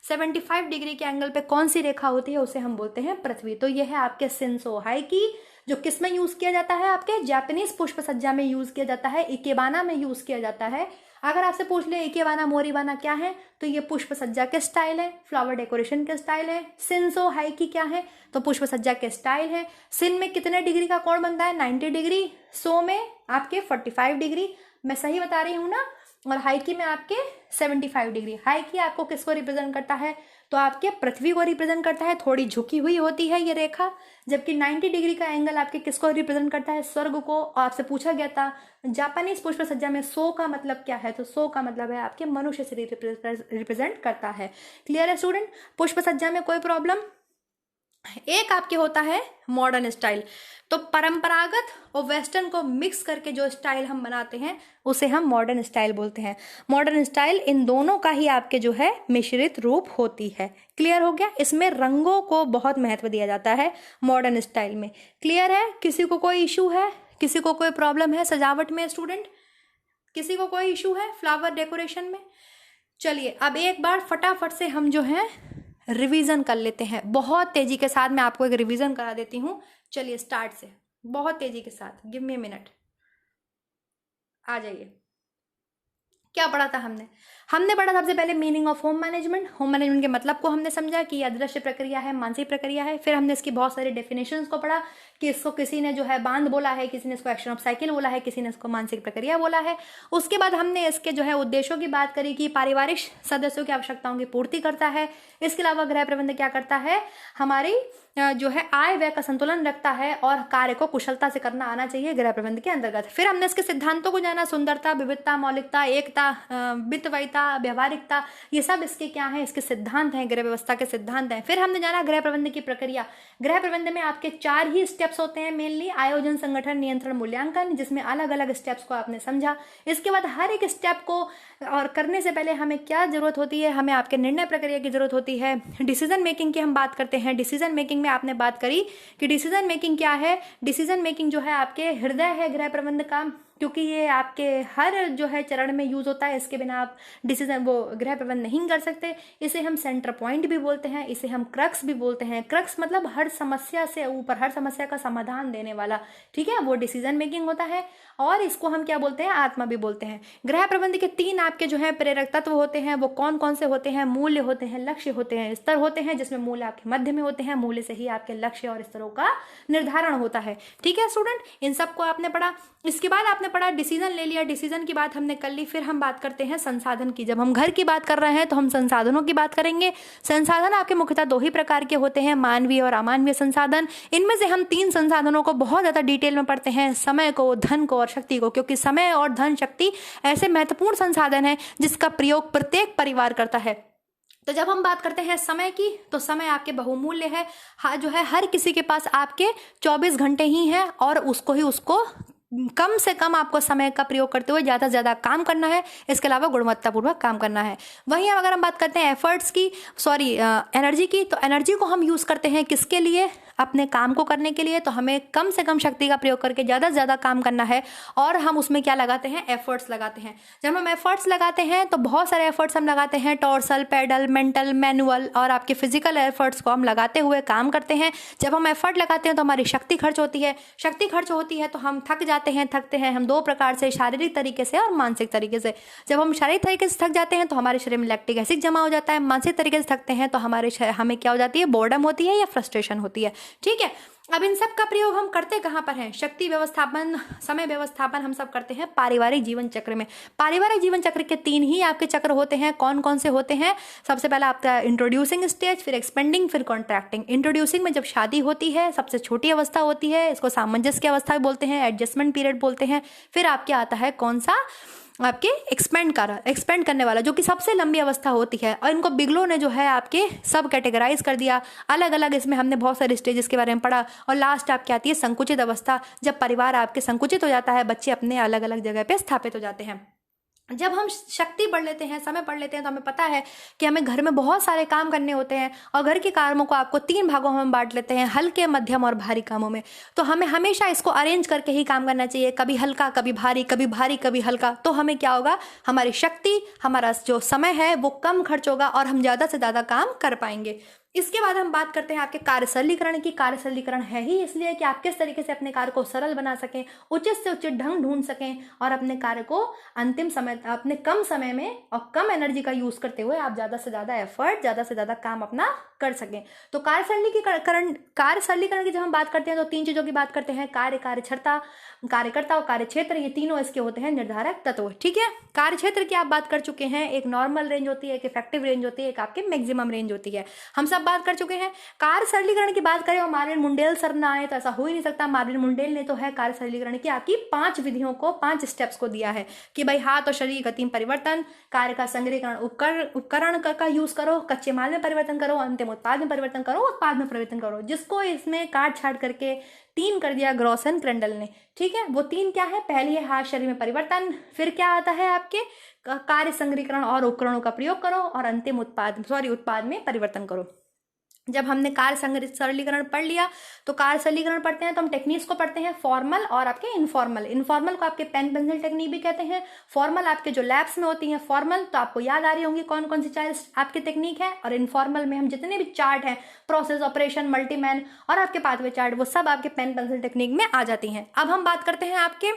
75 डिग्री के एंगल पे कौन सी रेखा होती है? उसे हम बोलते हैं पृथ्वी। तो यह है आपके सिंसो हाइकी, जो किस में यूज किया जाता है? आपके जापानीज पुष्प सज्जा में यूज किया जाता है, इकेबाना में यूज किया जाता है। अगर आपसे पूछ ले इकेबाना मोरीबाना क्या है, तो ये पुष्प सज्जा के स्टाइल है, फ्लावर डेकोरेशन के स्टाइल है। सिंसो हाइकी क्या है? तो पुष्प सज्जा के स्टाइल है। सिन में कितने डिग्री का कोण बनता है? 90 डिग्री। सो में आपके 45 डिग्री, मैं सही बता रही हूं ना। और हाइकी में आपके 75 डिग्री। हाइकी आपको किसको रिप्रेजेंट करता है? तो आपके पृथ्वी को रिप्रेजेंट करता है, थोड़ी झुकी हुई होती है ये रेखा। जबकि 90 डिग्री का एंगल आपके किसको रिप्रेजेंट करता है? स्वर्ग को। आपसे पूछा गया था जापानीज पुष्प सज्जा में सो का मतलब क्या है? तो सो का मतलब है आपके मनुष्य से रिप्रेजेंट करता है। क्लियर है स्टूडेंट? पुष्प सज्जा में कोई प्रॉब्लम? एक आपके होता है मॉडर्न स्टाइल। तो परंपरागत और वेस्टर्न को मिक्स करके जो स्टाइल हम बनाते हैं उसे हम मॉडर्न स्टाइल बोलते हैं। मॉडर्न स्टाइल इन दोनों का ही आपके जो है मिश्रित रूप होती है। क्लियर हो गया? इसमें रंगों को बहुत महत्व दिया जाता है मॉडर्न स्टाइल में। क्लियर है? किसी को कोई इशू है? किसी को कोई प्रॉब्लम है सजावट में स्टूडेंट? किसी को कोई इशू है फ्लावर डेकोरेशन में? चलिए अब एक बार फटाफट से हम जो है रिवीजन कर लेते हैं। बहुत तेजी के साथ मैं आपको एक रिवीजन करा देती हूँ। चलिए स्टार्ट से, बहुत तेजी के साथ। गिव मी अ मिनट, आ जाइए। क्या पढ़ा था हमने पढ़ा सबसे पहले meaning of home management. Home management के मतलब को हमने समझा कि यह अदृश्य प्रक्रिया है, मानसिक प्रक्रिया है। फिर हमने इसकी बहुत सारे डेफिनेशंस को पढ़ा कि इसको किसी ने जो है बांध बोला है, किसी ने इसको एक्शन ऑफ साइकिल बोला है, किसी ने इसको मानसिक प्रक्रिया बोला है। उसके बाद हमने इसके जो है उद्देश्यों की बात करी कि पारिवारिक सदस्यों की आवश्यकताओं की पूर्ति करता है। इसके अलावा गृह प्रबंध क्या करता है? हमारी जो है आय व्यय का संतुलन रखता है और कार्य को कुशलता से करना आना चाहिए गृह प्रबंध के अंतर्गत। फिर हमने इसके सिद्धांतों को जाना, सुंदरता, विविधता, मौलिकता, एकता, वित्तवयता, व्यवहारिकता, ये सब इसके क्या है? इसके सिद्धांत हैं, गृह व्यवस्था के सिद्धांत हैं। फिर हमने जाना गृह प्रबंध की प्रक्रिया। गृह प्रबंध में आपके 4 ही स्टेप्स होते हैं मेनली: आयोजन, संगठन, नियंत्रण, मूल्यांकन, जिसमें अलग अलग स्टेप्स को आपने समझा। इसके बाद हर एक स्टेप को और करने से पहले हमें क्या जरूरत होती है? हमें आपके निर्णय प्रक्रिया की जरूरत होती है। डिसीजन मेकिंग की हम बात करते हैं। डिसीजन मेकिंग में आपने बात करी कि डिसीजन मेकिंग क्या है। डिसीजन मेकिंग जो है आपके हृदय है गृह प्रबंध का, क्योंकि ये आपके हर जो है चरण में यूज होता है। इसके बिना आप डिसीजन वो गृह प्रबंध नहीं कर सकते। इसे हम सेंटर पॉइंट भी बोलते हैं, इसे हम क्रक्स भी बोलते हैं। क्रक्स मतलब हर समस्या से ऊपर, हर समस्या का समाधान देने वाला, ठीक है, वो डिसीजन मेकिंग होता है। और इसको हम क्या बोलते हैं? आत्मा भी बोलते हैं। गृह प्रबंध के 3 आपके जो है प्रेरक तत्व होते हैं। वो कौन कौन से होते हैं? मूल्य होते हैं, लक्ष्य होते हैं, स्तर होते हैं, जिसमें मूल्य आपके मध्य में होते हैं। मूल्य से ही आपके लक्ष्य और स्तरों का निर्धारण होता है। ठीक है स्टूडेंट, इन सबको आपने पढ़ा। इसके बाद आपने पढ़ा डिसीजन ले लिया, डिसीजन की बात हमने कर ली। फिर हम बात करते हैं संसाधन की। जब हम घर की बात कर रहे हैं तो हम संसाधनों की बात करेंगे। संसाधन आपके मुख्यतः 2 ही प्रकार के होते हैं, मानवीय और अमानवीय संसाधन। इनमें से हम 3 संसाधनों को बहुत ज्यादा डिटेल में पढ़ते हैं: समय को, धन को और शक्ति को। क्योंकि समय और धन, शक्ति ऐसे महत्वपूर्ण संसाधन है जिसका प्रयोग प्रत्येक परिवार करता है। तो जब हम बात करते हैं समय की, तो समय आपके बहुमूल्य है। जो है हर किसी के पास आपके 24 घंटे ही हैं और उसको कम से कम आपको समय का प्रयोग करते हुए ज़्यादा से ज़्यादा काम करना है। इसके अलावा गुणवत्तापूर्वक काम करना है। वहीं अगर हम बात करते हैं एफर्ट्स की, एनर्जी की, तो एनर्जी को हम यूज़ करते हैं किसके लिए? अपने काम को करने के लिए। तो हमें कम से कम शक्ति का प्रयोग करके ज़्यादा से ज़्यादा काम करना है। और हम उसमें क्या लगाते हैं? एफर्ट्स लगाते हैं। जब हम एफर्ट्स लगाते हैं तो बहुत सारे एफर्ट्स हम लगाते हैं: टॉर्सल, पेडल, मेंटल, मैनुअल और आपके फिजिकल एफर्ट्स को हम लगाते हुए काम करते हैं। जब हम एफर्ट लगाते हैं तो हमारी शक्ति खर्च होती है। शक्ति खर्च होती है तो हम थकते हैं हम 2 प्रकार से, शारीरिक तरीके से और मानसिक तरीके से। जब हम शारीरिक तरीके से थक जाते हैं तो हमारे शरीर में लैक्टिक एसिड जमा हो जाता है। मानसिक तरीके से थकते हैं तो हमें क्या हो जाती है? बोर्डम होती है या फ्रस्ट्रेशन होती है। ठीक है, अब इन सब का प्रयोग हम करते कहाँ पर हैं? शक्ति व्यवस्थापन, समय व्यवस्थापन हम सब करते हैं पारिवारिक जीवन चक्र में। पारिवारिक जीवन चक्र के 3 ही आपके चक्र होते हैं। कौन कौन से होते हैं? सबसे पहला आपका इंट्रोड्यूसिंग स्टेज, फिर एक्सपेंडिंग, फिर कॉन्ट्रैक्टिंग। इंट्रोड्यूसिंग में जब शादी होती है, सबसे छोटी अवस्था होती है, इसको सामंजस्य की अवस्था बोलते हैं, एडजस्टमेंट पीरियड बोलते हैं। फिर आपके आता है कौन सा? आपके एक्सपेंड करने वाला, जो कि सबसे लंबी अवस्था होती है। और इनको बिगलो ने जो है आपके सब कैटेगराइज कर दिया अलग अलग। इसमें हमने बहुत सारे स्टेजेस के बारे में पढ़ा। और लास्ट आपकी आती है संकुचित अवस्था, जब परिवार आपके संकुचित हो जाता है, बच्चे अपने अलग अलग जगह पे स्थापित हो जाते हैं। जब हम शक्ति पढ़ लेते हैं, समय पढ़ लेते हैं, तो हमें पता है कि हमें घर में बहुत सारे काम करने होते हैं और घर के कामों को आपको 3 भागों में बांट लेते हैं, हल्के, मध्यम और भारी कामों में। तो हमें हमेशा इसको अरेंज करके ही काम करना चाहिए, कभी हल्का कभी भारी, कभी भारी कभी हल्का। तो हमें क्या होगा, हमारी शक्ति, हमारा जो समय है वो कम खर्च होगा और हम ज़्यादा से ज़्यादा काम कर पाएंगे। इसके बाद हम बात करते हैं आपके कार्य सरलीकरण की। कार्य सरलीकरण है ही इसलिए कि आप किस तरीके से अपने कार्य को सरल बना सकें, उचित से उचित ढंग ढूंढ सकें और अपने कार्य को अंतिम समय, अपने कम समय में और कम एनर्जी का यूज करते हुए आप ज्यादा से ज्यादा एफर्ट, ज्यादा से ज्यादा काम अपना कर सकें। तो कार्य सरलीकरण की जब हम बात करते हैं तो 3 चीजों की बात करते हैं, कार्यक्षमता, कार्यकर्ता और कार्यक्षेत्र। ये तीनों इसके होते हैं निर्धारक तत्व। ठीक है, कार्यक्षेत्र की आप बात कर चुके हैं। एक नॉर्मल रेंज होती है, एक इफेक्टिव रेंज होती है, एक आपके मैक्सिमम रेंज होती है, हम सब बात कर चुके हैं। कार्य सरलीकरण की बात करें और मार्विन मुंडेल सर ना आए तो ऐसा हो ही नहीं सकता। मार्विन मुंडेल ने तो है कार्य सरलीकरण की आपकी 5 विधियों को, 5 स्टेप्स को दिया है कि भाई हाथ और शरीर गति में परिवर्तन, कार्य का संग्रहण उपकरण का यूज करो, कच्चे माल में परिवर्तन करो, अंतिम उत्पाद में परिवर्तन करो, उत्पाद में परिवर्तन करो, जिसको इसमें काट छाट करके 3 कर दिया ग्रॉसन क्रेंडल ने। ठीक है, वो 3 क्या है, पहली है हाथ शरीर में परिवर्तन, फिर क्या आता है आपके कार्य संग्रहण और उपकरणों का प्रयोग करो और अंतिम उत्पाद में परिवर्तन करो। जब हमने कार्य सरलीकरण पढ़ लिया तो कार्य सरलीकरण पढ़ते हैं तो हम टेक्निक्स को पढ़ते हैं, फॉर्मल और आपके इनफॉर्मल। इनफॉर्मल को आपके पेन पेंसिल टेक्निक भी कहते हैं, फॉर्मल आपके जो लैब्स में होती हैं। फॉर्मल तो आपको याद आ रही होंगी कौन कौन सी 4 आपकी टेक्निक है, और इनफॉर्मल में हम जितने भी चार्ट हैं, प्रोसेस, ऑपरेशन, मल्टीमैन और आपके पाथवे चार्ट, वो सब आपके पेन पेंसिल टेक्निक में आ जाती हैं। अब हम बात करते हैं आपके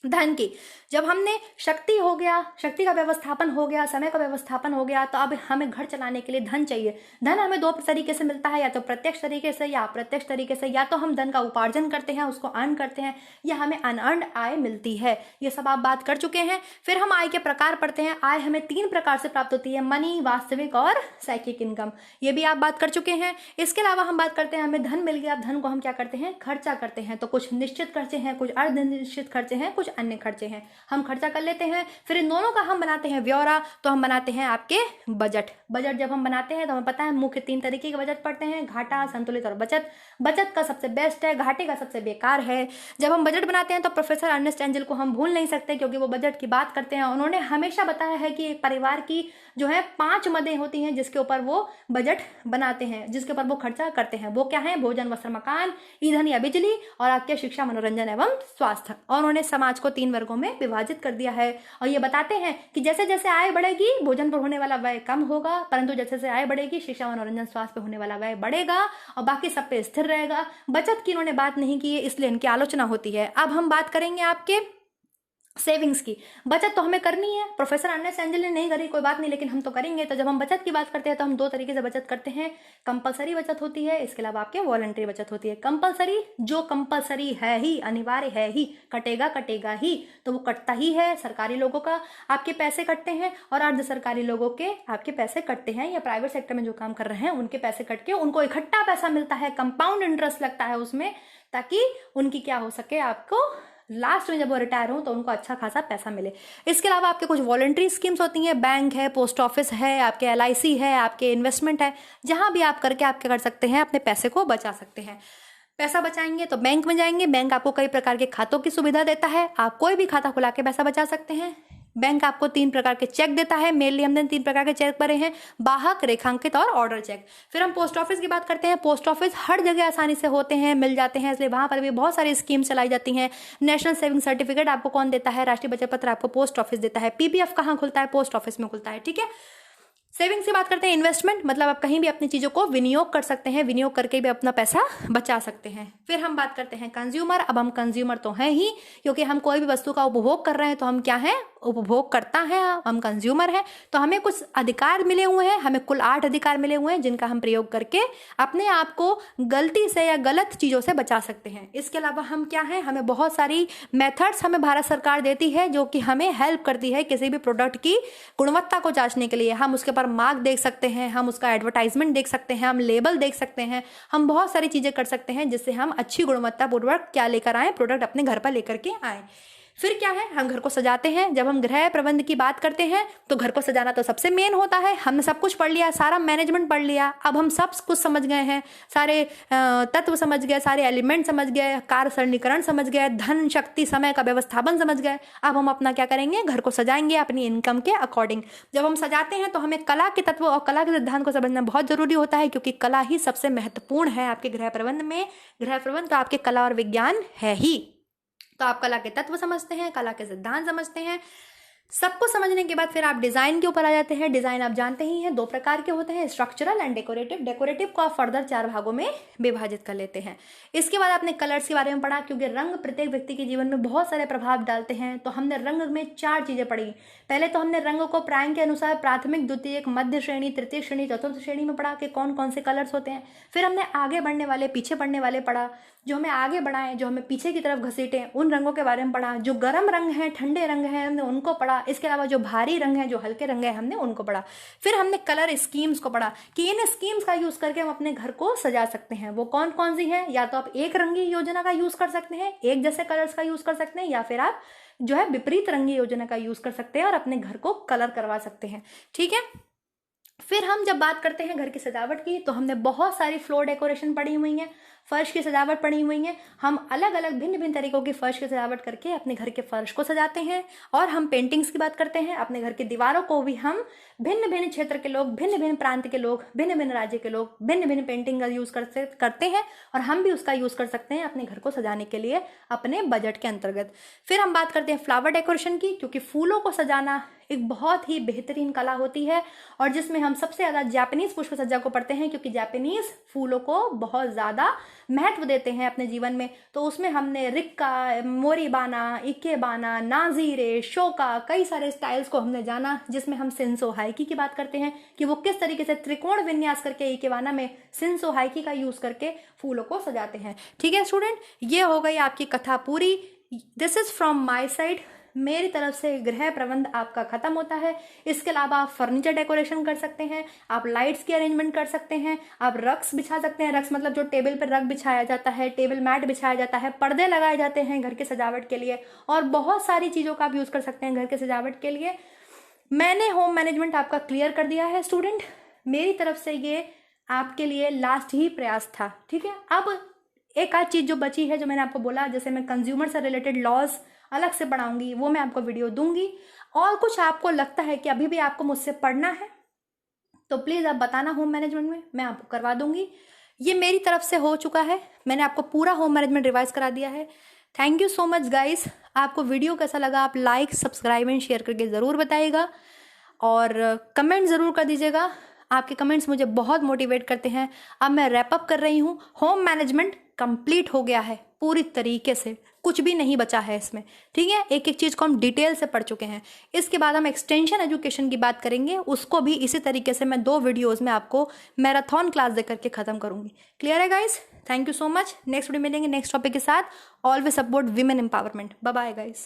धन की। जब हमने शक्ति हो गया, शक्ति का व्यवस्थापन हो गया, समय का व्यवस्थापन हो गया, तो अब हमें घर चलाने के लिए धन चाहिए। धन हमें 2 तरीके से मिलता है, या तो प्रत्यक्ष तरीके से या अप्रत्यक्ष तरीके से। या तो हम धन का उपार्जन करते हैं, उसको अर्न करते हैं, या हमें अनअर्न्ड आय मिलती है। ये सब आप बात कर चुके हैं। फिर हम आय के प्रकार पढ़ते हैं। आय हमें 3 प्रकार से प्राप्त होती है, मनी, वास्तविक और साइकिक इनकम। ये भी आप बात कर चुके हैं। इसके अलावा हम बात करते हैं, हमें धन मिल गया, धन को हम क्या करते हैं, खर्चा करते हैं। तो कुछ निश्चित खर्चे हैं, कुछ अर्ध निश्चित खर्चे हैं, कुछ अन्य खर्चे हैं, हम खर्चा कर लेते हैं। फिर इन दोनों का हम बनाते हैं ब्यौरा, तो हम बनाते हैं आपके बजट। बजट जब हम बनाते हैं तो हमें पता है मुख्य 3 तरीके के बजट पढ़ते हैं, घाटा, संतुलित और बचत। बचत का सबसे बेस्ट है, घाटे का सबसे बेकार है। जब हम बजट बनाते हैं तो प्रोफेसर अर्नेस्ट एंजल को हम भूल नहीं सकते, क्योंकि वो बजट की बात करते हैं। उन्होंने हमेशा बताया है कि एक परिवार की जो है 5 मदें होती हैं जिसके ऊपर वो बजट बनाते हैं, जिसके ऊपर वो खर्चा करते हैं। वो क्या है, भोजन, वस्त्र, मकान, ईंधन या बिजली, और आपके शिक्षा, मनोरंजन एवं स्वास्थ्य। और उन्होंने समाज को 3 वर्गों में विभाजित कर दिया है। और ये बताते हैं कि जैसे जैसे आय बढ़ेगी, भोजन पर होने वाला व्यय कम होगा, परंतु जैसे जैसे आय बढ़ेगी, शिक्षा, मनोरंजन, स्वास्थ्य पर होने वाला व्यय बढ़ेगा और बाकी सब पे स्थिर रहेगा। बचत की इन्होंने बात नहीं की है, इसलिए इनकी आलोचना होती है। अब हम बात करेंगे आपके सेविंग्स की। बचत तो हमें करनी है, प्रोफेसर अर्नेस्ट एंजल ने नहीं करी, कोई बात नहीं, लेकिन हम तो करेंगे। तो जब हम बचत की बात करते हैं तो हम 2 तरीके से बचत करते हैं। कंपलसरी बचत होती है, इसके अलावा आपके वॉलंटरी बचत होती है। कंपलसरी, जो कंपलसरी है ही, अनिवार्य है ही, कटेगा ही, तो वो कटता ही है। सरकारी लोगों का आपके पैसे कटते हैं और अर्ध सरकारी लोगों के आपके पैसे कटते हैं, या प्राइवेट सेक्टर में जो काम कर रहे हैं उनके पैसे कट के उनको इकट्ठा पैसा मिलता है, कंपाउंड इंटरेस्ट लगता है उसमें, ताकि उनकी क्या हो सके, आपको लास्ट में जब वो रिटायर हो तो उनको अच्छा खासा पैसा मिले। इसके अलावा आपके कुछ वॉलंटरी स्कीम्स होती हैं, बैंक है, पोस्ट ऑफिस है, आपके LIC है, आपके इन्वेस्टमेंट है, जहां भी आप करके आप क्या कर सकते हैं, अपने पैसे को बचा सकते हैं। पैसा बचाएंगे तो बैंक में जाएंगे, बैंक आपको कई प्रकार के खातों की सुविधा देता है, आप कोई भी खाता खुला के पैसा बचा सकते हैं। बैंक आपको 3 प्रकार के चेक देता है, मेनली हमने 3 प्रकार के चेक भरे हैं, बाहक, रेखांकित और ऑर्डर चेक। फिर हम पोस्ट ऑफिस की बात करते हैं। पोस्ट ऑफिस हर जगह आसानी से होते हैं, मिल जाते हैं, इसलिए वहां पर भी बहुत सारी स्कीम चलाई जाती हैं। नेशनल सेविंग सर्टिफिकेट आपको कौन देता है, राष्ट्रीय बचत पत्र आपको पोस्ट ऑफिस देता है। PPF कहाँ खुलता है, पोस्ट ऑफिस में खुलता है। ठीक है, सेविंग्स की बात करते हैं। इन्वेस्टमेंट मतलब आप कहीं भी अपनी चीजों को विनियोग कर सकते हैं, विनियोग करके भी अपना पैसा बचा सकते हैं। फिर हम बात करते हैं कंज्यूमर। अब हम कंज्यूमर तो हैं ही, क्योंकि हम कोई भी वस्तु का उपभोग कर रहे हैं तो हम क्या हैं, उपभोग करता है, हम कंज्यूमर हैं। तो हमें कुछ अधिकार मिले हुए हैं, हमें कुल 8 अधिकार मिले हुए हैं, जिनका हम प्रयोग करके अपने आप को गलती से या गलत चीजों से बचा सकते हैं। इसके अलावा हम क्या हैं, हमें बहुत सारी मेथड्स हमें भारत सरकार देती है, जो कि हमें हेल्प करती है किसी भी प्रोडक्ट की गुणवत्ता को जांचने के लिए। हम उसके ऊपर मार्क देख सकते हैं, हम उसका एडवर्टाइजमेंट देख सकते हैं, हम लेबल देख सकते हैं, हम बहुत सारी चीजें कर सकते हैं जिससे हम अच्छी गुणवत्ता पूर्वक क्या लेकर आए, प्रोडक्ट अपने घर पर लेकर के आए। फिर क्या है, हम घर को सजाते हैं। जब हम गृह प्रबंध की बात करते हैं तो घर को सजाना तो सबसे मेन होता है। हमने सब कुछ पढ़ लिया, सारा मैनेजमेंट पढ़ लिया, अब हम सब कुछ समझ गए हैं, सारे तत्व समझ गए, सारे एलिमेंट समझ गए, कार्य सरणीकरण समझ गए, धन शक्ति समय का व्यवस्थापन समझ गए। अब हम अपना क्या करेंगे, घर को सजाएंगे अपनी इनकम के अकॉर्डिंग। जब हम सजाते हैं तो हमें कला के तत्व और कला के सिद्धांत को समझना बहुत जरूरी होता है, क्योंकि कला ही सबसे महत्वपूर्ण है आपके गृह प्रबंध में। गृह प्रबंध तो आपके कला और विज्ञान है ही। तो आप कला के तत्व समझते हैं, कला के सिद्धांत समझते हैं। सबको समझने के बाद फिर आप डिजाइन के ऊपर आ जाते हैं। डिजाइन आप जानते ही हैं, 2 प्रकार के होते हैं, स्ट्रक्चरल एंड डेकोरेटिव। डेकोरेटिव को आप फर्दर 4 भागों में विभाजित कर लेते हैं। इसके बाद आपने कलर्स के बारे में पढ़ा, क्योंकि रंग प्रत्येक व्यक्ति के जीवन में बहुत सारे प्रभाव डालते हैं। तो हमने रंग में 4 चीजें पढ़ी। पहले तो हमने रंग को प्रांग के अनुसार प्राथमिक, द्वितीयक, मध्य श्रेणी, तृतीय श्रेणी, चतुर्थ श्रेणी में पढ़ा कि कौन कौन से कलर्स होते हैं। फिर हमने आगे बढ़ने वाले, पीछे बढ़ने वाले पढ़ा, जो हमें आगे बढ़ाएं, जो हमें पीछे की तरफ घसीटें, उन रंगों के बारे में पढ़ा। जो गर्म रंग हैं, ठंडे रंग हैं, हमने उनको पढ़ा। इसके अलावा जो भारी रंग हैं, जो हल्के रंग हैं, हमने उनको पढ़ा। फिर हमने कलर स्कीम्स को पढ़ा कि इन स्कीम्स का यूज करके हम अपने घर को सजा सकते हैं। वो कौन कौन सी हैं, या तो आप एक रंगी योजना का यूज कर सकते हैं, एक जैसे कलर्स का यूज कर सकते हैं, या फिर आप जो है विपरीत रंगी योजना का यूज कर सकते हैं और अपने घर को कलर करवा सकते हैं। ठीक है। फिर हम जब बात करते हैं घर की सजावट की, तो हमने बहुत सारी फ्लोर डेकोरेशन पढ़ी हुई है, फर्श की सजावट पढ़ी हुई है। हम अलग अलग भिन्न भिन्न तरीकों की फर्श की सजावट करके अपने घर के फर्श को सजाते हैं। और हम पेंटिंग्स की बात करते हैं, अपने घर की दीवारों को भी हम भिन्न भिन्न क्षेत्र के लोग, भिन्न भिन्न प्रांत के लोग, भिन्न भिन्न राज्य के लोग भिन्न भिन्न पेंटिंग का यूज करते हैं, और हम भी उसका यूज कर सकते हैं अपने घर को सजाने के लिए अपने बजट के अंतर्गत। फिर हम बात करते हैं फ्लावर डेकोरेशन की, क्योंकि फूलों को सजाना एक बहुत ही बेहतरीन कला होती है, और जिसमें हम सबसे ज्यादा जापानीज पुष्प सज्जा को पढ़ते हैं, क्योंकि जापानीज फूलों को बहुत ज्यादा महत्व देते हैं अपने जीवन में। तो उसमें हमने रिक्का, मोरीबाना, इकेबाना, नाजीरे, शोका, कई सारे स्टाइल्स को हमने जाना, जिसमें हम सिंसो हाइकी की बात करते हैं कि वो किस तरीके से त्रिकोण विन्यास करके इकेबाना में सिंसो हाइकी का यूज करके फूलों को सजाते हैं। ठीक है स्टूडेंट, ये हो गई आपकी कथा पूरी। This is from my side, मेरी तरफ से गृह प्रबंध आपका खत्म होता है। इसके अलावा आप फर्नीचर डेकोरेशन कर सकते हैं, आप लाइट्स की अरेंजमेंट कर सकते हैं, आप रक्स बिछा सकते हैं। रक्स मतलब जो टेबल पर रग बिछाया जाता है, टेबल मैट बिछाया जाता है, पर्दे लगाए जाते हैं घर के सजावट के लिए, और बहुत सारी चीजों का आप यूज कर सकते हैं घर के सजावट के लिए। मैंने होम मैनेजमेंट आपका क्लियर कर दिया है स्टूडेंट। मेरी तरफ से ये आपके लिए लास्ट ही प्रयास था। ठीक है, अब एक आध चीज जो बची है, जो मैंने आपको बोला, जैसे मैं कंज्यूमर से रिलेटेड लॉज अलग से पढ़ाऊंगी, वो मैं आपको वीडियो दूंगी। और कुछ आपको लगता है कि अभी भी आपको मुझसे पढ़ना है, तो प्लीज आप बताना होम मैनेजमेंट में, मैं आपको करवा दूंगी। ये मेरी तरफ से हो चुका है, मैंने आपको पूरा होम मैनेजमेंट रिवाइज करा दिया है। Thank you so much guys. आपको वीडियो कैसा लगा आप लाइक, सब्सक्राइब एंड शेयर करके जरूर बताइएगा, और कमेंट जरूर कर दीजिएगा। आपके कमेंट्स मुझे बहुत मोटिवेट करते हैं। अब मैं रैप अप कर रही हूँ। होम मैनेजमेंट कंप्लीट हो गया है पूरी तरीके से, कुछ भी नहीं बचा है इसमें। ठीक है, एक एक चीज को हम डिटेल से पढ़ चुके हैं। इसके बाद हम एक्सटेंशन एजुकेशन की बात करेंगे, उसको भी इसी तरीके से मैं 2 वीडियोस में आपको मैराथन क्लास देकर के खत्म करूंगी। क्लियर है guys? Thank you so much. Next video मिलेंगे नेक्स्ट टॉपिक के साथ। Always support women empowerment. Bye bye guys.